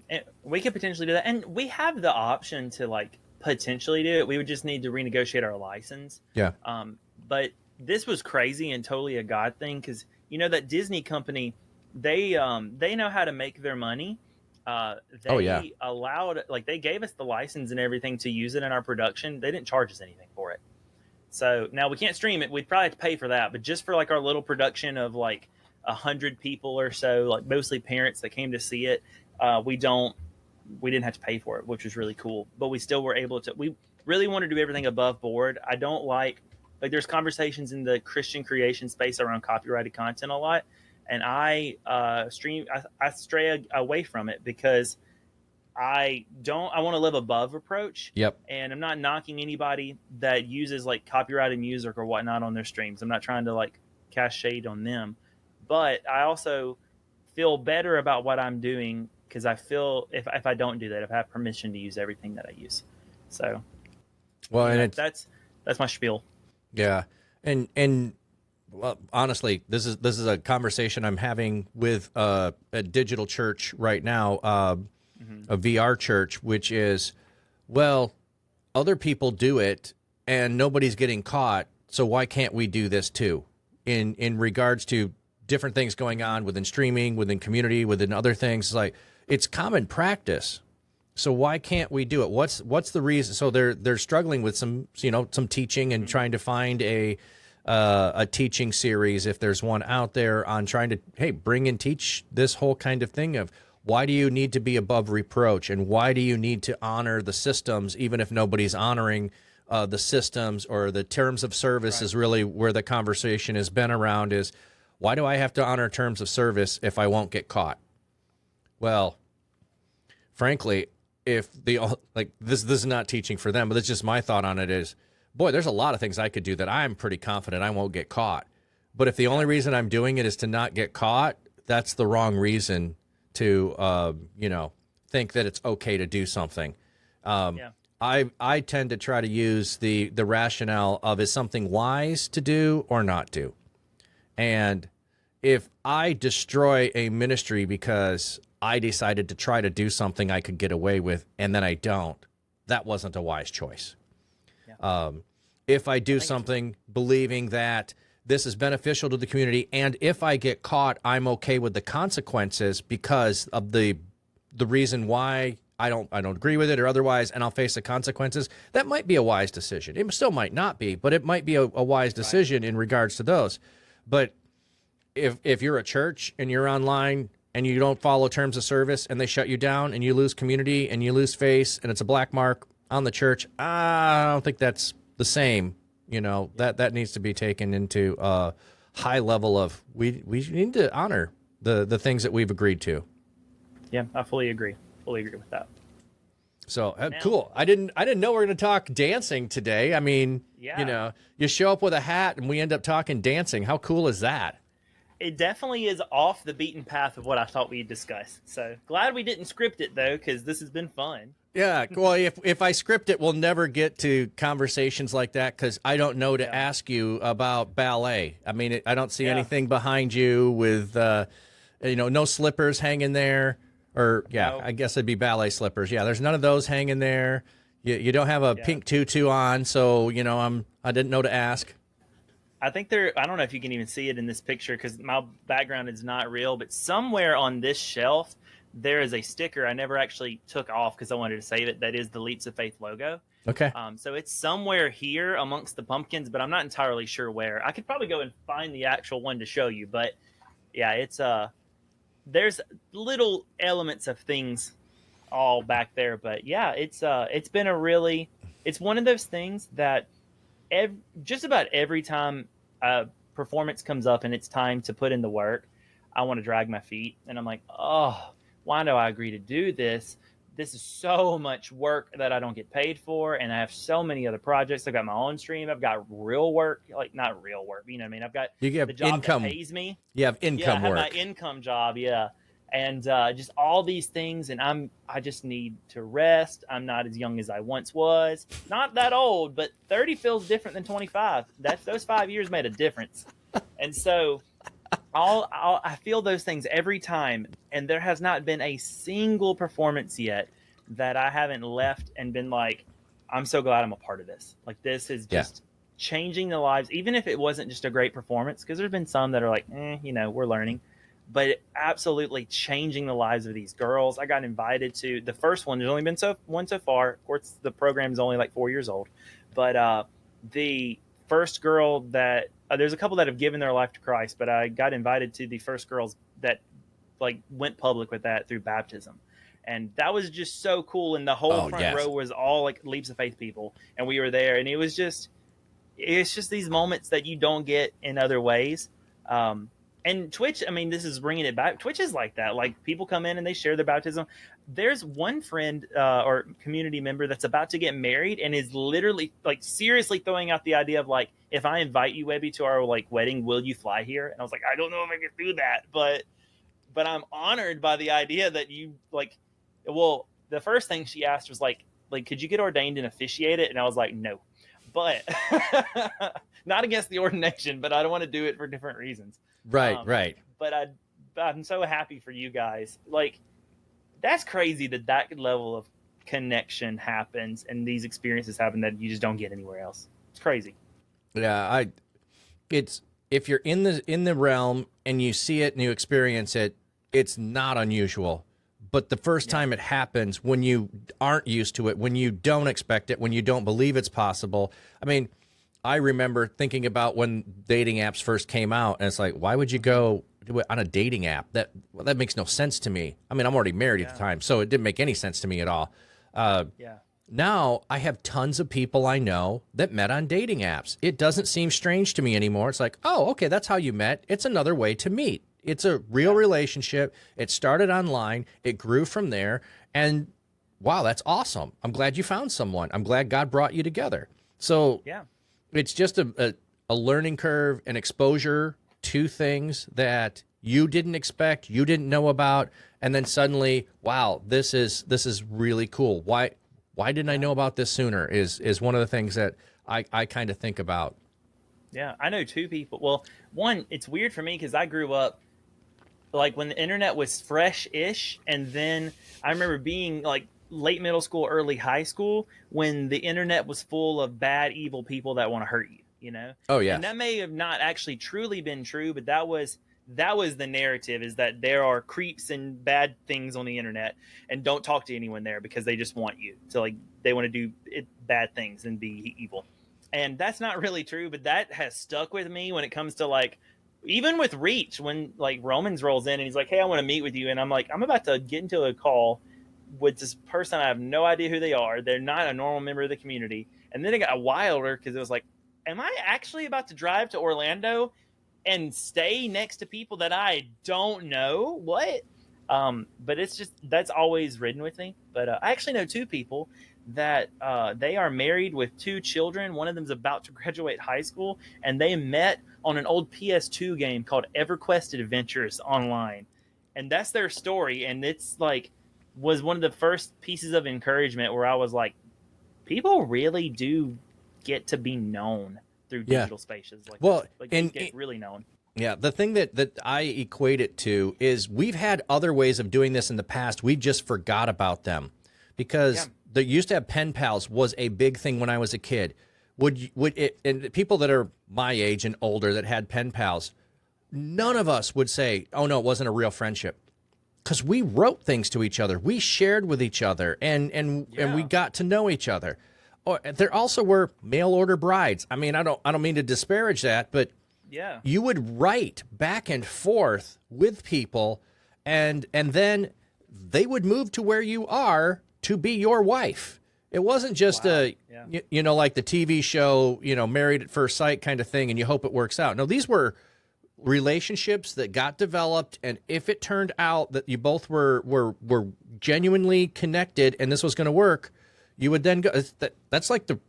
Speaker 3: we could potentially do that, and we have the option to like potentially do it. We would just need to renegotiate our license.
Speaker 1: Yeah.
Speaker 3: But this was crazy and totally a God thing, because you know that Disney company, they know how to make their money. They allowed, like, they gave us the license and everything to use it in our production. They didn't charge us anything for it. So now we can't stream it. We'd probably have to pay for that, but just for like our little production of like 100 people or so, like mostly parents that came to see it, we didn't have to pay for it, which was really cool. But we still were able to. We really want to do everything above board. I don't like there's conversations in the Christian creation space around copyrighted content a lot, and I stray away from it because I want to live above reproach.
Speaker 1: Yep.
Speaker 3: And I'm not knocking anybody that uses like copyrighted music or whatnot on their streams. I'm not trying to like cast shade on them, but I also feel better about what I'm doing because I feel if I don't do that, if I have permission to use everything that I use. So,
Speaker 1: well, and
Speaker 3: that's my spiel.
Speaker 1: Yeah. And well, honestly, this is a conversation I'm having with a digital church right now, a VR church, which is, well, other people do it and nobody's getting caught, so why can't we do this too? In regards to different things going on within streaming, within community, within other things, like it's common practice. So why can't we do it? What's the reason? So they're struggling with some teaching and trying to find a teaching series, if there's one out there, on trying to bring and teach this whole kind of thing of why do you need to be above reproach, and why do you need to honor the systems even if nobody's honoring the systems, or the terms of service. Right. Is really where the conversation has been around, is why do I have to honor terms of service if I won't get caught? Well, frankly, if this is not teaching for them, but it's just my thought on it is, boy, there's a lot of things I could do that I'm pretty confident I won't get caught. But if the only reason I'm doing it is to not get caught, that's the wrong reason to think that it's okay to do something. I tend to try to use the rationale of, is something wise to do or not do? And if I destroy a ministry because I decided to try to do something I could get away with, and then I don't, that wasn't a wise choice. Yeah. If I do something believing that this is beneficial to the community, and if I get caught, I'm okay with the consequences because of the reason why I don't agree with it or otherwise, and I'll face the consequences, that might be a wise decision. It still might not be, but it might be a wise decision in regards to those. But if you're a church and you're online and you don't follow terms of service and they shut you down and you lose community and you lose face and it's a black mark on the church, I don't think that's the same. That needs to be taken into a high level of, we need to honor the things that we've agreed to.
Speaker 3: Yeah, I fully agree with that.
Speaker 1: So cool. I didn't know we were going to talk dancing today. I mean, you show up with a hat and we end up talking dancing. How cool is that?
Speaker 3: It definitely is off the beaten path of what I thought we'd discuss. So glad we didn't script it, though, because this has been fun.
Speaker 1: Yeah, well, if I script it, we'll never get to conversations like that, because I don't know to ask you about ballet. I mean, I don't see anything behind you with, no slippers hanging there. Or, no. I guess it'd be ballet slippers. Yeah, there's none of those hanging there. You don't have a pink tutu on, so, I didn't know to ask.
Speaker 3: I think I don't know if you can even see it in this picture because my background is not real, but somewhere on this shelf, there is a sticker I never actually took off because I wanted to save it. That is the Leaps of Faith logo.
Speaker 1: Okay.
Speaker 3: So it's somewhere here amongst the pumpkins, but I'm not entirely sure where. I could probably go and find the actual one to show you, but yeah, it's there's little elements of things all back there, but yeah, it's been a really, it's one of those things that just about every time a performance comes up and it's time to put in the work, I want to drag my feet, and I'm like, oh, why do I agree to do this? This is so much work that I don't get paid for, and I have so many other projects. I've got my own stream. I've got real work, like not real work, but you know what I mean. I've got
Speaker 1: You
Speaker 3: the
Speaker 1: have
Speaker 3: job that
Speaker 1: income.
Speaker 3: pays me.
Speaker 1: You have
Speaker 3: Yeah, I
Speaker 1: income
Speaker 3: have my
Speaker 1: work.
Speaker 3: income job. Yeah, and just all these things, and I just need to rest. I'm not as young as I once was. Not that old, but 30 feels different than 25. That's those 5 years made a difference, and so I feel those things every time, and there has not been a single performance yet that I haven't left and been like, I'm so glad I'm a part of this. Like this is
Speaker 1: Yeah.
Speaker 3: just changing the lives, even if it wasn't just a great performance, because there's been some that are like, you know, we're learning, but absolutely changing the lives of these girls. I got invited to the first one. There's only been one so far. Of course, the program is only like 4 years old, but the first girl that there's a couple that have given their life to Christ, but I got invited to the first girls that like went public with that through baptism. And that was just so cool. And the whole front row was all like Leaps of Faith people. And we were there, and it's just these moments that you don't get in other ways. And Twitch, I mean, this is bringing it back. Twitch is like that. Like people come in and they share their baptism. There's one friend or community member that's about to get married and is literally like seriously throwing out the idea of like, if I invite you, Webby, to our like wedding, will you fly here? And I was like, I don't know if I can do that, but I'm honored by the idea that you like. Well, the first thing she asked was like, could you get ordained and officiate it? And I was like, no, but not against the ordination, but I don't want to do it for different reasons.
Speaker 1: Right, right.
Speaker 3: But I'm so happy for you guys. Like, that's crazy that level of connection happens and these experiences happen that you just don't get anywhere else. It's crazy.
Speaker 1: Yeah, it's if you're in the realm and you see it and you experience it, it's not unusual. But the first time it happens, when you aren't used to it, when you don't expect it, when you don't believe it's possible. I mean, I remember thinking about when dating apps first came out, and it's like, why would you go do it on a dating app? That makes no sense to me. I mean, I'm already married at the time, so it didn't make any sense to me at all. Now I have tons of people I know that met on dating apps. It doesn't seem strange to me anymore. It's like, oh, okay, that's how you met. It's another way to meet. It's a real relationship. It started online. It grew from there. And wow, that's awesome. I'm glad you found someone. I'm glad God brought you together. So it's just a learning curve, an exposure to things that you didn't expect, you didn't know about. And then suddenly, wow, this is really cool. Why didn't I know about this sooner is one of the things that I kind of think about.
Speaker 3: Yeah, I know two people. Well, one, it's weird for me because I grew up like when the internet was fresh-ish, and then I remember being like late middle school, early high school when the internet was full of bad, evil people that want to hurt you, you know?
Speaker 1: Oh, yeah.
Speaker 3: And that may have not actually truly been true, but that was the narrative, is that there are creeps and bad things on the internet, and don't talk to anyone there because they just want you. So like they want to do bad things and be evil. And that's not really true, but that has stuck with me when it comes to like, even with Reach, when like Romans rolls in and he's like, hey, I want to meet with you. And I'm like, I'm about to get into a call with this person. I have no idea who they are. They're not a normal member of the community. And then it got wilder because it was like, am I actually about to drive to Orlando and stay next to people that I don't know? What? But it's just, that's always ridden with me. But I actually know two people that they are married with two children. One of them's about to graduate high school, and they met on an old PS2 game called EverQuest Adventures online. And that's their story. And it's like, was one of the first pieces of encouragement where I was like, people really do get to be known through digital spaces. Like,
Speaker 1: well,
Speaker 3: and get really known.
Speaker 1: Yeah, the thing that I equate it to is we've had other ways of doing this in the past. We just forgot about them because they used to have pen pals was a big thing when I was a kid. Would it, and people that are my age and older that had pen pals, none of us would say, oh no, it wasn't a real friendship. Because we wrote things to each other. We shared with each other and we got to know each other. Or there also were mail order brides. I mean, I don't mean to disparage that, but
Speaker 3: Yeah.
Speaker 1: You would write back and forth with people, and then they would move to where you are to be your wife. It wasn't just like the TV show, Married at First Sight kind of thing, and you hope it works out. No, these were relationships that got developed, and if it turned out that you both were genuinely connected and this was going to work, you would then go. That's like the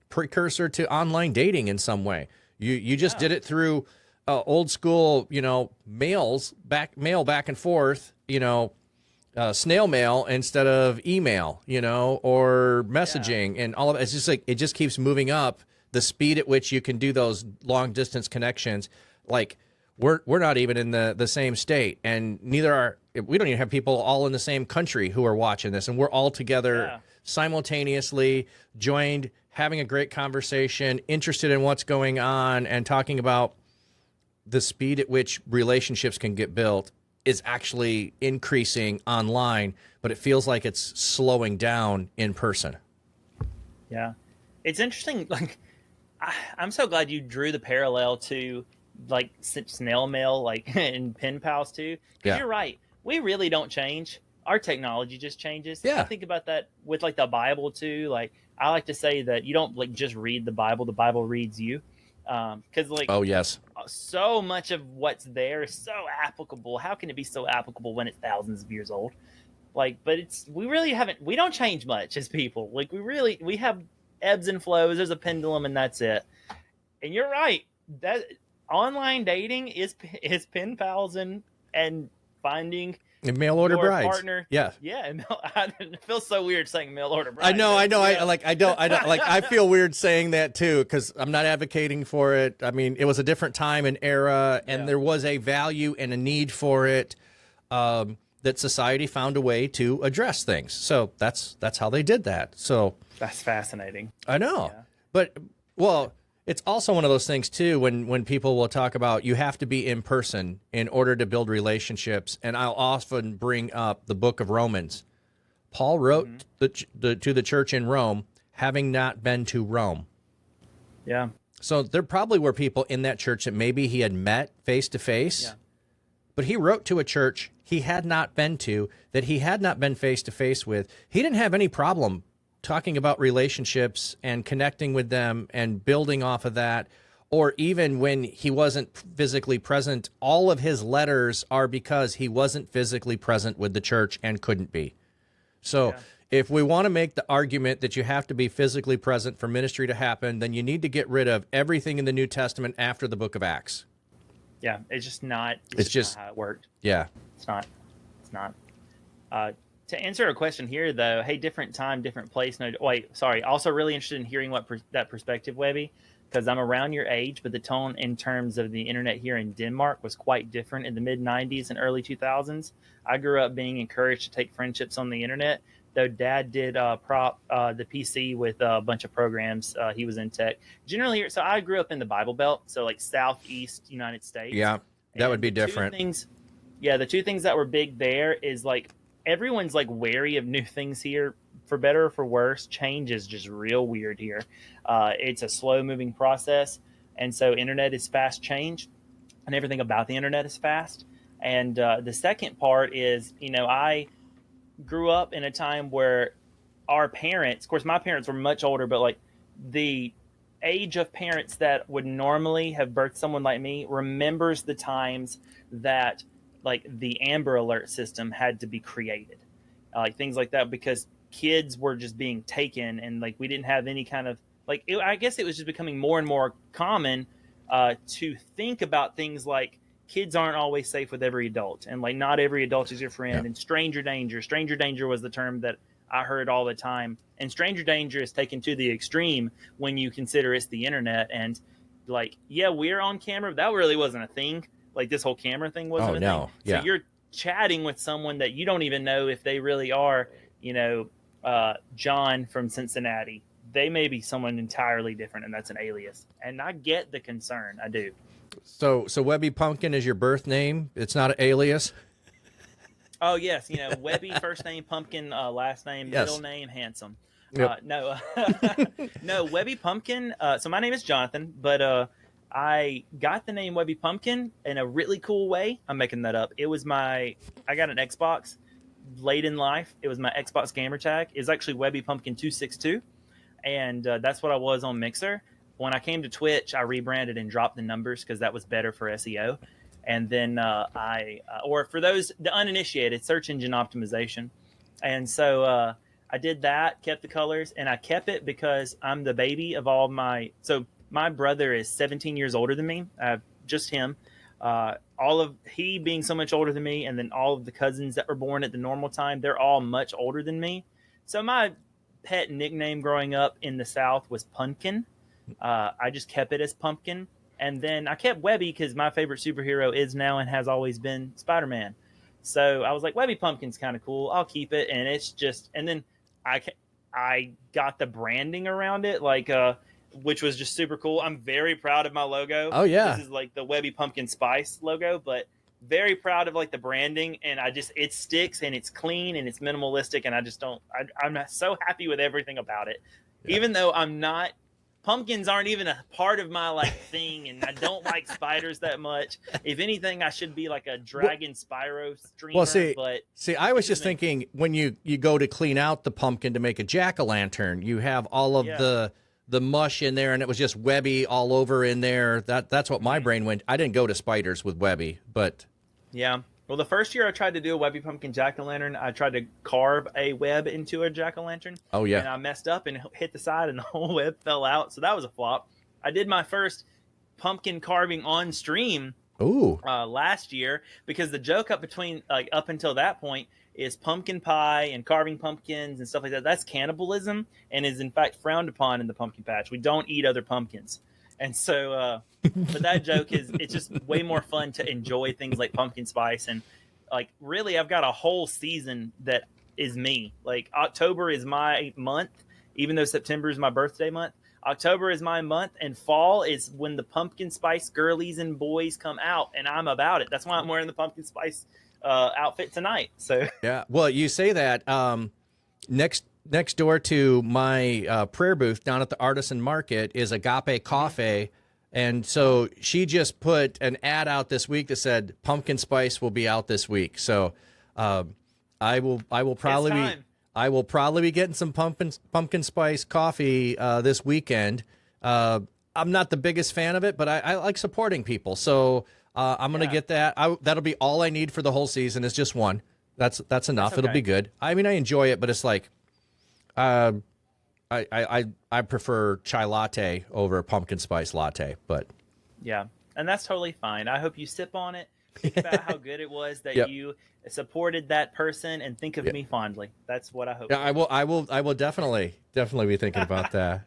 Speaker 1: precursor to online dating in some way. You just did it through old school, mail back and forth, snail mail instead of email, or messaging, and all of it. It's just like it just keeps moving up the speed at which you can do those long distance connections. Like we're not even in the same state, and we don't even have people all in the same country who are watching this, and we're all together simultaneously, joined, having a great conversation, interested in what's going on, and talking about the speed at which relationships can get built is actually increasing online, but it feels like it's slowing down in person.
Speaker 3: Yeah. It's interesting. Like, I'm so glad you drew the parallel to like snail mail, like and pen pals too. Because you're right. We really don't change. Our technology just changes.
Speaker 1: Yeah.
Speaker 3: I think about that with like the Bible too. Like I like to say that you don't like just read the Bible reads you. Because like,
Speaker 1: oh yes,
Speaker 3: so much of what's there is so applicable. How can it be so applicable when it's thousands of years old? Like, but we don't change much as people. Like we have ebbs and flows. There's a pendulum and that's it. And you're right. That online dating is pen pals and finding
Speaker 1: and mail order brides.
Speaker 3: Partner.
Speaker 1: Yeah.
Speaker 3: Yeah. It feels so weird saying mail order brides.
Speaker 1: I know. I don't like, I feel weird saying that too, because I'm not advocating for it. I mean, it was a different time and era, and there was a value and a need for it, that society found a way to address things. So that's how they did that. So
Speaker 3: that's fascinating.
Speaker 1: I know. Yeah. But, well, it's also one of those things too, when people will talk about you have to be in person in order to build relationships. And I'll often bring up the book of Romans. Paul wrote to the church in Rome, having not been to Rome.
Speaker 3: Yeah.
Speaker 1: So there probably were people in that church that maybe he had met face to face, but he wrote to a church he had not been to, that he had not been face to face with. He didn't have any problem talking about relationships and connecting with them and building off of that. Or even when he wasn't physically present, all of his letters are because he wasn't physically present with the church and couldn't be. So if we want to make the argument that you have to be physically present for ministry to happen, then you need to get rid of everything in the New Testament after the book of Acts.
Speaker 3: Yeah, it's just not.
Speaker 1: It's just
Speaker 3: not how it worked.
Speaker 1: Yeah,
Speaker 3: it's not. It's not. To answer a question here, though, hey, different time, different place. No, wait, sorry. Also, really interested in hearing what that perspective, Webby, because I'm around your age, but the tone in terms of the internet here in Denmark was quite different in the mid '90s and early 2000s. I grew up being encouraged to take friendships on the internet. Though Dad did prop the PC with a bunch of programs. He was in tech. Generally, so I grew up in the Bible Belt, so like Southeast United States.
Speaker 1: Yeah, that would be different.
Speaker 3: The two things that were big there is like everyone's like wary of new things here, for better or for worse. Change is just real weird here. It's a slow moving process. And so internet is fast change, and everything about the internet is fast. And the second part is, I grew up in a time where our parents, of course, my parents were much older, but like the age of parents that would normally have birthed someone like me remembers the times that like the Amber Alert system had to be created, like things like that, because kids were just being taken, and like we didn't have any kind of like I guess it was just becoming more and more common to think about things like kids aren't always safe with every adult, and like not every adult is your friend. And stranger danger was the term that I heard all the time, and stranger danger is taken to the extreme when you consider it's the internet. And like, yeah, we're on camera, but that really wasn't a thing. Like this whole camera thing wasn't a thing. So you're chatting with someone that you don't even know if they really are, John from Cincinnati. They may be someone entirely different, and that's an alias. And I get the concern. I do.
Speaker 1: So Webby Pumpkin is your birth name. It's not an alias.
Speaker 3: Oh yes, Webby first name, Pumpkin last name, middle name, Handsome. Yep. No, Webby Pumpkin. So my name is Jonathan, but I got the name Webby Pumpkin in a really cool way. I'm making that up. I got an Xbox late in life. It was my Xbox gamer tag. It's actually Webby Pumpkin 262, and that's what I was on Mixer. When I came to Twitch, I rebranded and dropped the numbers because that was better for SEO. And then or for those the uninitiated, search engine optimization. And so I did that, kept the colors, and I kept it because I'm the baby of all my. So my brother is 17 years older than me. Just him. He being so much older than me, and then all of the cousins that were born at the normal time, they're all much older than me. So my pet nickname growing up in the South was Pumpkin. I just kept it as Pumpkin. And then I kept Webby because my favorite superhero is now and has always been Spider-Man. So I was like, Webby Pumpkin's kind of cool. I'll keep it. And it's just, and then I got the branding around it, which was just super cool. I'm very proud of my logo.
Speaker 1: Oh, yeah.
Speaker 3: This is like the Webby Pumpkin Spice logo, but very proud of like the branding. And it sticks and it's clean and it's minimalistic. And I'm not so happy with everything about it. Yeah. Even though pumpkins aren't even a part of my thing, and I don't like spiders that much. If anything, I should be like a dragon Spyro streamer.
Speaker 1: Well, see, I was just thinking when you go to clean out the pumpkin to make a jack-o'-lantern, you have all of the mush in there, and it was just Webby all over in there. That's what my brain went. I didn't go to spiders with Webby, but
Speaker 3: yeah. Well, the first year I tried to do a Webby Pumpkin jack-o'-lantern, I tried to carve a web into a jack-o'-lantern.
Speaker 1: Oh, yeah.
Speaker 3: And I messed up and hit the side, and the whole web fell out. So that was a flop. I did my first pumpkin carving on stream last year, because the joke up until that point is pumpkin pie and carving pumpkins and stuff like that. That's cannibalism and is, in fact, frowned upon in the pumpkin patch. We don't eat other pumpkins. And so, but that joke it's just way more fun to enjoy things like pumpkin spice. And really, I've got a whole season that is me. October is my month, even though September is my birthday month. October is my month, and fall is when the pumpkin spice girlies and boys come out, and I'm about it. That's why I'm wearing the pumpkin spice outfit tonight. So
Speaker 1: yeah, well, you say that next door to my prayer booth down at the Artisan Market is Agape Coffee. And so she just put an ad out this week that said pumpkin spice will be out this week. So I will probably be getting some pumpkin spice coffee this weekend. I'm not the biggest fan of it, but I like supporting people. So I'm going to get that. That'll be all I need for the whole season is just one. That's enough. Okay. It'll be good. I mean, I enjoy it, but it's like, I prefer chai latte over pumpkin spice latte, but
Speaker 3: yeah, and that's totally fine. I hope you sip on it. Think about how good it was that you supported that person, and think of me fondly. That's what I hope.
Speaker 1: Yeah, I will definitely be thinking about that.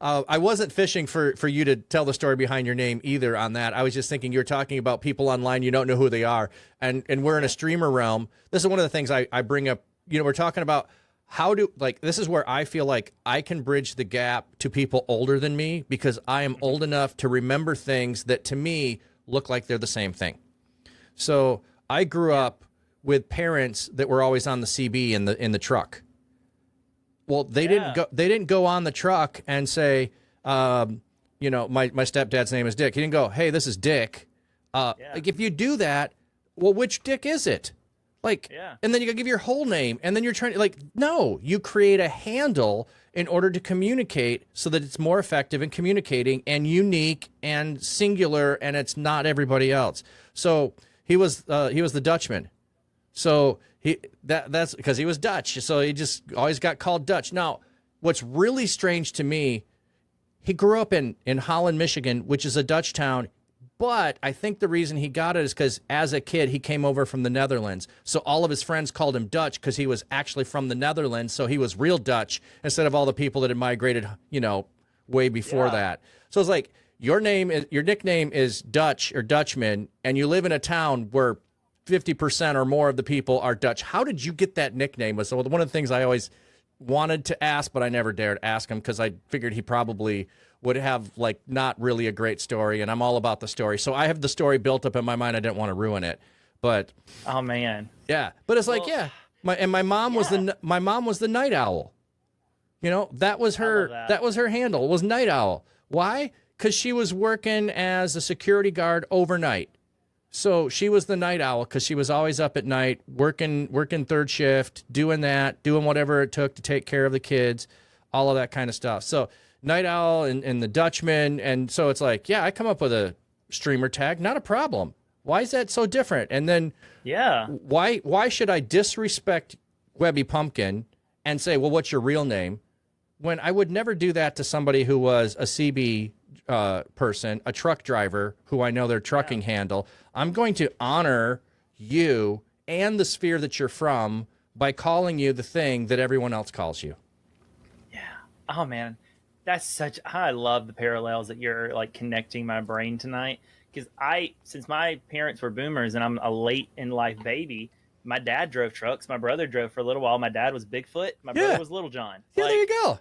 Speaker 1: I wasn't fishing for you to tell the story behind your name either on that. I was just thinking you're talking about people online, you don't know who they are, and we're in a streamer realm. This is one of the things I bring up. We're talking about this is where I feel like I can bridge the gap to people older than me, because I am old enough to remember things that to me look like they're the same thing. So I grew up with parents that were always on the CB in the truck. Well, they didn't go on the truck and say, my stepdad's name is Dick. He didn't go, hey, this is Dick. If you do that, well, which Dick is it? And then you gotta give your whole name, and then you're trying to no, you create a handle in order to communicate so that it's more effective in communicating and unique and singular, and it's not everybody else. So he was the Dutchman. So that's because he was Dutch. So he just always got called Dutch. Now, what's really strange to me, he grew up in Holland, Michigan, which is a Dutch town. But I think the reason he got it is because as a kid, he came over from the Netherlands. So all of his friends called him Dutch because he was actually from the Netherlands. So he was real Dutch instead of all the people that had migrated, way before that. So it's like your nickname is Dutch or Dutchman, and you live in a town where 50% or more of the people are Dutch. How did you get that nickname? So one of the things I always wanted to ask, but I never dared ask him because I figured he probably would have not really a great story, and I'm all about the story. So I have the story built up in my mind. I didn't want to ruin it, but
Speaker 3: oh man,
Speaker 1: yeah. But it's my mom was the night owl. That was her. That was her handle. Was night owl. Why? because she was working as a security guard overnight. So she was the night owl because she was always up at night, working third shift, doing whatever it took to take care of the kids, all of that kind of stuff. So night owl and the Dutchman. And so it's like, yeah, I come up with a streamer tag, not a problem. Why is that so different? And then why should I disrespect Webby Pumpkin and say, well, what's your real name? When I would never do that to somebody who was a CB person, a truck driver who I know their trucking handle. I'm going to honor you and the sphere that you're from by calling you the thing that everyone else calls you.
Speaker 3: Yeah. Oh man, I love the parallels that you're like connecting my brain tonight. Because since my parents were boomers and I'm a late in life baby, my dad drove trucks. My brother drove for a little while. My dad was Bigfoot. My brother was Little John.
Speaker 1: Yeah, there you go.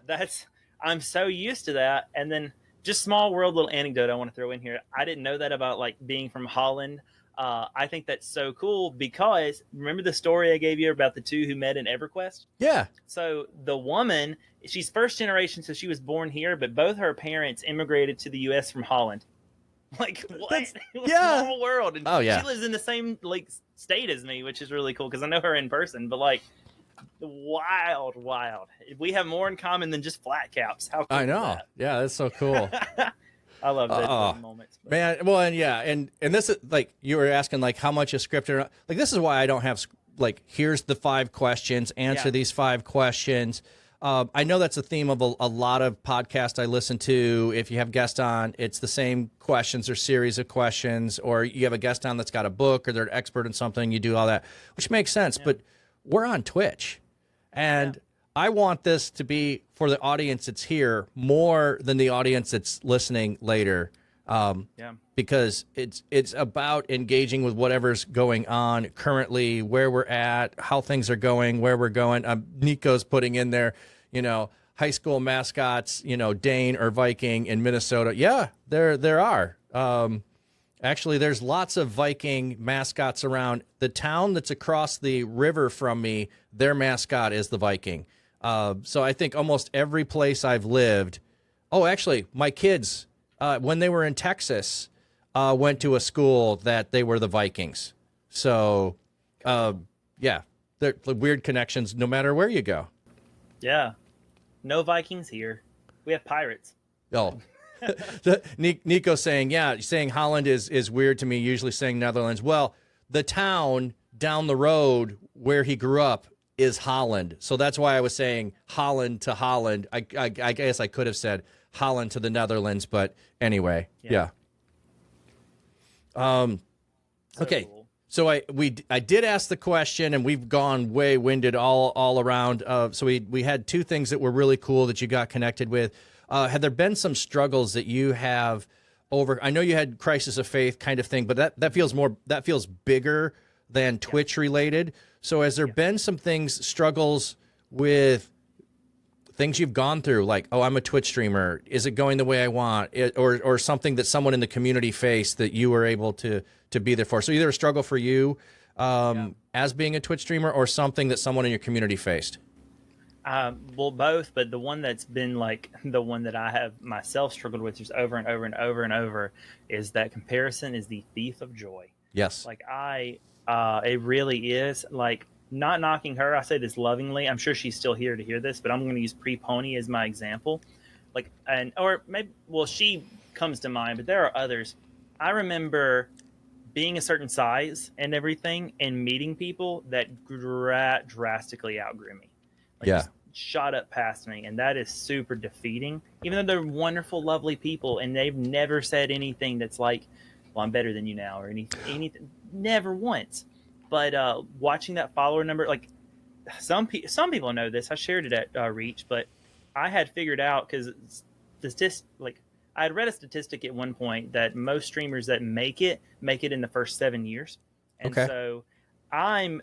Speaker 3: I'm so used to that. And then just small world little anecdote I want to throw in here. I didn't know that about like being from Holland. I think that's so cool because remember the story I gave you about the two who met in EverQuest?
Speaker 1: Yeah. So
Speaker 3: the woman, she's first generation, so she was born here, but both her parents immigrated to the U.S. from Holland. Like what? It was a small world. And she lives in the same like state as me, which is really cool because I know her in person. But like, wild. We have more in common than just flat caps. How cool I know. Is that?
Speaker 1: Yeah, that's so cool.
Speaker 3: I love those moments.
Speaker 1: But. Man, well, and this is like you were asking, like how much is scripted. Like this is why I don't have like here's the 5 questions. Answer these 5 questions. I know that's a theme of a lot of podcasts I listen to. If you have guests on, it's the same questions or series of questions, or you have a guest on that's got a book or they're an expert in something. You do all that, which makes sense. Yeah. But we're on Twitch, and I want this to be for the audience that's here more than the audience that's listening later. Because it's about engaging with whatever's going on currently, where we're at, how things are going, where we're going. Nico's putting in there, high school mascots, Dane or Viking in Minnesota. Yeah, there are. Actually, there's lots of Viking mascots around. The town that's across the river from me, their mascot is the Viking. So I think almost every place I've lived. Oh, actually, my kids, when they were in Texas, went to a school that they were the Vikings. So, they're weird connections no matter where you go.
Speaker 3: Yeah. No Vikings here. We have pirates.
Speaker 1: Oh. Nico saying Holland is weird to me, usually saying Netherlands. Well, the town down the road where he grew up is Holland. So that's why I was saying Holland to Holland. I guess I could have said Holland to the Netherlands, but anyway, yeah. Okay. Cool. So I did ask the question, and we've gone way winded all around. So we had 2 things that were really cool that you got connected with. Have there been some struggles that you have over? I know you had crisis of faith kind of thing, but that feels bigger than Twitch related. So has there been some struggles with things you've gone through, like, oh, I'm a Twitch streamer. Is it going the way I want? Or something that someone in the community faced that you were able to be there for? So either a struggle for you as being a Twitch streamer or something that someone in your community faced?
Speaker 3: Well, both, but the one that's been like the one that I have myself struggled with just over and over and over and over is that comparison is the thief of joy.
Speaker 1: Yes.
Speaker 3: Like it really is. Like, not knocking her, I say this lovingly. I'm sure she's still here to hear this, but I'm going to use Pre-Pony as my example. Like, she comes to mind, but there are others. I remember being a certain size and everything and meeting people that drastically outgrew me. Just shot up past me, and that is super defeating. Even though they're wonderful, lovely people, and they've never said anything that's like, well, I'm better than you now, or anything. Never once. But watching that follower number, like some people know this. I shared it at Reach, but I had figured out because I had read a statistic at one point that most streamers that make it in the first 7 years, and so I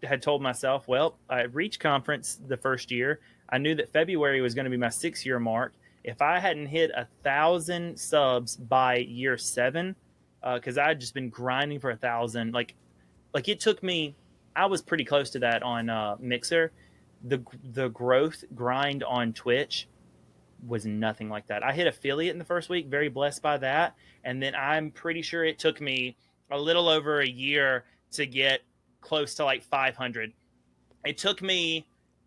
Speaker 3: had told myself, well, at Reach conference the first year, I knew that February was going to be my 6-year mark. If I hadn't hit 1,000 subs by year 7, because I had just been grinding for 1,000, like it took me, I was pretty close to that on Mixer. The growth grind on Twitch was nothing like that. I hit affiliate in the first week, very blessed by that. And then I'm pretty sure it took me a little over a year to get close to like 500. It took me,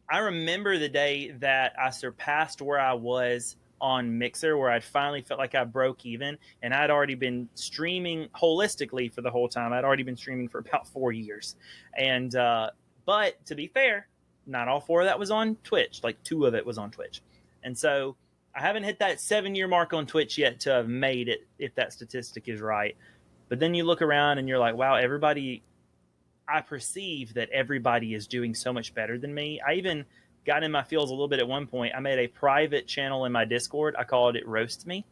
Speaker 3: I remember the day that I surpassed where I was on Mixer, where I'd finally felt like I broke even, and I'd already been streaming holistically for the whole time. I'd already been streaming for about 4 years. And, but to be fair, not all 4 of that was on Twitch. Like 2 of it was on Twitch. And so I haven't hit that 7-year mark on Twitch yet to have made it, if that statistic is right. But then you look around and you're like, wow, I perceive that everybody is doing so much better than me. I even got in my feels a little bit at one point. I made a private channel in my Discord. I called it Roast Me.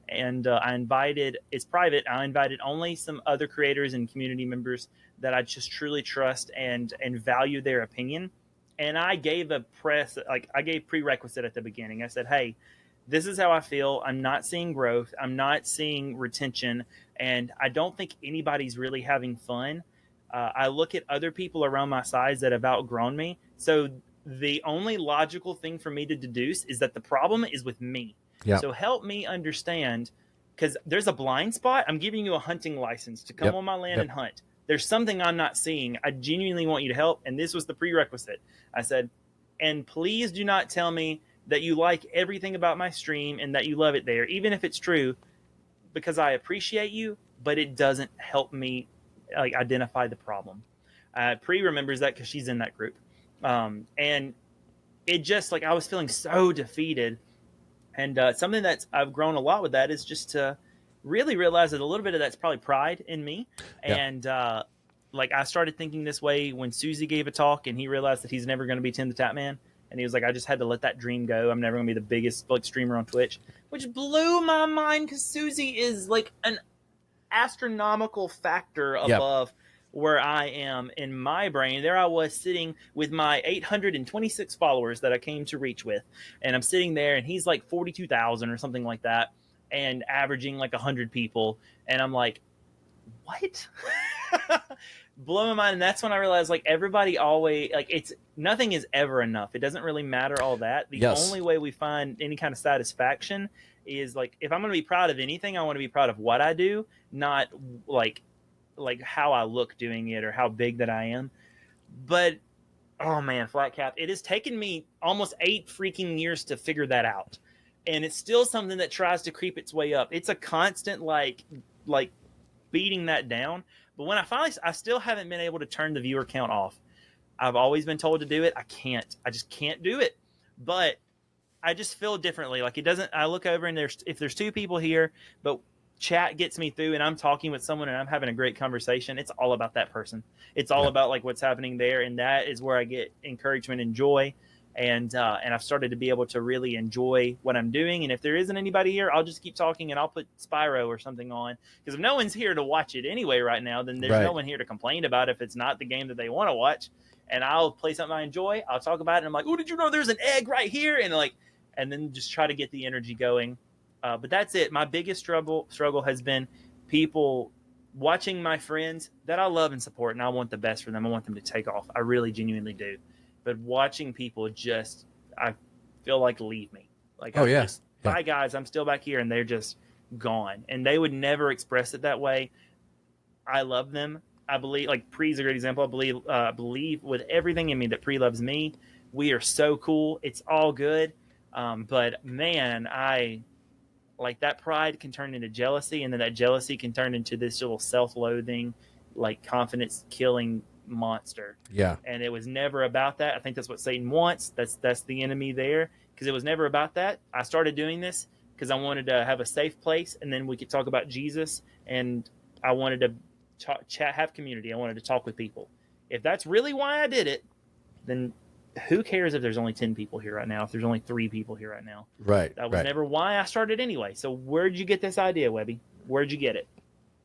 Speaker 3: And it's private. I invited only some other creators and community members that I just truly trust and value their opinion. And I gave I gave prerequisite at the beginning. I said, hey, this is how I feel. I'm not seeing growth. I'm not seeing retention. And I don't think anybody's really having fun. I look at other people around my size that have outgrown me. So the only logical thing for me to deduce is that the problem is with me.
Speaker 1: Yep.
Speaker 3: So help me understand, because there's a blind spot. I'm giving you a hunting license to come on my land and hunt. There's something I'm not seeing. I genuinely want you to help. And this was the prerequisite. I said, and please do not tell me that you like everything about my stream and that you love it there, even if it's true, because I appreciate you, but it doesn't help me like identify the problem. Pre remembers that because she's in that group. And it just like, I was feeling so defeated. And something that's I've grown a lot with that is just to really realize that a little bit of that's probably pride in me. Yeah. And like I started thinking this way when Susie gave a talk and he realized that he's never going to be Tim the Tap Man. And he was like, I just had to let that dream go. I'm never going to be the biggest like streamer on Twitch, which blew my mind because Susie is like an astronomical factor above where I am in my brain. There I was sitting with my 826 followers that I came to reach with. And I'm sitting there and he's like 42,000 or something like that and averaging like 100 people. And I'm like, what? Blow my mind. And that's when I realized like everybody always like nothing is ever enough. It doesn't really matter all that. The only way we find any kind of satisfaction is like, if I'm going to be proud of anything, I want to be proud of what I do, not like how I look doing it or how big that I am. But oh man, Flat Cap, it has taken me almost 8 freaking years to figure that out. And it's still something that tries to creep its way up. It's a constant like beating that down. But when I still haven't been able to turn the viewer count off. I've always been told to do it. I just can't do it. But I just feel differently. Like I look over and if there's 2 people here, but chat gets me through and I'm talking with someone and I'm having a great conversation, it's all about that person. It's all about like what's happening there. And that is where I get encouragement and joy. And I've started to be able to really enjoy what I'm doing. And if there isn't anybody here, I'll just keep talking and I'll put Spyro or something on. Because if no one's here to watch it anyway right now, then there's no one here to complain about if it's not the game that they want to watch. And I'll play something I enjoy. I'll talk about it. And I'm like, oh, did you know there's an egg right here? And then just try to get the energy going. But that's it. My biggest struggle has been people watching my friends that I love and support. And I want the best for them. I want them to take off. I really genuinely do. But watching people just, I feel like leave me. Like, bye guys, I'm still back here. And they're just gone. And they would never express it that way. I love them. I believe, like Pre's a great example. I believe with everything in me that Pre loves me. We are so cool. It's all good. But man, like that pride can turn into jealousy. And then that jealousy can turn into this little self-loathing, like confidence killing monster. Yeah. And it was never about that. I think that's what Satan wants. That's the enemy there, because it was never about that. I started doing this because I wanted to have a safe place, and then we could talk about Jesus, and I wanted to chat, have community. I wanted to talk with people. If that's really why I did it, then who cares if there's only 10 people here right now, if there's only 3 people here right now? Right. That was never why I started anyway. So where'd you get this idea, Webby? Where'd you get it?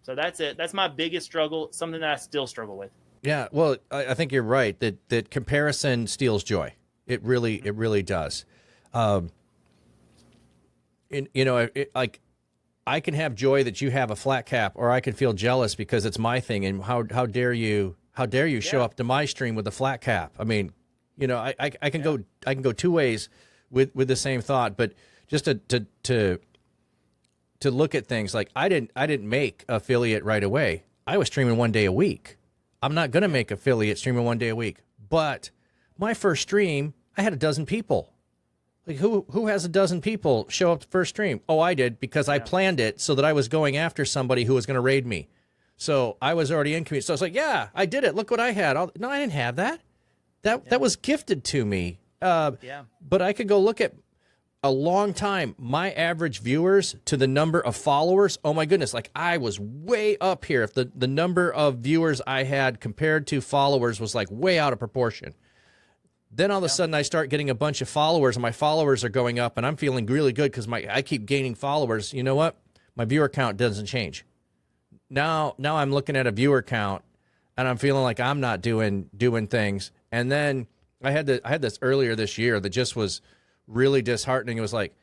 Speaker 3: So that's it. That's my biggest struggle, something that I still struggle with. Yeah, well, I think you're right that comparison steals joy. It really does. And you know, like I can have joy that you have a flat cap, or I can feel jealous because it's my thing. And how dare you show up to my stream with a flat cap? I mean, you know, I can go 2 ways with the same thought. But
Speaker 1: just to look at things. Like I didn't make affiliate right away. I was streaming 1 day a week. I'm not going to make affiliate streaming 1 day a week. But my first stream, I had 12 people. Like who has 12 people show up the first stream? Oh, I did, because I planned it so that I was going after somebody who was going to raid me. So I was already in community. So I was like, yeah, I did it. Look what I had. No, I didn't have that. That was gifted to me. But I could go look at a long time, my average viewers to the number of followers. Oh my goodness. Like I was way up here. If the number of viewers I had compared to followers was like way out of proportion. Then all of a sudden I start getting a bunch of followers and my followers are going up and I'm feeling really good because I keep gaining followers. You know what? My viewer count doesn't change. Now I'm looking at a viewer count and I'm feeling like I'm not doing things. And then I had this earlier this year that just was really disheartening. It was like,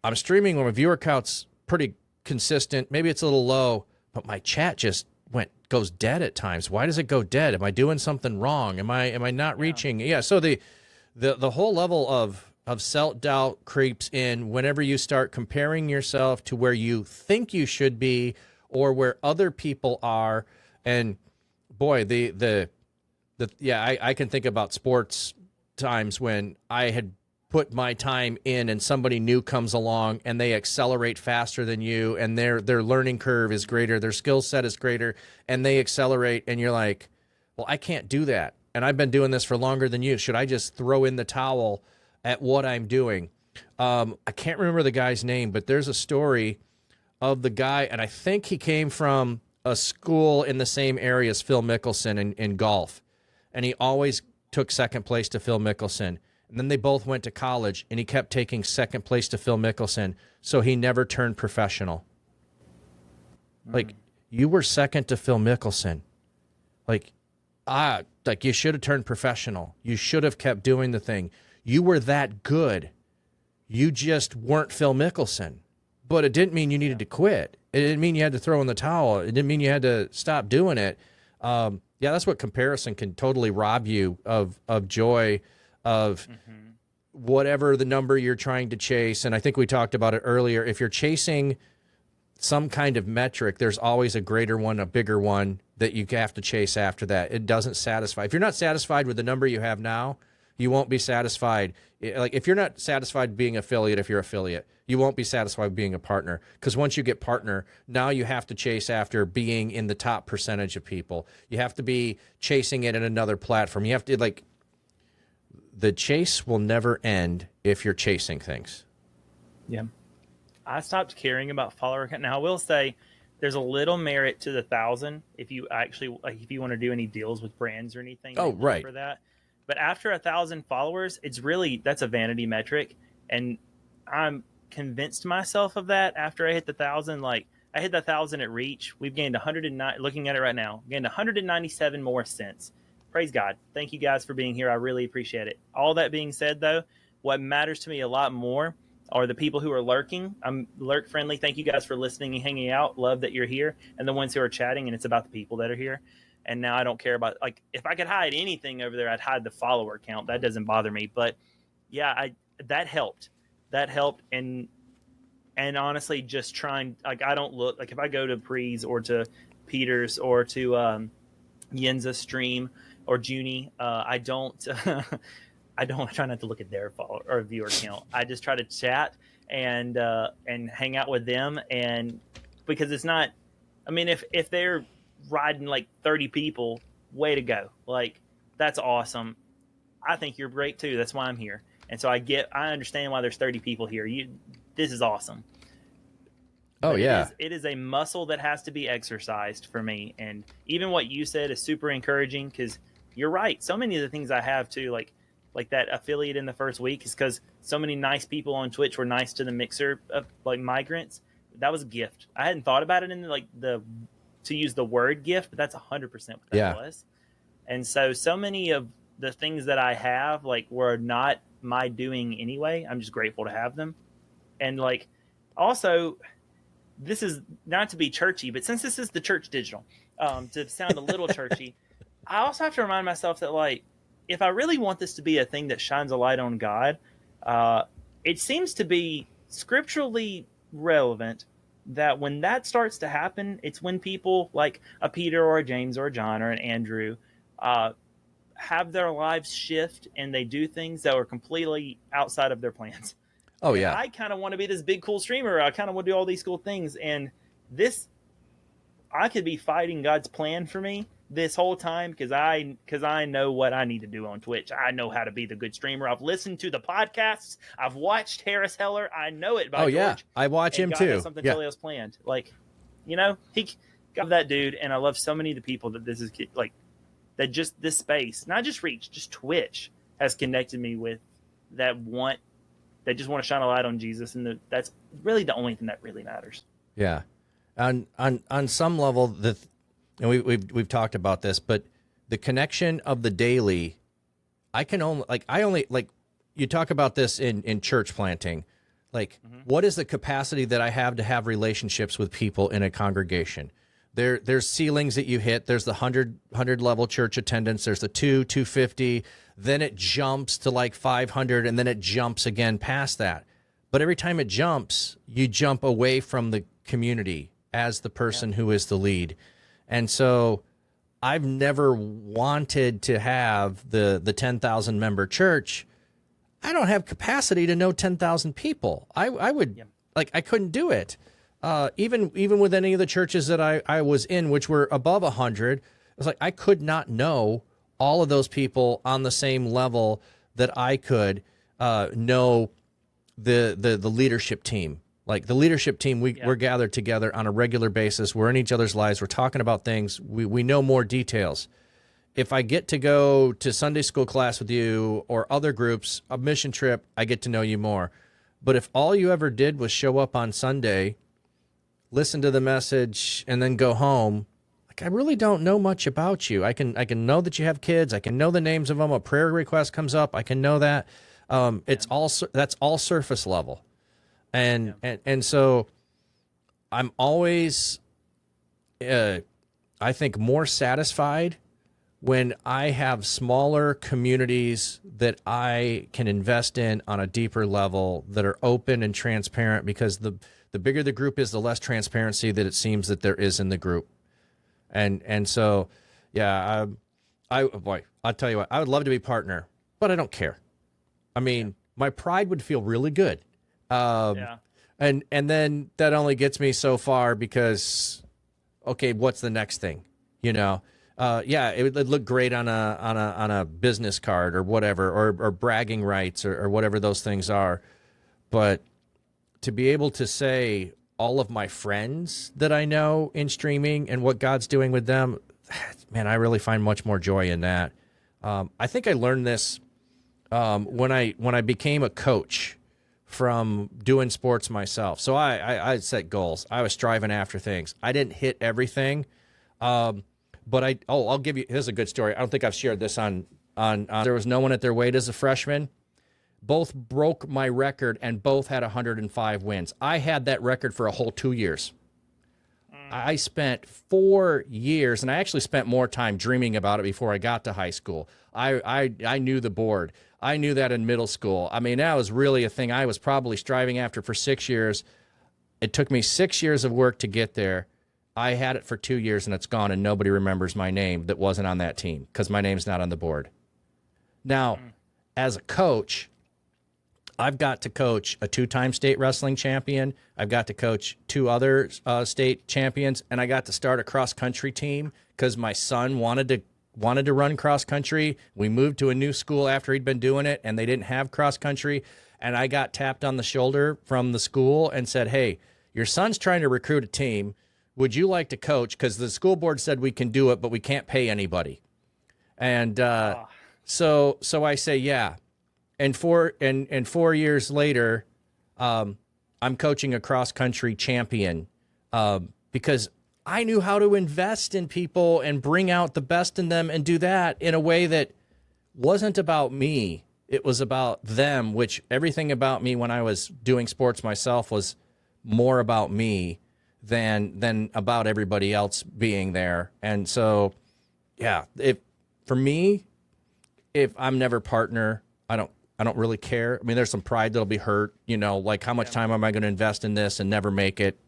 Speaker 1: I'm streaming when my viewer count's pretty consistent. Maybe it's a little low, but my chat just goes dead at times. Why does it go dead? Am I doing something wrong? Am I not reaching? Yeah. So the whole level of self-doubt creeps in whenever you start comparing yourself to where you think you should be or where other people are. And boy, I can think about sports times when I had put my time in and somebody new comes along and they accelerate faster than you and their learning curve is greater, their skill set is greater, and they accelerate and you're like, well, I can't do that. And I've been doing this for longer than you. Should I just throw in the towel at what I'm doing? I can't remember the guy's name, but there's a story of the guy, and I think he came from a school in the same area as Phil Mickelson in golf. And he always took second place to Phil Mickelson. And then they both went to college, and he kept taking second place to Phil Mickelson, so he never turned professional. Like, you were second to Phil Mickelson. Like you should have turned professional. You should have kept doing the thing. You were that good. You just weren't Phil Mickelson. But it didn't mean you needed to quit. It didn't mean you had to throw in the towel. It didn't mean you had to stop doing it. That's what comparison can totally rob you of joy, of whatever the number you're trying to chase. And I think we talked about it earlier. If you're chasing some kind of metric, there's always a greater one, a bigger one that you have to chase after that. It doesn't satisfy. If you're not satisfied with the number you have now, you won't be satisfied. Like if you're not satisfied being affiliate, if you're affiliate, you won't be satisfied being a partner. Because once you get partner, now you have to chase after being in the top percentage of people. You have to be chasing it in another platform. You have to the chase will never end if you're chasing things.
Speaker 3: Yeah. I stopped caring about follower count. Now I will say there's a little merit to the 1,000 if you actually if you want to do any deals with brands or anything.
Speaker 1: Oh, right.
Speaker 3: For that. But after 1,000 followers, that's a vanity metric. And I'm convinced myself of that after I hit the 1,000. Like I hit the 1,000 at reach. We've gained 109, looking at it right now, gained 197 more since. Praise God. Thank you guys for being here. I really appreciate it. All that being said, though, what matters to me a lot more are the people who are lurking. I'm lurk friendly. Thank you guys for listening and hanging out. Love that you're here. And the ones who are chatting, and it's about the people that are here. And now I don't care about, like, if I could hide anything over there, I'd hide the follower count. That doesn't bother me. But yeah, that helped. That helped. And honestly, just trying, like, I don't look, like if I go to Pre's or to Peter's or to Yenza's stream or Junie, I try not to look at their follower or viewer count. I just try to chat and hang out with them. And because it's not, I mean, if they're riding like 30 people, way to go. Like, that's awesome. I think you're great too. That's why I'm here. And so I understand why there's 30 people here. This is awesome.
Speaker 1: Oh,
Speaker 3: but
Speaker 1: yeah.
Speaker 3: It is a muscle that has to be exercised for me. And even what you said is super encouraging, because you're right. So many of the things I have too, like that affiliate in the first week, is because so many nice people on Twitch were nice to the mixer of like migrants. That was a gift. I hadn't thought about it in to use the word gift, but that's 100% what that was. And so many of the things that I have were not my doing anyway. I'm just grateful to have them. And also, this is not to be churchy, but since this is the Church.digital, to sound a little churchy, I also have to remind myself that if I really want this to be a thing that shines a light on God, it seems to be scripturally relevant that when that starts to happen, it's when people like a Peter or a James or a John or an Andrew have their lives shift and they do things that are completely outside of their plans.
Speaker 1: Oh,
Speaker 3: And
Speaker 1: yeah.
Speaker 3: I kind of want to be this big, cool streamer. I kind of want to do all these cool things. And this, I could be fighting God's plan for me this whole time because I know what I need to do on Twitch. I know how to be the good streamer. I've listened to the podcasts. I've watched Harris Heller. I know it by
Speaker 1: Oh, yeah.
Speaker 3: George.
Speaker 1: I watch him
Speaker 3: God
Speaker 1: too.
Speaker 3: has something totally else planned. Like, you know, he got that dude. And I love so many of the people that this is like, that just this space, not just Reach, just Twitch has connected me with that just want to shine a light on Jesus. And that's really the only thing that really matters.
Speaker 1: Yeah. On some level, and we've talked about this, but the connection of the daily, I only you talk about this in church planting, like what is the capacity that I have to have relationships with people in a congregation? There's ceilings that you hit. There's the 100 level church attendance. There's the 250. Then it jumps to like 500, and then it jumps again past that. But every time it jumps, you jump away from the community as the person who is the lead. And so I've never wanted to have the 10,000 member church. I don't have capacity to know 10,000 people. I would I couldn't do it. Even with any of the churches that I was in, which were above 100, it was like I could not know all of those people on the same level that I could know the leadership team. Like the leadership team, we're gathered together on a regular basis. We're in each other's lives. We're talking about things. We know more details. If I get to go to Sunday school class with you or other groups, a mission trip, I get to know you more. But if all you ever did was show up on Sunday, listen to the message, and then go home, like I really don't know much about you. I can know that you have kids. I can know the names of them. A prayer request comes up. I can know that. That's all surface level. And so I'm always, I think, more satisfied when I have smaller communities that I can invest in on a deeper level that are open and transparent, because the bigger the group is, the less transparency that it seems that there is in the group. And so, yeah, I'll tell you what, I would love to be partner, but I don't care. I mean, my pride would feel really good. And then that only gets me so far because, okay, what's the next thing? You know, it would look great on a business card or whatever, or bragging rights or whatever those things are. But to be able to say all of my friends that I know in streaming and what God's doing with them, man, I really find much more joy in that. I think I learned this when I became a coach from doing sports myself. So I set goals. I was striving after things. I didn't hit everything, but I'll give you. Here's a good story. I don't think I've shared this on. There was no one at their weight as a freshman. Both broke my record, and both had 105 wins. I had that record for a whole 2 years. I spent 4 years, and I actually spent more time dreaming about it before I got to high school. I knew the board. I knew that in middle school. I mean, that was really a thing I was probably striving after for 6 years. It took me 6 years of work to get there. I had it for 2 years, and it's gone, and nobody remembers my name that wasn't on that team because my name's not on the board. Now, as a coach, I've got to coach a 2-time state wrestling champion. I've got to coach 2 other state champions, and I got to start a cross-country team because my son wanted to run cross-country. We moved to a new school after he'd been doing it, and they didn't have cross-country, and I got tapped on the shoulder from the school and said, hey, your son's trying to recruit a team. Would you like to coach? Because the school board said we can do it, but we can't pay anybody. And so I say, yeah. And 4 years later, I'm coaching a cross-country champion because I knew how to invest in people and bring out the best in them and do that in a way that wasn't about me. It was about them, which everything about me when I was doing sports myself was more about me than about everybody else being there. And so, yeah, for me, if I'm never partner, I I don't really care. I mean, there's some pride that'll be hurt, you know, like how much time am I going to invest in this and never make it?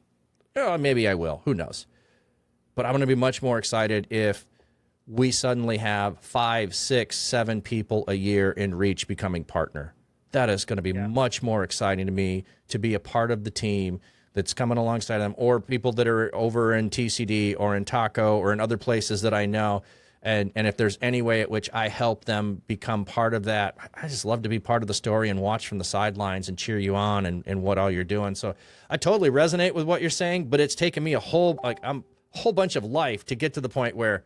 Speaker 1: Oh, maybe I will. Who knows? But I'm going to be much more excited if we suddenly have 5, 6, 7 people a year in Reach becoming partner. That is going to be much more exciting to me to be a part of the team that's coming alongside them, or people that are over in TCD or in Taco or in other places that I know. And if there's any way at which I help them become part of that, I just love to be part of the story and watch from the sidelines and cheer you on and what all you're doing. So I totally resonate with what you're saying, but it's taken me a whole bunch of life to get to the point where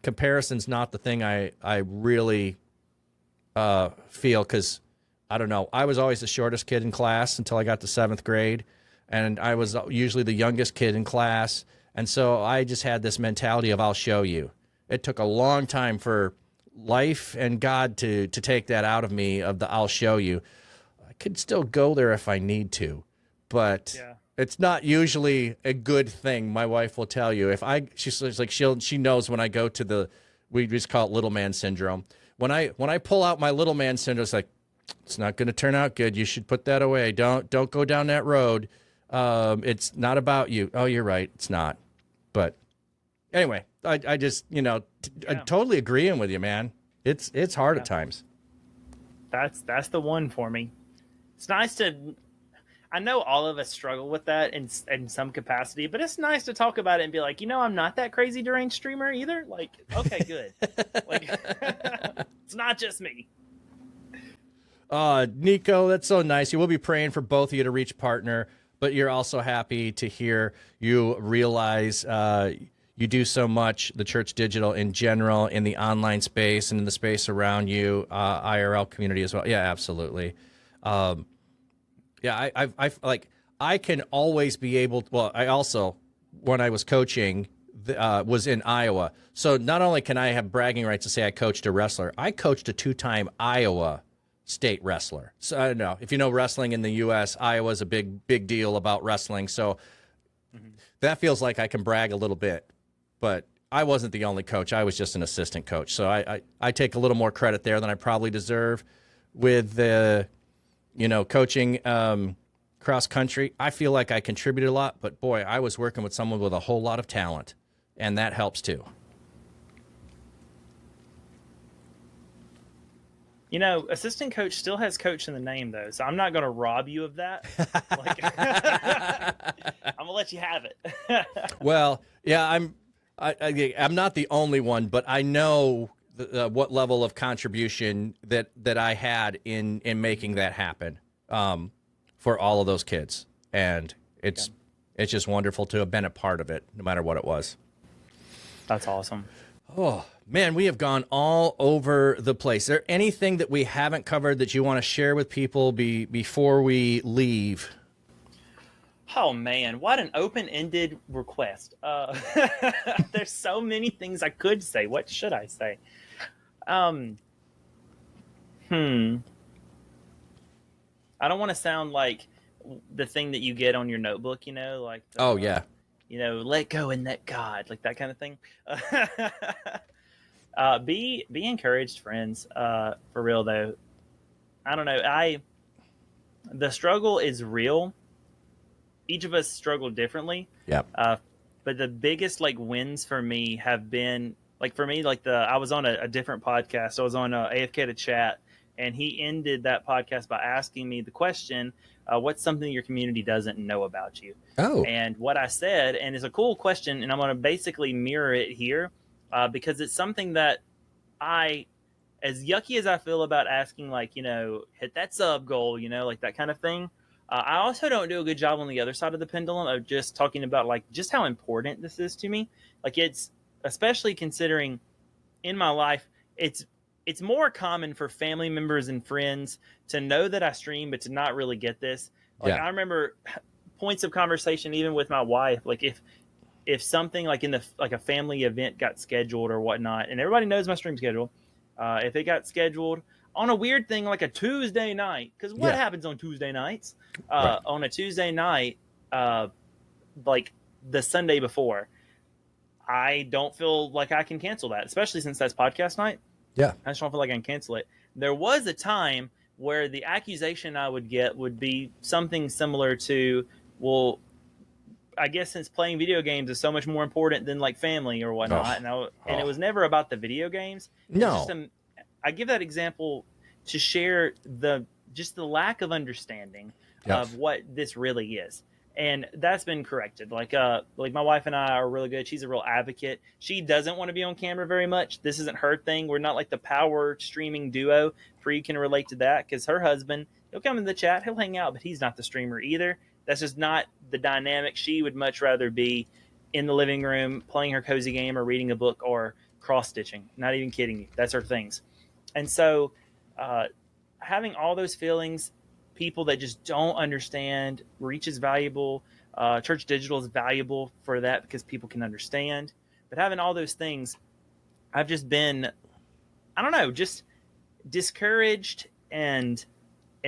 Speaker 1: comparison's not the thing I really feel, because I don't know. I was always the shortest kid in class until I got to 7th grade, and I was usually the youngest kid in class. And so I just had this mentality of I'll show you. It took a long time for life and God to take that out of me, of the I'll show you. I could still go there if I need to, but it's not usually a good thing. My wife will tell you, she's like, she knows when I go to we just call it little man syndrome. When I pull out my little man syndrome, it's like, it's not going to turn out good. You should put that away. Don't go down that road. It's not about you. Oh, you're right. It's not. But anyway, I just, I'm totally agreeing with you, man. It's hard at times.
Speaker 3: That's the one for me. It's nice I know all of us struggle with that in some capacity, but it's nice to talk about it and be like, I'm not that crazy deranged streamer either. Like, okay, good. Like, it's not just me.
Speaker 1: Nico, that's so nice. You will be praying for both of you to reach partner, but you're also happy to hear you realize you do so much, the church digital in general, in the online space and in the space around you, IRL community as well. Yeah, absolutely. I can always be able to, well, I also, when I was coaching, was in Iowa. So not only can I have bragging rights to say I coached a wrestler, I coached a 2-time Iowa state wrestler. So I don't know if you know wrestling in the U.S. Iowa's a big deal about wrestling. So that feels like I can brag a little bit, but I wasn't the only coach. I was just an assistant coach. So I take a little more credit there than I probably deserve with the, coaching cross country. I feel like I contributed a lot, but boy, I was working with someone with a whole lot of talent, and that helps too.
Speaker 3: Assistant coach still has coach in the name, though, so I'm not going to rob you of that. I'm going to let you have it.
Speaker 1: Well, yeah, I'm not the only one, but I know what level of contribution that I had in making that happen for all of those kids, and it's just wonderful to have been a part of it, no matter what it was.
Speaker 3: That's awesome.
Speaker 1: Oh, man, we have gone all over the place. Is there anything that we haven't covered that you want to share with people before we leave?
Speaker 3: Oh, man, what an open-ended request. There's so many things I could say. What should I say? I don't want to sound like the thing that you get on your notebook, like let go and let God, like that kind of thing. Be encouraged, friends. For real though, I don't know. The struggle is real. Each of us struggle differently.
Speaker 1: Yeah.
Speaker 3: But the biggest wins for me have been I was on a different podcast. I was on AFK to Chat, and he ended that podcast by asking me the question, what's something your community doesn't know about you?
Speaker 1: Oh.
Speaker 3: And what I said, and it's a cool question, and I'm going to basically mirror it here, because it's something that as yucky as I feel about asking, hit that sub goal, like that kind of thing, I also don't do a good job on the other side of the pendulum of just talking about just how important this is to me. It's especially considering in my life, it's more common for family members and friends to know that I stream, but to not really get this. I remember points of conversation, even with my wife, if something in a family event got scheduled or whatnot, and everybody knows my stream schedule, if it got scheduled on a weird thing like a Tuesday night, because what happens on Tuesday nights?
Speaker 1: Right.
Speaker 3: On a Tuesday night, the Sunday before, I don't feel like I can cancel that, especially since that's podcast night.
Speaker 1: Yeah.
Speaker 3: I just don't feel like I can cancel it. there was a time where the accusation I would get would be something similar to, well, I guess since playing video games is so much more important than like family or whatnot, and it was never about the video games. It's just I give that example to share the lack of understanding of what this really is. And that's been corrected. Like my wife and I are really good. She's a real advocate. She doesn't want to be on camera very much. This isn't her thing. We're not like the power streaming duo. Bree can relate to that because her husband, he'll come in the chat, he'll hang out, but he's not the streamer either. That's just not the dynamic. She would much rather be in the living room playing her cozy game or reading a book or cross stitching. Not even kidding you. That's her things. And so having all those feelings, people that just don't understand, Reach is valuable. Church Digital is valuable for that because people can understand. But having all those things, I've just been, I don't know, just discouraged, and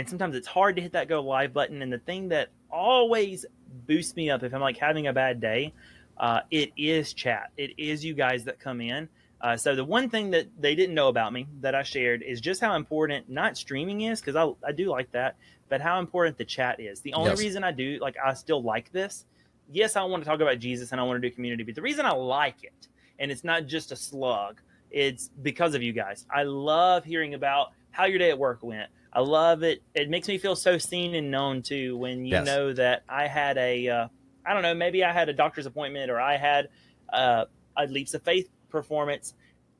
Speaker 3: sometimes it's hard to hit that go live button. And the thing that always boosts me up if I'm like having a bad day, it is chat. It is you guys that come in. So the one thing that they didn't know about me that I shared is just how important not streaming is, because I do like that, but how important the chat is. The only reason I still like this, yes, I want to talk about Jesus and I want to do community, but the reason I like it, and it's not just a slug, it's because of you guys. I love hearing about how your day at work went. I love it. It makes me feel so seen and known too when you know that I had I don't know, maybe I had a doctor's appointment, or I had a Leaps of Faith performance,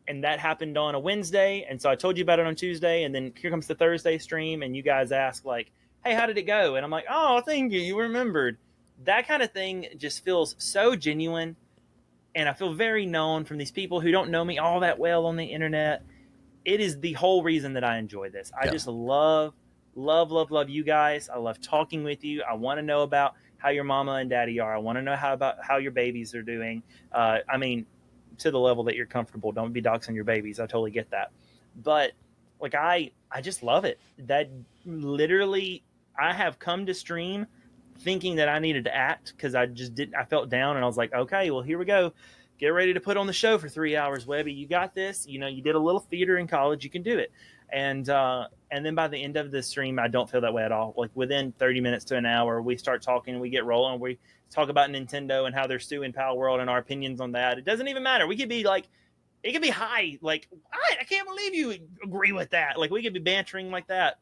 Speaker 3: and that happened on a Wednesday, and so I told you about it on Tuesday, and then here comes the Thursday stream, and you guys ask like, hey, how did it go? And I'm like, oh, thank you, you remembered. That kind of thing just feels so genuine, and I feel very known from these people who don't know me all that well on the internet. It is the whole reason that I enjoy this. I just love you guys. I love talking with you. I want to know about how your mama and daddy are. I want to know about how your babies are doing. I mean, to the level that you're comfortable. Don't be doxing your babies. I totally get that. But like, I just love it. That literally, I have come to stream thinking that I needed to act because I felt down, and I was like, okay, well, here we go. Get ready to put on the show for 3 hours, Webby. You got this. You know, you did a little theater in college. You can do it. And then by the end of the stream, I don't feel that way at all. Like within 30 minutes to an hour, we start talking, we get rolling, we talk about Nintendo and how they're suing Pal World and our opinions on that. It doesn't even matter. We could be like, it could be high. Like, I can't believe you agree with that. Like, we could be bantering like that.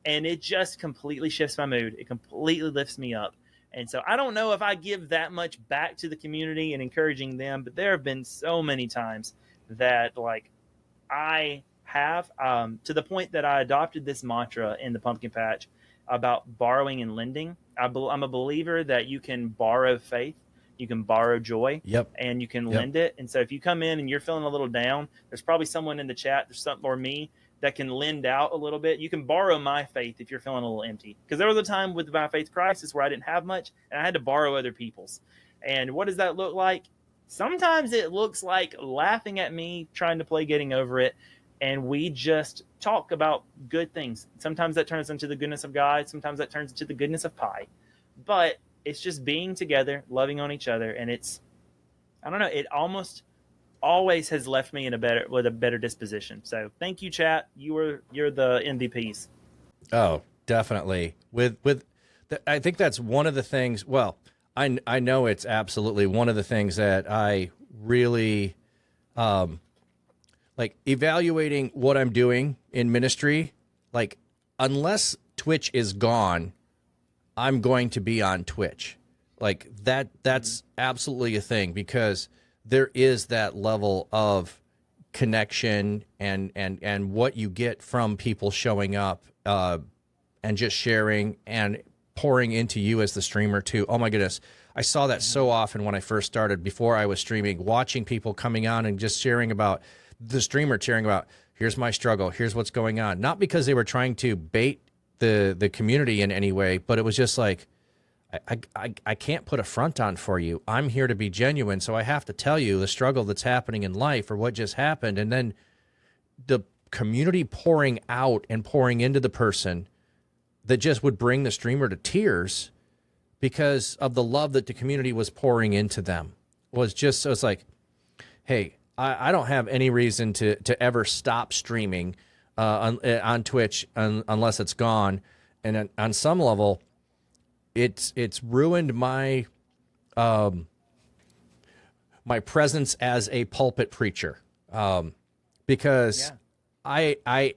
Speaker 3: And it just completely shifts my mood. It completely lifts me up. And so I don't know if I give that much back to the community and encouraging them, but there have been so many times that like I have, to the point that I adopted this mantra in the pumpkin patch about borrowing and lending. I'm a believer that you can borrow faith, you can borrow joy, and you can lend it. And so if you come in and you're feeling a little down, there's probably someone in the chat, or me, that can lend out a little bit. You can borrow my faith if you're feeling a little empty. Because there was a time with my faith crisis where I didn't have much and I had to borrow other people's. And what does that look like? Sometimes it looks like laughing at me, trying to play getting over it. And we just talk about good things. Sometimes that turns into the goodness of God. Sometimes that turns into the goodness of pie. But it's just being together, loving on each other. And it's, I don't know, it almost always has left me with a better disposition. So thank you, chat. You're the MVPs.
Speaker 1: Oh, definitely. I think that's one of the things. Well, I know it's absolutely one of the things that I really like evaluating what I'm doing in ministry. Like, unless Twitch is gone, I'm going to be on Twitch. Like that's absolutely a thing, because there is that level of connection and what you get from people showing up and just sharing and pouring into you as the streamer too. Oh my goodness. I saw that so often when I first started, before I was streaming, watching people coming on and just sharing about the streamer, sharing about, here's my struggle, here's what's going on. Not because they were trying to bait the community in any way, but it was just like, I can't put a front on for you. I'm here to be genuine, so I have to tell you the struggle that's happening in life or what just happened. And then the community pouring out and pouring into the person that just would bring the streamer to tears because of the love that the community was pouring into them. Was just, so it's like, hey, I don't have any reason to ever stop streaming on Twitch unless it's gone. And on some level, it's ruined my my presence as a pulpit preacher, because I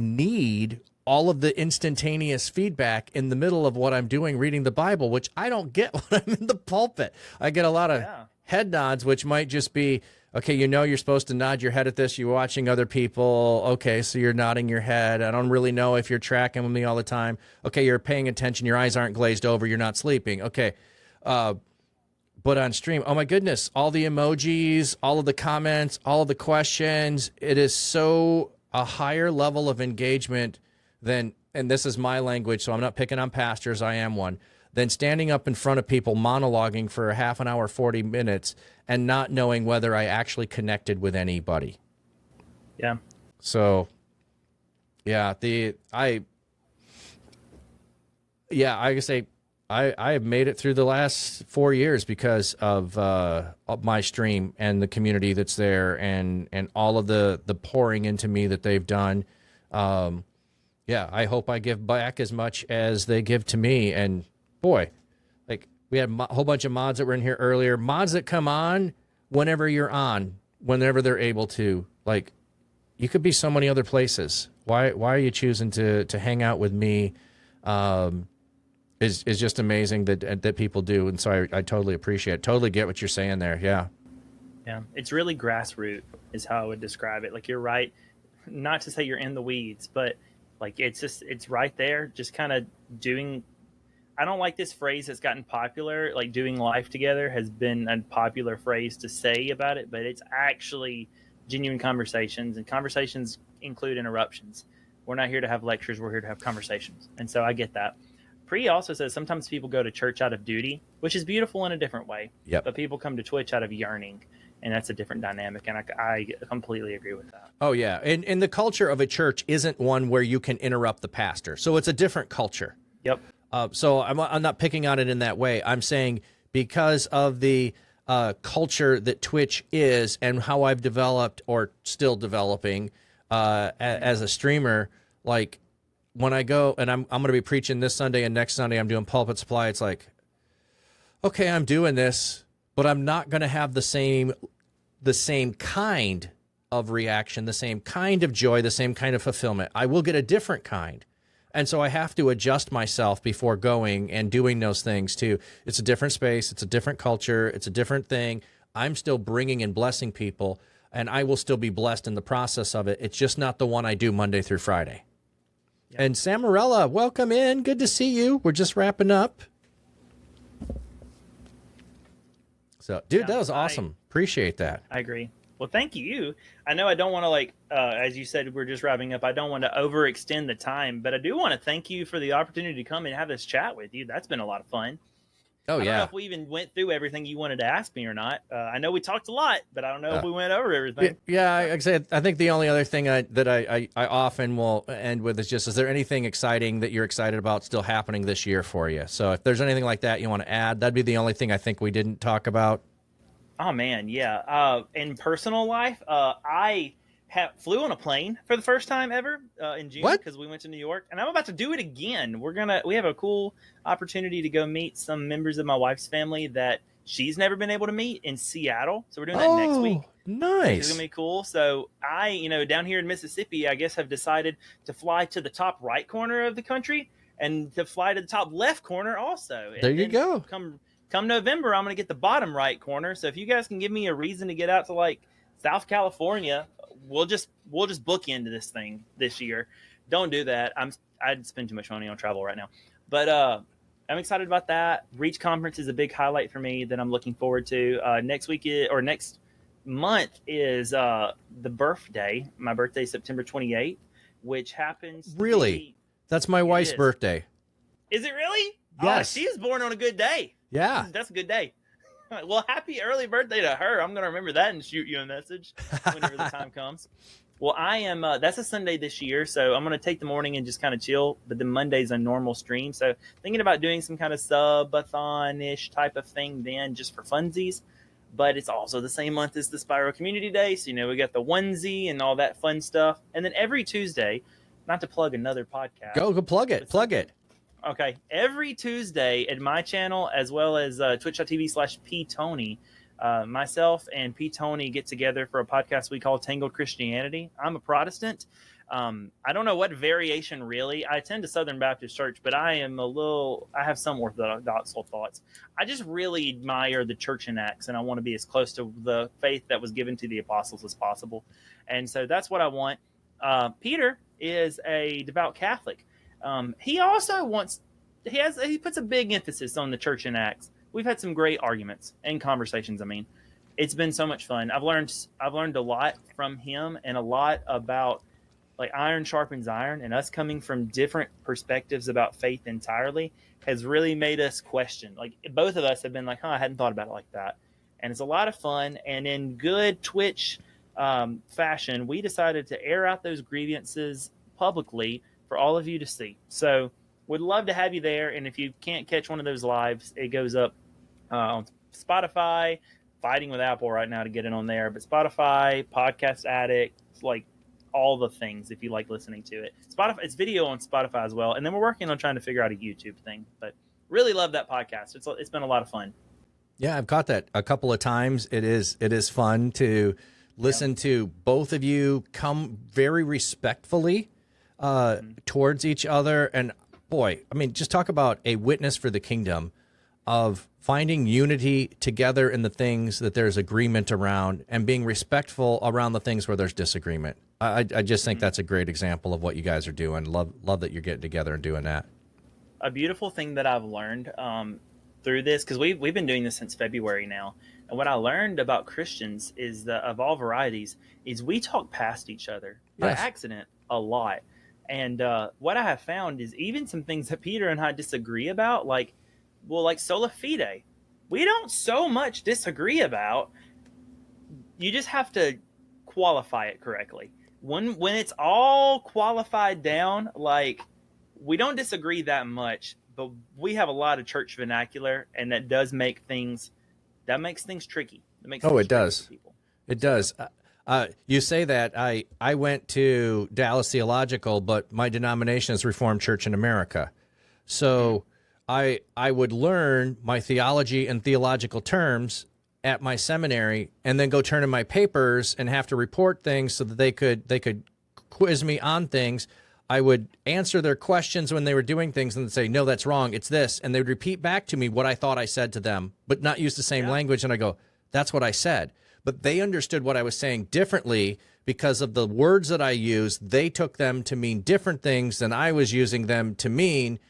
Speaker 1: need all of the instantaneous feedback in the middle of what I'm doing, reading the Bible, which I don't get when I'm in the pulpit. I get a lot of head nods, which might just be, okay, you're supposed to nod your head at this. You're watching other people. Okay, so you're nodding your head. I don't really know if you're tracking with me all the time. Okay, you're paying attention. Your eyes aren't glazed over. You're not sleeping. Okay. But on stream, oh my goodness, all the emojis, all of the comments, all of the questions, it is so a higher level of engagement than, and this is my language, so I'm not picking on pastors, I am one, than standing up in front of people monologuing for a half an hour, 40 minutes, and not knowing whether I actually connected with anybody.
Speaker 3: Yeah.
Speaker 1: So, yeah, I can say I have made it through the last 4 years because of my stream and the community that's there, and all of the pouring into me that they've done. I hope I give back as much as they give to me. And boy, like we had a whole bunch of mods that were in here earlier. Mods that come on whenever you're on, whenever they're able to. Like, you could be so many other places. Why are you choosing to hang out with me? Is just amazing that people do. And so I totally appreciate it. Totally get what you're saying there. Yeah.
Speaker 3: Yeah. It's really grassroots is how I would describe it. Like, you're right. Not to say you're in the weeds, but like, it's right there. Just kind of doing, I don't like this phrase that's gotten popular. Like, doing life together has been a popular phrase to say about it, but it's actually genuine conversations, and conversations include interruptions. We're not here to have lectures. We're here to have conversations. And so I get that. Pri also says sometimes people go to church out of duty, which is beautiful in a different way.
Speaker 1: Yep.
Speaker 3: But people come to Twitch out of yearning, and that's a different dynamic. And I completely agree with that.
Speaker 1: Oh, yeah. And the culture of a church isn't one where you can interrupt the pastor. So it's a different culture.
Speaker 3: Yep.
Speaker 1: So I'm not picking on it in that way. I'm saying because of the culture that Twitch is and how I've developed or still developing as a streamer, like, when I go and I'm going to be preaching this Sunday and next Sunday I'm doing Pulpit Supply, it's like, okay, I'm doing this, but I'm not going to have the same kind of reaction, the same kind of joy, the same kind of fulfillment. I will get a different kind. And so I have to adjust myself before going and doing those things too. It's a different space. It's a different culture. It's a different thing. I'm still bringing and blessing people, and I will still be blessed in the process of it. It's just not the one I do Monday through Friday. Yep. And Samarella, welcome in. Good to see you. We're just wrapping up. So, dude, that was awesome. Appreciate that.
Speaker 3: I agree. Well, thank you. I know I don't want to, like, as you said, we're just wrapping up. I don't want to overextend the time, but I do want to thank you for the opportunity to come and have this chat with you. That's been a lot of fun.
Speaker 1: Oh,
Speaker 3: I
Speaker 1: yeah.
Speaker 3: don't know if we even went through everything you wanted to ask me or not. I know we talked a lot, but I don't know if we went over everything.
Speaker 1: Yeah, like I said, I think the only other thing that I often will end with is just, is there anything exciting that you're excited about still happening this year for you? So if there's anything like that you want to add, that'd be the only thing I think we didn't talk about.
Speaker 3: Oh, man, yeah. In personal life, I flew on a plane for the first time ever in June because we went to New York, and I'm about to do it again. We have a cool opportunity to go meet some members of my wife's family that she's never been able to meet in Seattle. So we're doing that next week.
Speaker 1: Nice.
Speaker 3: It's going to be cool. So I, down here in Mississippi, I guess have decided to fly to the top right corner of the country and to fly to the top left corner also.
Speaker 1: There you go.
Speaker 3: Come November, I'm going to get the bottom right corner. So if you guys can give me a reason to get out to like South California, we'll just book into this thing this year. Don't do that. I'd spend too much money on travel right now. But I'm excited about that. Reach Conference is a big highlight for me that I'm looking forward to. Next month is the birthday. My birthday is September 28th, which happens
Speaker 1: really. That's my wife's birthday.
Speaker 3: Is it really?
Speaker 1: Yes.
Speaker 3: Oh, she is born on a good day.
Speaker 1: Yeah.
Speaker 3: That's a good day. Well, happy early birthday to her. I'm going to remember that and shoot you a message whenever the time comes. Well, I am, that's a Sunday this year, so I'm going to take the morning and just kind of chill, but then Monday's a normal stream. So thinking about doing some kind of subathon-ish type of thing then just for funsies. but it's also the same month as the Spyro Community Day. So, we got the onesie and all that fun stuff. And then every Tuesday, not to plug another podcast.
Speaker 1: Go plug it. Plug it.
Speaker 3: Okay. Every Tuesday at my channel, as well as twitch.tv/ptony, myself and P. Tony get together for a podcast we call Tangled Christianity. I'm a Protestant. I don't know what variation really. I attend a Southern Baptist church, but I have some Orthodox thoughts. I just really admire the church in Acts, and I want to be as close to the faith that was given to the apostles as possible. And so that's what I want. Peter is a devout Catholic. He also he puts a big emphasis on the church in Acts. We've had some great arguments and conversations. I mean, it's been so much fun. I've learned a lot from him, and a lot about like iron sharpens iron, and us coming from different perspectives about faith entirely has really made us question. Like both of us have been like, I hadn't thought about it like that. And it's a lot of fun. And in good Twitch fashion, we decided to air out those grievances publicly for all of you to see. So would love to have you there. And if you can't catch one of those lives, it goes up on Spotify, fighting with Apple right now to get it on there, but Spotify, Podcast Addict, like all the things if you like listening to it. Spotify, it's video on Spotify as well. And then we're working on trying to figure out a YouTube thing, but really love that podcast. It's been a lot of fun.
Speaker 1: Yeah, I've caught that a couple of times. It is fun to listen to both of you come very respectfully towards each other. And boy, I mean, just talk about a witness for the kingdom of finding unity together in the things that there's agreement around and being respectful around the things where there's disagreement. I just think that's a great example of what you guys are doing. Love that you're getting together and doing that.
Speaker 3: A beautiful thing that I've learned through this, because we've been doing this since February now, and what I learned about Christians is that of all varieties is we talk past each other by accident a lot. And what I have found is even some things that Peter and I disagree about, like sola fide, we don't so much disagree about. You just have to qualify it correctly. When it's all qualified down, like we don't disagree that much, but we have a lot of church vernacular, and that does make things tricky.
Speaker 1: It does. It does. You say that. I went to Dallas Theological, but my denomination is Reformed Church in America. So I would learn my theology and theological terms at my seminary, and then go turn in my papers and have to report things so that they could quiz me on things. I would answer their questions when they were doing things and say, no, that's wrong, it's this. And they would repeat back to me what I thought I said to them, but not use the same language. And I go, that's what I said. But they understood what I was saying differently because of the words that I used. They took them to mean different things than I was using them to mean.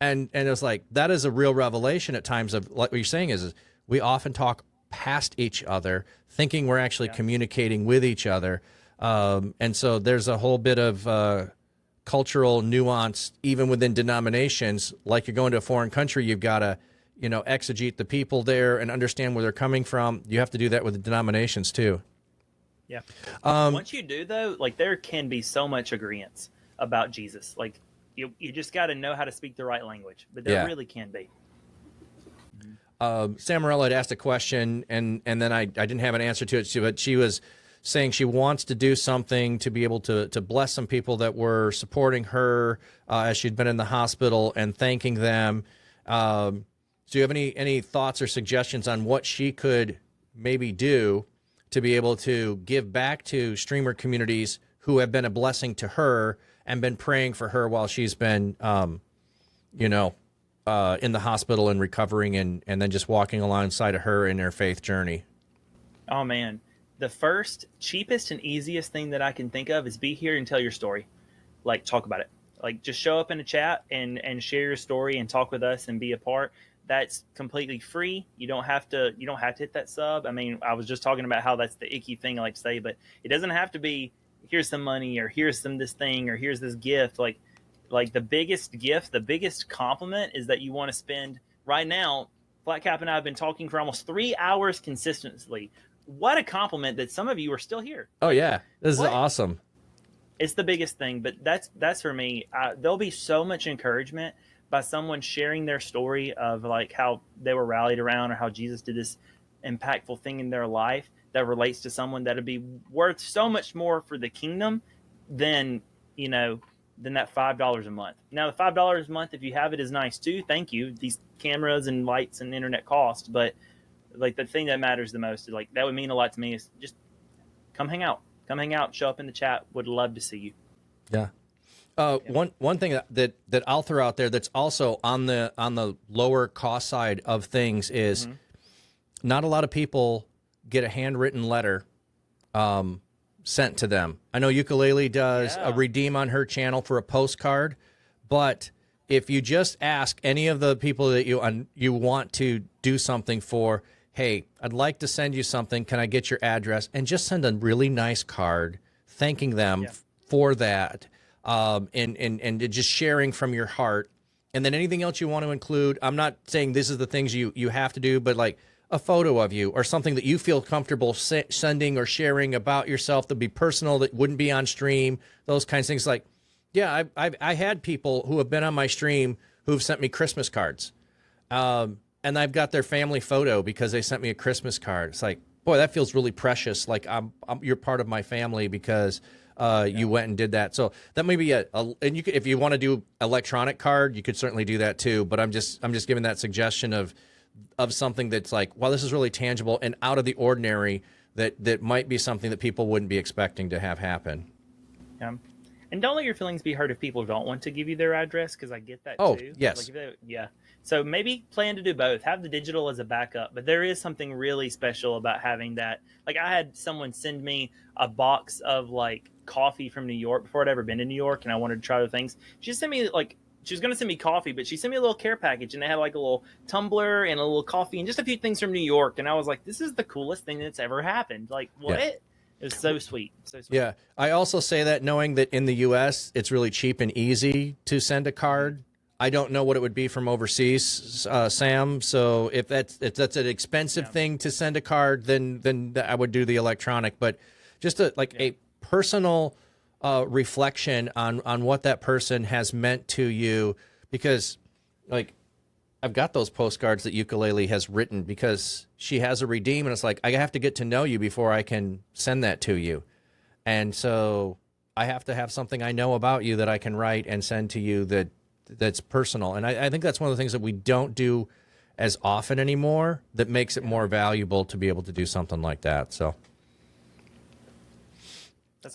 Speaker 1: And it was like, that is a real revelation at times of like what you're saying is we often talk past each other, thinking we're actually communicating with each other. And so there's a whole bit of cultural nuance, even within denominations. Like you're going to a foreign country, you've got to, exegete the people there and understand where they're coming from. You have to do that with the denominations too.
Speaker 3: Yeah. Once you do though, like there can be so much agreement about Jesus. Like you just got to know how to speak the right language, but there really can be.
Speaker 1: Samarella had asked a question, and then I didn't have an answer to it, but she was saying she wants to do something to be able to bless some people that were supporting her as she'd been in the hospital and thanking them. Do you have any thoughts or suggestions on what she could maybe do to be able to give back to streamer communities who have been a blessing to her and been praying for her while she's been, in the hospital and recovering and then just walking alongside of her in her faith journey?
Speaker 3: Oh, man. The first, cheapest, and easiest thing that I can think of is be here and tell your story. Like, talk about it. Like, just show up in a chat and share your story and talk with us and be a part. That's completely free. You don't have to hit that sub. I mean, I was just talking about how that's the icky thing I like to say, but it doesn't have to be, here's some money or here's this thing or here's this gift. Like the biggest gift, the biggest compliment is that you want to spend right now. Flat Cap and I have been talking for almost 3 hours consistently. What a compliment that some of you are still here.
Speaker 1: Oh yeah. This is awesome.
Speaker 3: It's the biggest thing, but that's for me. There'll be so much encouragement by someone sharing their story of like how they were rallied around or how Jesus did this impactful thing in their life that relates to someone that'd be worth so much more for the kingdom than, than that $5 a month. Now, the $5 a month, if you have it, is nice too. Thank you. These cameras and lights and internet cost, but like the thing that matters the most is like that would mean a lot to me is just come hang out, show up in the chat. Would love to see you.
Speaker 1: Yeah. One thing that I'll throw out there that's also on the lower cost side of things is not a lot of people get a handwritten letter sent to them. I know Ukulele does a redeem on her channel for a postcard, but if you just ask any of the people that you want to do something for, hey, I'd like to send you something. Can I get your address? And just send a really nice card thanking them for that. And just sharing from your heart, and then anything else you want to include. I'm not saying this is the things you have to do, but like a photo of you or something that you feel comfortable sending or sharing about yourself that'd be personal, that wouldn't be on stream, those kinds of things. Like, yeah, I had people who have been on my stream who've sent me Christmas cards, and I've got their family photo because they sent me a Christmas card. It's like, boy, that feels really precious. Like you're part of my family because you went and did that. So that may be and you could, if you want to do electronic card, you could certainly do that too. But I'm just giving that suggestion of something that's like, wow, this is really tangible and out of the ordinary that might be something that people wouldn't be expecting to have happen.
Speaker 3: Yeah. And don't let your feelings be hurt if people don't want to give you their address, because I get that too.
Speaker 1: Oh, yes.
Speaker 3: Yeah. So maybe plan to do both. Have the digital as a backup, but there is something really special about having that. Like I had someone send me a box of like coffee from New York before I'd ever been to New York, and I wanted to try other things. She sent me she was going to send me coffee, but she sent me a little care package, and they had like a little tumbler and a little coffee and just a few things from New York. And I was like, this is the coolest thing that's ever happened. Like, what? Yeah. It was so sweet. So sweet. Yeah.
Speaker 1: I also say that knowing that in the U.S. it's really cheap and easy to send a card. I don't know what it would be from overseas, Sam. So if that's an expensive thing to send a card, then I would do the electronic. But just a personal reflection on what that person has meant to you, because like I've got those postcards that Ukulele has written because she has a redeem, and it's like I have to get to know you before I can send that to you, and so I have to have something I know about you that I can write and send to you that's personal. And I think that's one of the things that we don't do as often anymore that makes it more valuable to be able to do something like that. So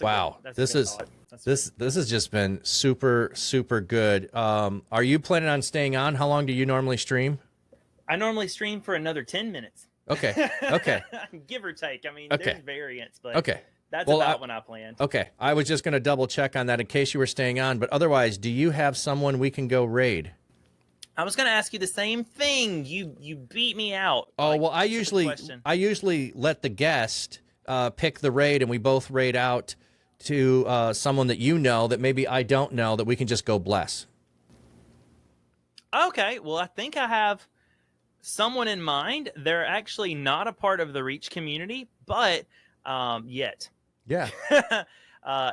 Speaker 1: wow, this has just been super, super good. Are you planning on staying on? How long do you normally stream?
Speaker 3: I normally stream for another 10 minutes.
Speaker 1: Okay.
Speaker 3: Give or take. I mean,
Speaker 1: okay.
Speaker 3: There's variance, but that's when I plan.
Speaker 1: Okay. I was just going to double check on that in case you were staying on. But otherwise, do you have someone we can go raid?
Speaker 3: I was going to ask you the same thing. You beat me out.
Speaker 1: Oh, well, I usually let the guest pick the raid, and we both raid out to someone that you know that maybe I don't know, that we can just go bless.
Speaker 3: Okay. Well, I think I have someone in mind. They're actually not a part of the Reach community, but yet.
Speaker 1: Yeah.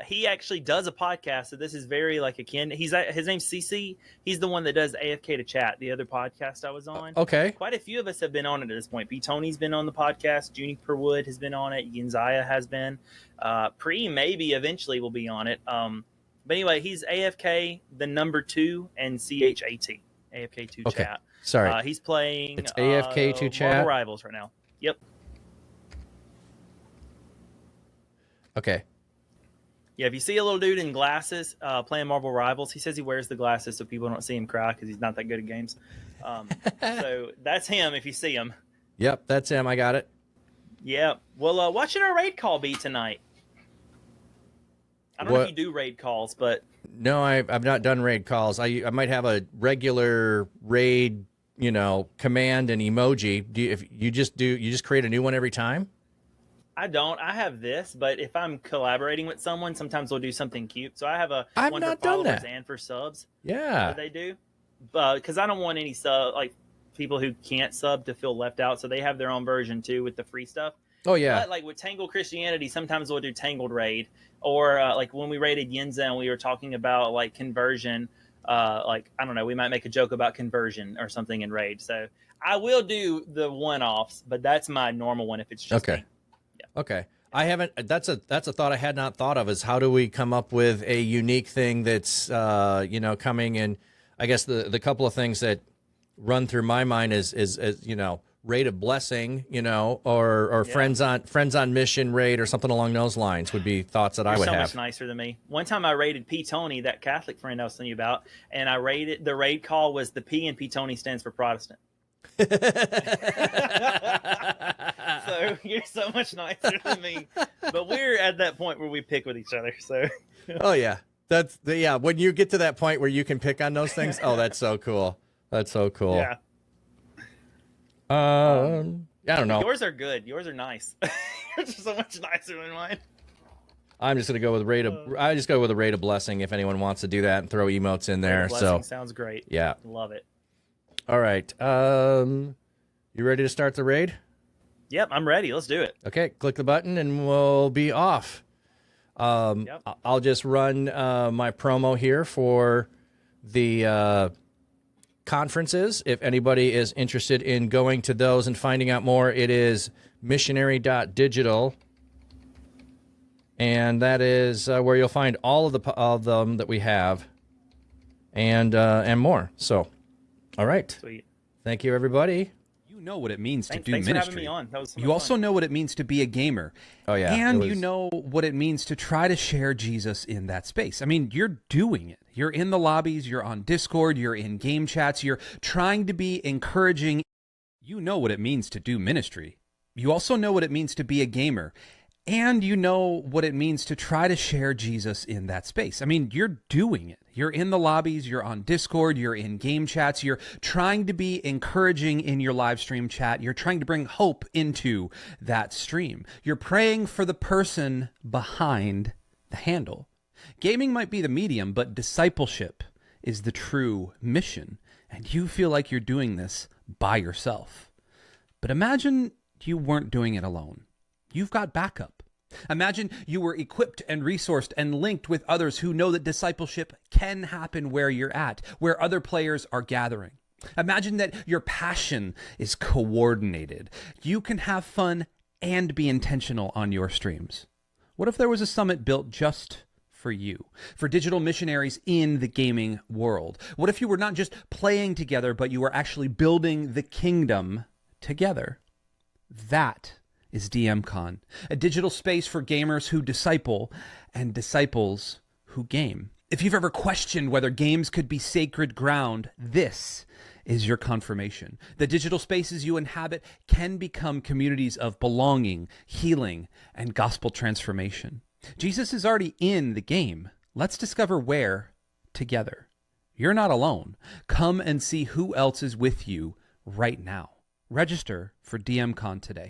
Speaker 3: He actually does a podcast, so this is very like akin. His name's CC. He's the one that does AFK to Chat, the other podcast I was on.
Speaker 1: Okay.
Speaker 3: Quite a few of us have been on it at this point. B. Tony's been on the podcast. Juniper Wood has been on it. Yinzaya has been. Pre maybe eventually will be on it. But anyway, he's AFK the number 2 and CHAT. AFK2
Speaker 1: okay.
Speaker 3: Chat.
Speaker 1: Sorry.
Speaker 3: He's playing
Speaker 1: it's AFK2 Chat.
Speaker 3: Marvel Rivals right now. Yep.
Speaker 1: Okay.
Speaker 3: Yeah, if you see a little dude in glasses playing Marvel Rivals, he says he wears the glasses so people don't see him cry because he's not that good at games. So that's him if you see him.
Speaker 1: Yep, that's him. I got it.
Speaker 3: Yeah. Well, what should our raid call be tonight? I don't know if you do raid calls, but...
Speaker 1: No, I've not done raid calls. I might have a regular raid, command and emoji. If you just create a new one every time?
Speaker 3: I don't. I have this, but if I'm collaborating with someone, sometimes we'll do something cute. So I have
Speaker 1: I've
Speaker 3: one
Speaker 1: not
Speaker 3: for followers
Speaker 1: done that.
Speaker 3: and for subs.
Speaker 1: Yeah.
Speaker 3: They do. Because I don't want any people who can't sub to feel left out. So they have their own version too with the free stuff.
Speaker 1: Oh yeah.
Speaker 3: But like with Tangled Christianity, sometimes we'll do Tangled raid, or like when we raided Yinza and we were talking about like conversion. like, I don't know, we might make a joke about conversion or something in Raid. So I will do the one-offs, but that's my normal one if it's just
Speaker 1: Okay.
Speaker 3: me. Yeah.
Speaker 1: Okay. I haven't. That's a thought I had not thought of. Is how do we come up with a unique thing that's coming in? I guess the couple of things that run through my mind is raid of blessing, or friends on mission raid or something along those lines would be thoughts that I would
Speaker 3: so
Speaker 1: have.
Speaker 3: Much nicer than me. One time I raided P Tony, that Catholic friend I was telling you about, and I raided the raid call was the P in P Tony stands for Protestant. So you're so much nicer than me, but we're at that point where we pick with each other. So
Speaker 1: oh yeah, when you get to that point where you can pick on those things, oh, that's so cool. That's so cool.
Speaker 3: Yeah.
Speaker 1: I don't know.
Speaker 3: Yours are good. Yours are nice. Yours are so much nicer than mine.
Speaker 1: I'm just gonna go with I just go with a raid of blessing if anyone wants to do that and throw emotes in there. So
Speaker 3: sounds great.
Speaker 1: Yeah,
Speaker 3: love it.
Speaker 1: All right. You ready to start the raid?
Speaker 3: Yep, I'm ready. Let's do it.
Speaker 1: Okay, click the button and we'll be off.
Speaker 3: Yep.
Speaker 1: I'll just run my promo here for the conferences. If anybody is interested in going to those and finding out more, it is missionary.digital. And that is where you'll find all of them that we have and more. So, all right.
Speaker 3: Sweet.
Speaker 1: Thank you, everybody.
Speaker 2: You know what it means to do
Speaker 3: thanks
Speaker 2: ministry.
Speaker 3: For having me on. That was so
Speaker 2: you
Speaker 3: much
Speaker 2: also
Speaker 3: fun.
Speaker 2: know what it means to be a gamer.
Speaker 1: Oh, yeah.
Speaker 2: And you know what it means to try to share Jesus in that space. I mean, you're doing it. You're in the lobbies, you're on Discord, you're in game chats, you're trying to be encouraging. You know what it means to do ministry. You also know what it means to be a gamer. And you know what it means to try to share Jesus in that space. I mean, you're doing it. You're in the lobbies, you're on Discord, you're in game chats, you're trying to be encouraging in your live stream chat, you're trying to bring hope into that stream. You're praying for the person behind the handle. Gaming might be the medium, but discipleship is the true mission. And you feel like you're doing this by yourself. But imagine you weren't doing it alone. You've got backup. Imagine you were equipped and resourced and linked with others who know that discipleship can happen where you're at, where other players are gathering. Imagine that your passion is coordinated. You can have fun and be intentional on your streams. What if there was a summit built just for you, for digital missionaries in the gaming world? What if you were not just playing together, but you were actually building the kingdom together? That is DMCon, a digital space for gamers who disciple and disciples who game. If you've ever questioned whether games could be sacred ground, this is your confirmation. The digital spaces you inhabit can become communities of belonging, healing, and gospel transformation. Jesus is already in the game. Let's discover where together. You're not alone. Come and see who else is with you right now. Register for DMCon today.